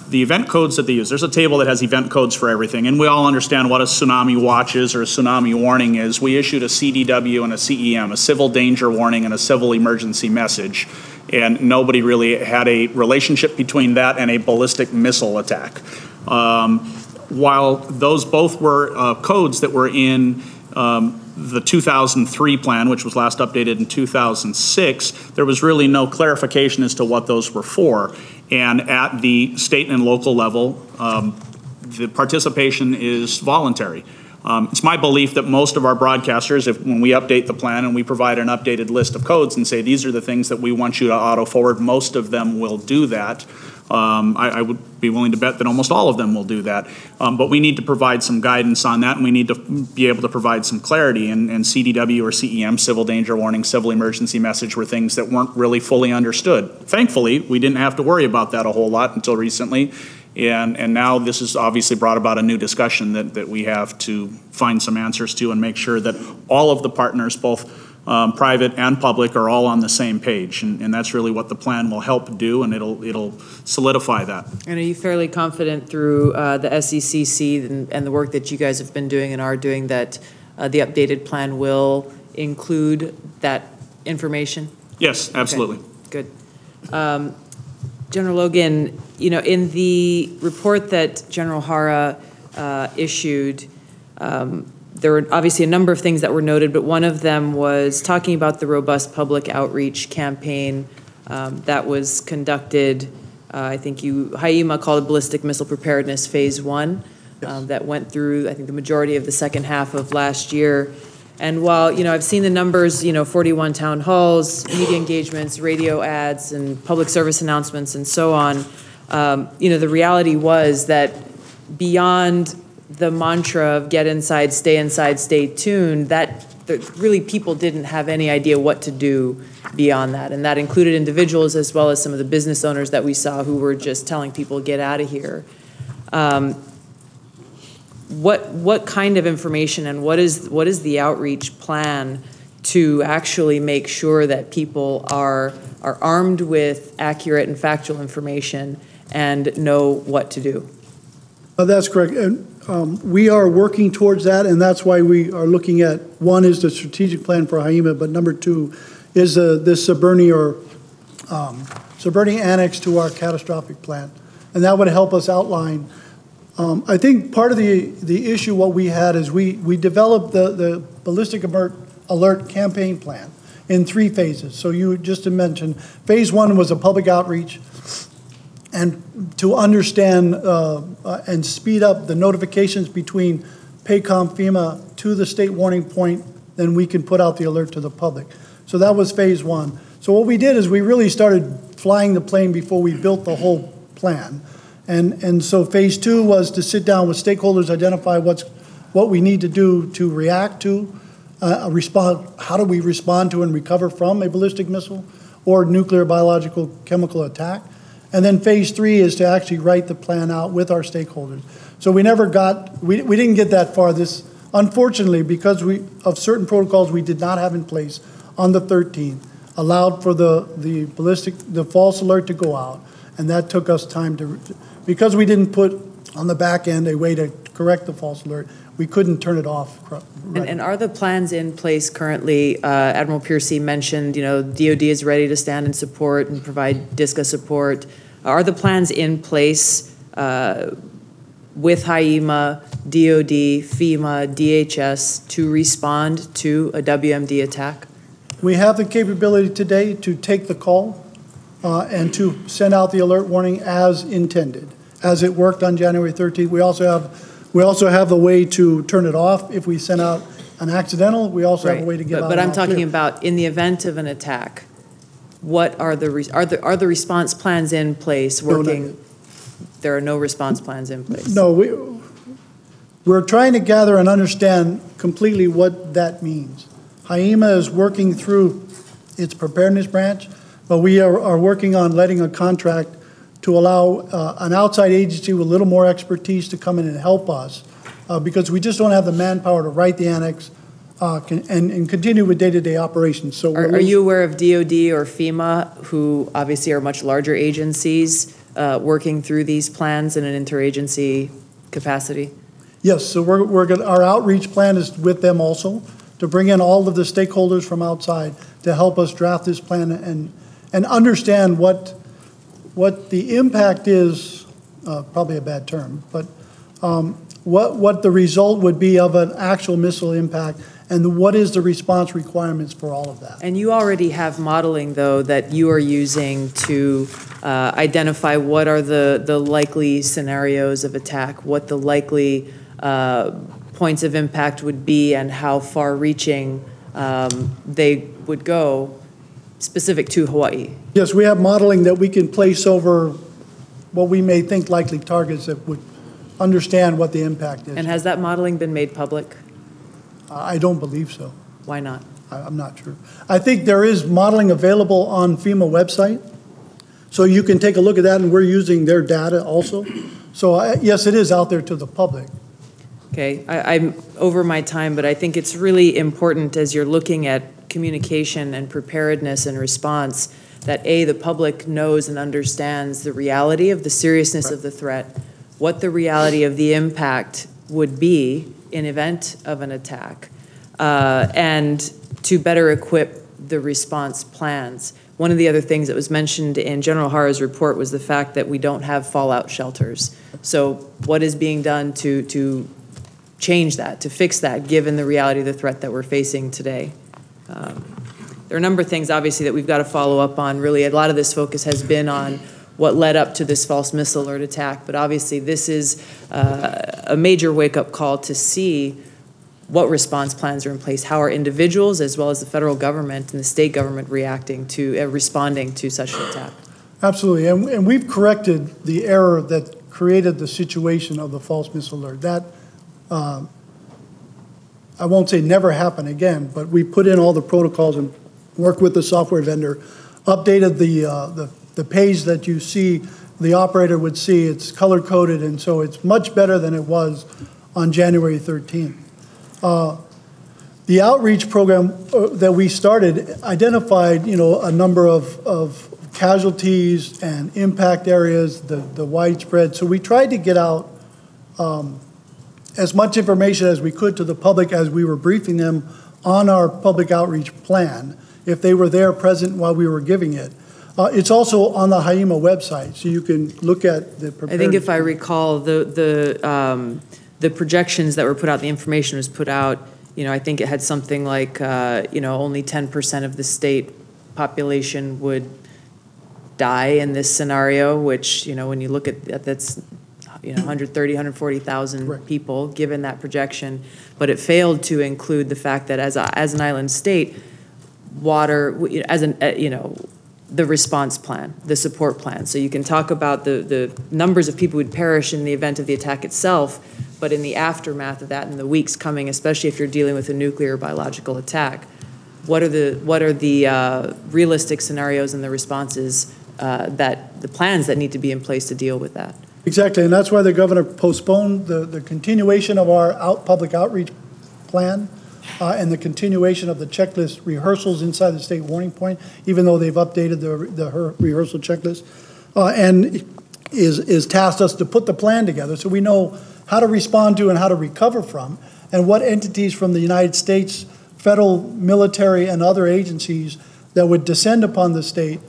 [SPEAKER 10] the event codes that they use. There's a table that has event codes for everything, and we all understand what a tsunami watch is or a tsunami warning is. We issued a CDW and a CEM, a civil danger warning and a civil emergency message, and nobody really had a relationship between that and a ballistic missile attack. While those both were codes that were in the 2003 plan, which was last updated in 2006, there was really no clarification as to what those were for. And at the state and local level, the participation is voluntary. It's my belief that most of our broadcasters, when we update the plan and we provide an updated list of codes and say these are the things that we want you to auto forward, most of them will do that. I would be willing to bet that almost all of them will do that. But we need to provide some guidance on that, and we need to be able to provide some clarity. And CDW or CEM, civil danger warning, civil emergency message, were things that weren't really fully understood. Thankfully, we didn't have to worry about that a whole lot until recently. And now this has obviously brought about a new discussion that we have to find some answers to and make sure that all of the partners, both private and public, are all on the same page. And that's really what the plan will help do, and it'll solidify that.
[SPEAKER 4] And are you fairly confident through the SECC and the work that you guys have been doing and are doing that the updated plan will include that information?
[SPEAKER 10] Yes, absolutely.
[SPEAKER 4] Okay, good. General Logan, you know, in the report that General Hara issued, there were obviously a number of things that were noted, but one of them was talking about the robust public outreach campaign that was conducted. I think HAIMA called it Ballistic Missile Preparedness Phase 1, yes. That went through, I think, the majority of the second half of last year. And while, you know, I've seen the numbers, you know, 41 town halls, media engagements, radio ads, and public service announcements, and so on, you know, the reality was that beyond the mantra of get inside, stay tuned, that really people didn't have any idea what to do beyond that. And that included individuals as well as some of the business owners that we saw who were just telling people, get out of here. What kind of information and what is the outreach plan to actually make sure that people are armed with accurate and factual information and know what to do?
[SPEAKER 9] That's correct. And we are working towards that, and that's why we are looking at, one is the strategic plan for HAIMA, but number two is this Suburni annex to our catastrophic plan. And that would help us outline. I think part of the issue what we had is we developed the ballistic alert campaign plan in 3 phases. So you just mentioned phase 1 was a public outreach and to understand and speed up the notifications between PACOM, FEMA to the state warning point, then we can put out the alert to the public. So that was phase 1. So what we did is we really started flying the plane before we built the whole plan. And so phase 2 was to sit down with stakeholders, identify what we need to do to react to, respond. How do we respond to and recover from a ballistic missile or nuclear, biological, chemical attack? And then phase 3 is to actually write the plan out with our stakeholders. So we never got, we didn't get that far. This, unfortunately, because of certain protocols we did not have in place on the 13th, allowed for the false alert to go out, and that took us time to. Because we didn't put on the back end a way to correct the false alert, we couldn't turn it off. Right.
[SPEAKER 4] And are the plans in place currently? Admiral Piercy mentioned, you know, DOD is ready to stand and support and provide DISCA support. Are the plans in place with HAIMA, DOD, FEMA, DHS to respond to a WMD attack?
[SPEAKER 9] We have the capability today to take the call and to send out the alert warning as intended, as it worked on January 13th. We also have the way to turn it off if we send out an accidental. We also have a way to get out.
[SPEAKER 4] But I'm talking about in the event of an attack. What are the response plans in place working? No, there are no response plans in place.
[SPEAKER 9] No, we're trying to gather and understand completely what that means. HAIMA is working through its preparedness branch, but we are working on letting a contract to allow an outside agency with a little more expertise to come in and help us because we just don't have the manpower to write the annex and continue with day-to-day operations. So
[SPEAKER 4] are you aware of DOD or FEMA, who obviously are much larger agencies, working through these plans in an interagency capacity?
[SPEAKER 9] Yes, so our outreach plan is with them also, to bring in all of the stakeholders from outside to help us draft this plan and understand what the impact is, probably a bad term, but what the result would be of an actual missile impact and what is the response requirements for all of that.
[SPEAKER 4] And you already have modeling, though, that you are using to identify what are the likely scenarios of attack, what the likely points of impact would be, and how far-reaching they would go specific to Hawaii.
[SPEAKER 9] Yes, we have modeling that we can place over what we may think likely targets that would understand what the impact is.
[SPEAKER 4] And has that modeling been made public?
[SPEAKER 9] I don't believe so.
[SPEAKER 4] Why not?
[SPEAKER 9] I'm not sure. I think there is modeling available on FEMA website, so you can take a look at that, and we're using their data also. So yes, it is out there to the public.
[SPEAKER 4] Okay, I'm over my time, but I think it's really important as you're looking at communication and preparedness and response that A, the public knows and understands the reality of the seriousness of the threat, what the reality of the impact would be in event of an attack, and to better equip the response plans. One of the other things that was mentioned in General Hara's report was the fact that we don't have fallout shelters. So what is being done to change that, to fix that, given the reality of the threat that we're facing today? There are a number of things, obviously, that we've got to follow up on. Really, a lot of this focus has been on what led up to this false missile alert attack, but obviously this is a major wake-up call to see what response plans are in place, how are individuals as well as the federal government and the state government reacting to, responding to such an attack.
[SPEAKER 9] Absolutely, and we've corrected the error that created the situation of the false missile alert. That, I won't say never happen again, but we put in all the protocols and worked with the software vendor, updated the page that you see, the operator would see, it's color-coded, and so it's much better than it was on January 13th. The outreach program that we started identified, a number of casualties and impact areas, the widespread. So we tried to get out as much information as we could to the public as we were briefing them on our public outreach plan, if they were there present while we were giving it. It's also on the HIEMA website, so you can look at the preparedness.
[SPEAKER 4] I think if I recall, the projections that were put out, the information was put out, I think it had something like, only 10% of the state population would die in this scenario, which, when you look at that, that's 130, 140,000 people, given that projection. But it failed to include the fact that as an island state, water, the response plan, the support plan. So you can talk about the numbers of people who would perish in the event of the attack itself, but in the aftermath of that, in the weeks coming, especially if you're dealing with a nuclear or biological attack, what are the realistic scenarios and the responses that the plans that need to be in place to deal with that?
[SPEAKER 9] Exactly, and that's why the governor postponed the continuation of our public outreach plan and the continuation of the checklist rehearsals inside the state warning point, even though they've updated the rehearsal checklist, and is tasked us to put the plan together so we know how to respond to and how to recover from, and what entities from the United States, federal, military, and other agencies that would descend upon the state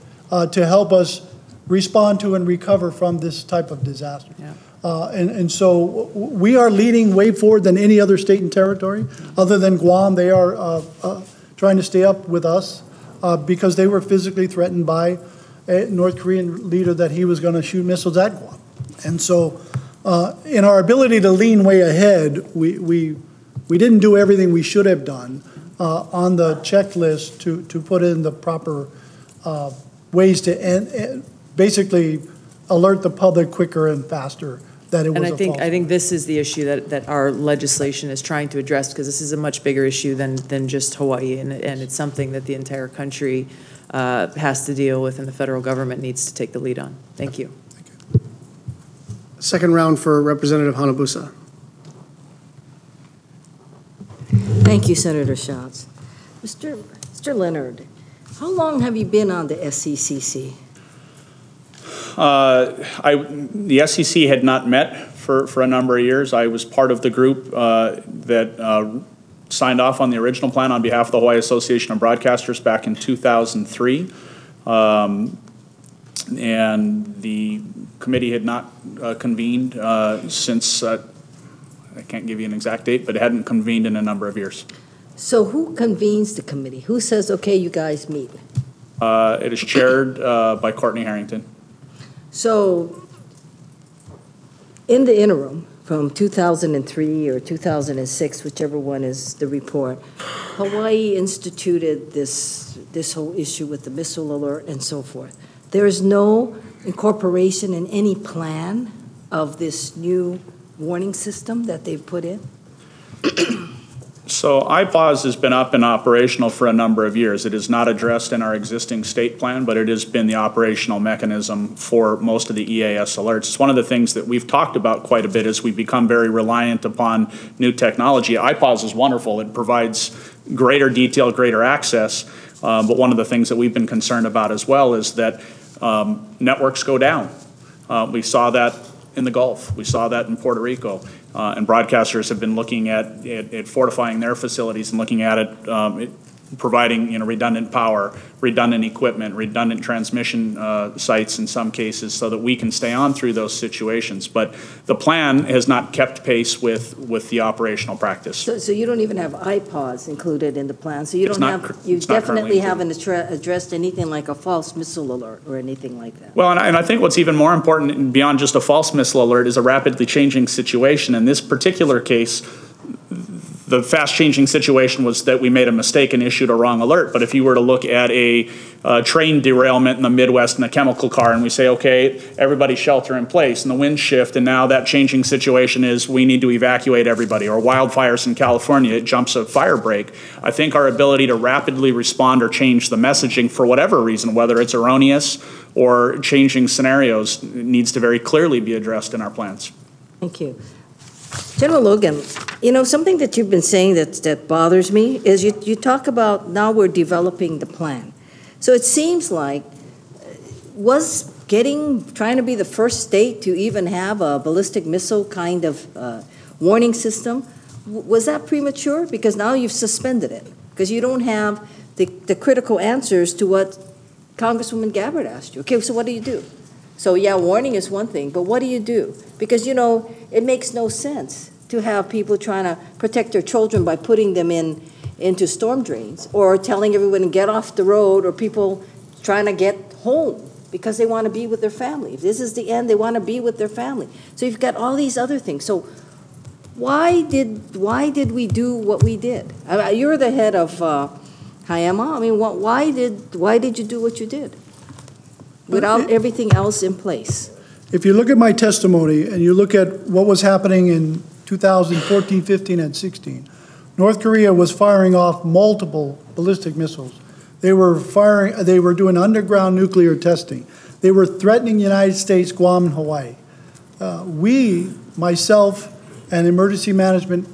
[SPEAKER 9] to help us respond to and recover from this type of disaster. Yeah. And so we are leading way forward than any other state and territory. Other than Guam, they are trying to stay up with us because they were physically threatened by a North Korean leader that he was going to shoot missiles at Guam. And so in our ability to lean way ahead, we didn't do everything we should have done on the checklist to put in the proper ways to basically alert the public quicker and faster that it was a false.
[SPEAKER 4] And I think this is the issue that our legislation is trying to address, because this is a much bigger issue than just Hawaii, and it's something that the entire country has to deal with, and the federal government needs to take the lead on. Thank you.
[SPEAKER 1] Thank you. Second round for Representative Hanabusa.
[SPEAKER 3] Thank you, Senator Schatz. Mr. Leonard, how long have you been on the SCCC?
[SPEAKER 10] The SEC had not met for a number of years. I was part of the group that signed off on the original plan on behalf of the Hawaii Association of Broadcasters back in 2003. And the committee had not convened since, I can't give you an exact date, but it hadn't convened in a number of years.
[SPEAKER 3] So who convenes the committee? Who says, okay, you guys meet?
[SPEAKER 10] It is chaired by Courtney Harrington.
[SPEAKER 3] So, in the interim, from 2003 or 2006, whichever one is the report, Hawaii instituted this whole issue with the missile alert and so forth. There is no incorporation in any plan of this new warning system that they've put in?
[SPEAKER 10] So IPAWS has been up and operational for a number of years. It is not addressed in our existing state plan, but it has been the operational mechanism for most of the EAS alerts. It's one of the things that we've talked about quite a bit as we become very reliant upon new technology. IPAWS is wonderful. It provides greater detail, greater access, but one of the things that we've been concerned about as well is that networks go down. We saw that in the Gulf. We saw that in Puerto Rico. And broadcasters have been looking at fortifying their facilities and looking at it, providing redundant power, redundant equipment, redundant transmission sites in some cases so that we can stay on through those situations. But the plan has not kept pace with the operational practice.
[SPEAKER 3] So you don't even have IPAWS included in the plan. So you you definitely haven't addressed anything like a false missile alert or anything like that.
[SPEAKER 10] Well, and I think what's even more important beyond just a false missile alert is a rapidly changing situation. In this particular case, the fast-changing situation was that we made a mistake and issued a wrong alert. But if you were to look at a train derailment in the Midwest in a chemical car and we say, okay, everybody shelter in place, and the winds shift, and now that changing situation is we need to evacuate everybody, or wildfires in California, it jumps a fire break. I think our ability to rapidly respond or change the messaging for whatever reason, whether it's erroneous or changing scenarios, needs to very clearly be addressed in our plans.
[SPEAKER 3] Thank you. General Logan, something that you've been saying that bothers me is you talk about now we're developing the plan. So it seems like trying to be the first state to even have a ballistic missile kind of warning system, was that premature? Because now you've suspended it because you don't have the critical answers to what Congresswoman Gabbard asked you. Okay, so what do you do? So yeah, warning is one thing, but what do you do? Because, it makes no sense to have people trying to protect their children by putting them into storm drains or telling everyone to get off the road, or people trying to get home because they want to be with their family. If this is the end, they want to be with their family. So you've got all these other things. So why did we do what we did? You're the head of HIEMA. I mean, why did you do what you did without everything else in place?
[SPEAKER 9] If you look at my testimony and you look at what was happening in 2014, 15, and 16, North Korea was firing off multiple ballistic missiles. They were doing underground nuclear testing. They were threatening the United States, Guam, and Hawaii. Myself, and Emergency Management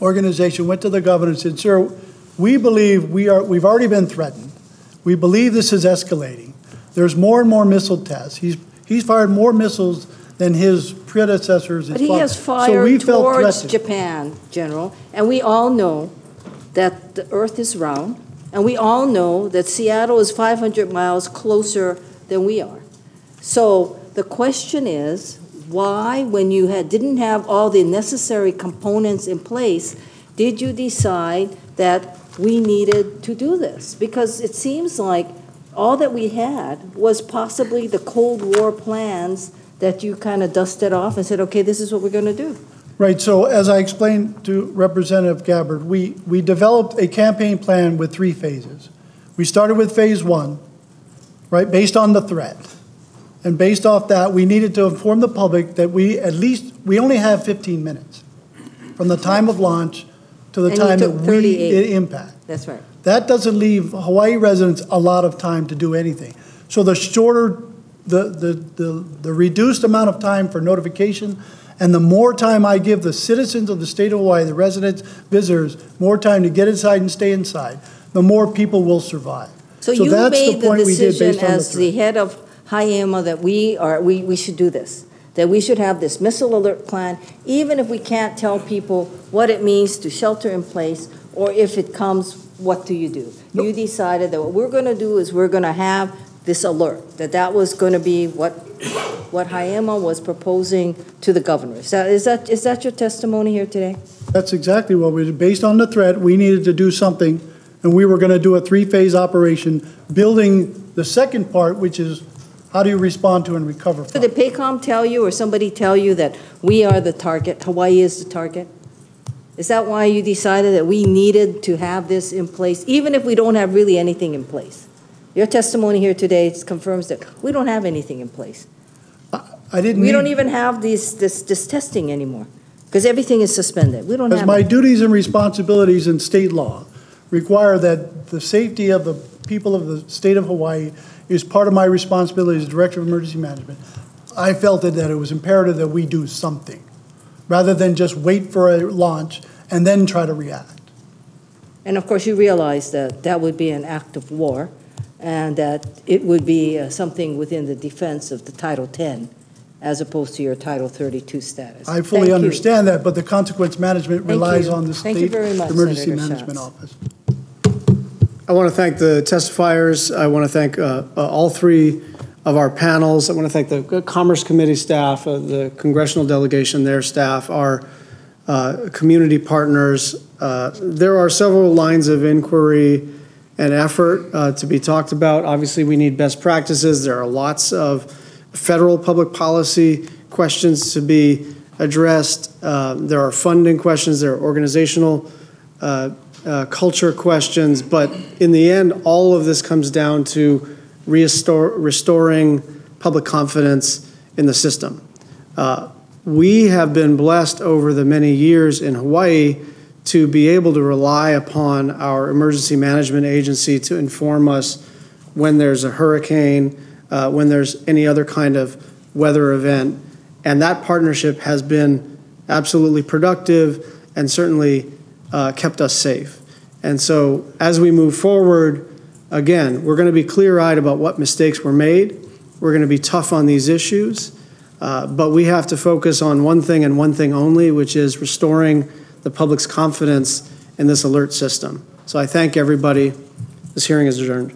[SPEAKER 9] Organization went to the governor and said, sir, we believe we've already been threatened. We believe this is escalating. There's more and more missile tests. He's fired more missiles than his predecessors.
[SPEAKER 3] But he has fired towards Japan, General, and we all know that the Earth is round, and we all know that Seattle is 500 miles closer than we are. So the question is, why, when you didn't have all the necessary components in place, did you decide that we needed to do this? Because it seems like all that we had was possibly the Cold War plans that you kind of dusted off and said, okay, this is what we're going to do.
[SPEAKER 9] Right. So as I explained to Representative Gabbard, we developed a campaign plan with 3 phases. We started with phase 1, right, based on the threat. And based off that, we needed to inform the public that we only have 15 minutes from the time of launch to the time that we impact.
[SPEAKER 3] That's right.
[SPEAKER 9] That doesn't leave Hawaii residents a lot of time to do anything. So the shorter, the reduced amount of time for notification, and the more time I give the citizens of the state of Hawaii, the residents, visitors, more time to get inside and stay inside, the more people will survive.
[SPEAKER 3] So you made the decision as the head of HIEMA that we should do this, that we should have this missile alert plan, even if we can't tell people what it means to shelter in place, or if it comes, what do you do? You decided that what we're going to do is we're going to have this alert, that was going to be what HIEMA was proposing to the governor. Is that your testimony here today?
[SPEAKER 9] That's exactly what we did. Based on the threat, we needed to do something, and we were going to do a 3-phase operation, building the second part, which is how do you respond to and recover from.
[SPEAKER 3] So did PACOM tell you, or somebody tell you, that we are the target, Hawaii is the target? Is that why you decided that we needed to have this in place, even if we don't have really anything in place? Your testimony here today confirms that we don't have anything in place.
[SPEAKER 9] I didn't
[SPEAKER 3] We
[SPEAKER 9] need-
[SPEAKER 3] don't even have this testing anymore, because everything is suspended. We don't
[SPEAKER 9] Because
[SPEAKER 3] have
[SPEAKER 9] my
[SPEAKER 3] it.
[SPEAKER 9] duties and responsibilities in state law require that the safety of the people of the state of Hawaii is part of my responsibility as Director of Emergency Management. I felt that it was imperative that we do something, rather than just wait for a launch and then try to react.
[SPEAKER 3] And of course, you realize that that would be an act of war, and that it would be something within the defense of the Title 10, as opposed to your Title 32 status.
[SPEAKER 9] I fully
[SPEAKER 3] Thank you.
[SPEAKER 9] understand that, but the consequence management
[SPEAKER 3] Thank
[SPEAKER 9] relies
[SPEAKER 3] you.
[SPEAKER 9] on the
[SPEAKER 3] Thank you
[SPEAKER 9] State
[SPEAKER 3] very much,
[SPEAKER 9] Emergency
[SPEAKER 3] Senator
[SPEAKER 9] Management
[SPEAKER 3] Schatz.
[SPEAKER 9] Office.
[SPEAKER 1] I want to thank the testifiers. I want to thank all three of our panels. I want to thank the Commerce Committee staff, the congressional delegation, their staff, our community partners. There are several lines of inquiry and effort to be talked about. Obviously, we need best practices. There are lots of federal public policy questions to be addressed. There are funding questions. There are organizational culture questions. But in the end, all of this comes down to restoring public confidence in the system. We have been blessed over the many years in Hawaii to be able to rely upon our emergency management agency to inform us when there's a hurricane, when there's any other kind of weather event. And that partnership has been absolutely productive and certainly kept us safe. And so as we move forward, again, we're going to be clear-eyed about what mistakes were made. We're going to be tough on these issues. But we have to focus on one thing and one thing only, which is restoring the public's confidence in this alert system. So I thank everybody. This hearing is adjourned.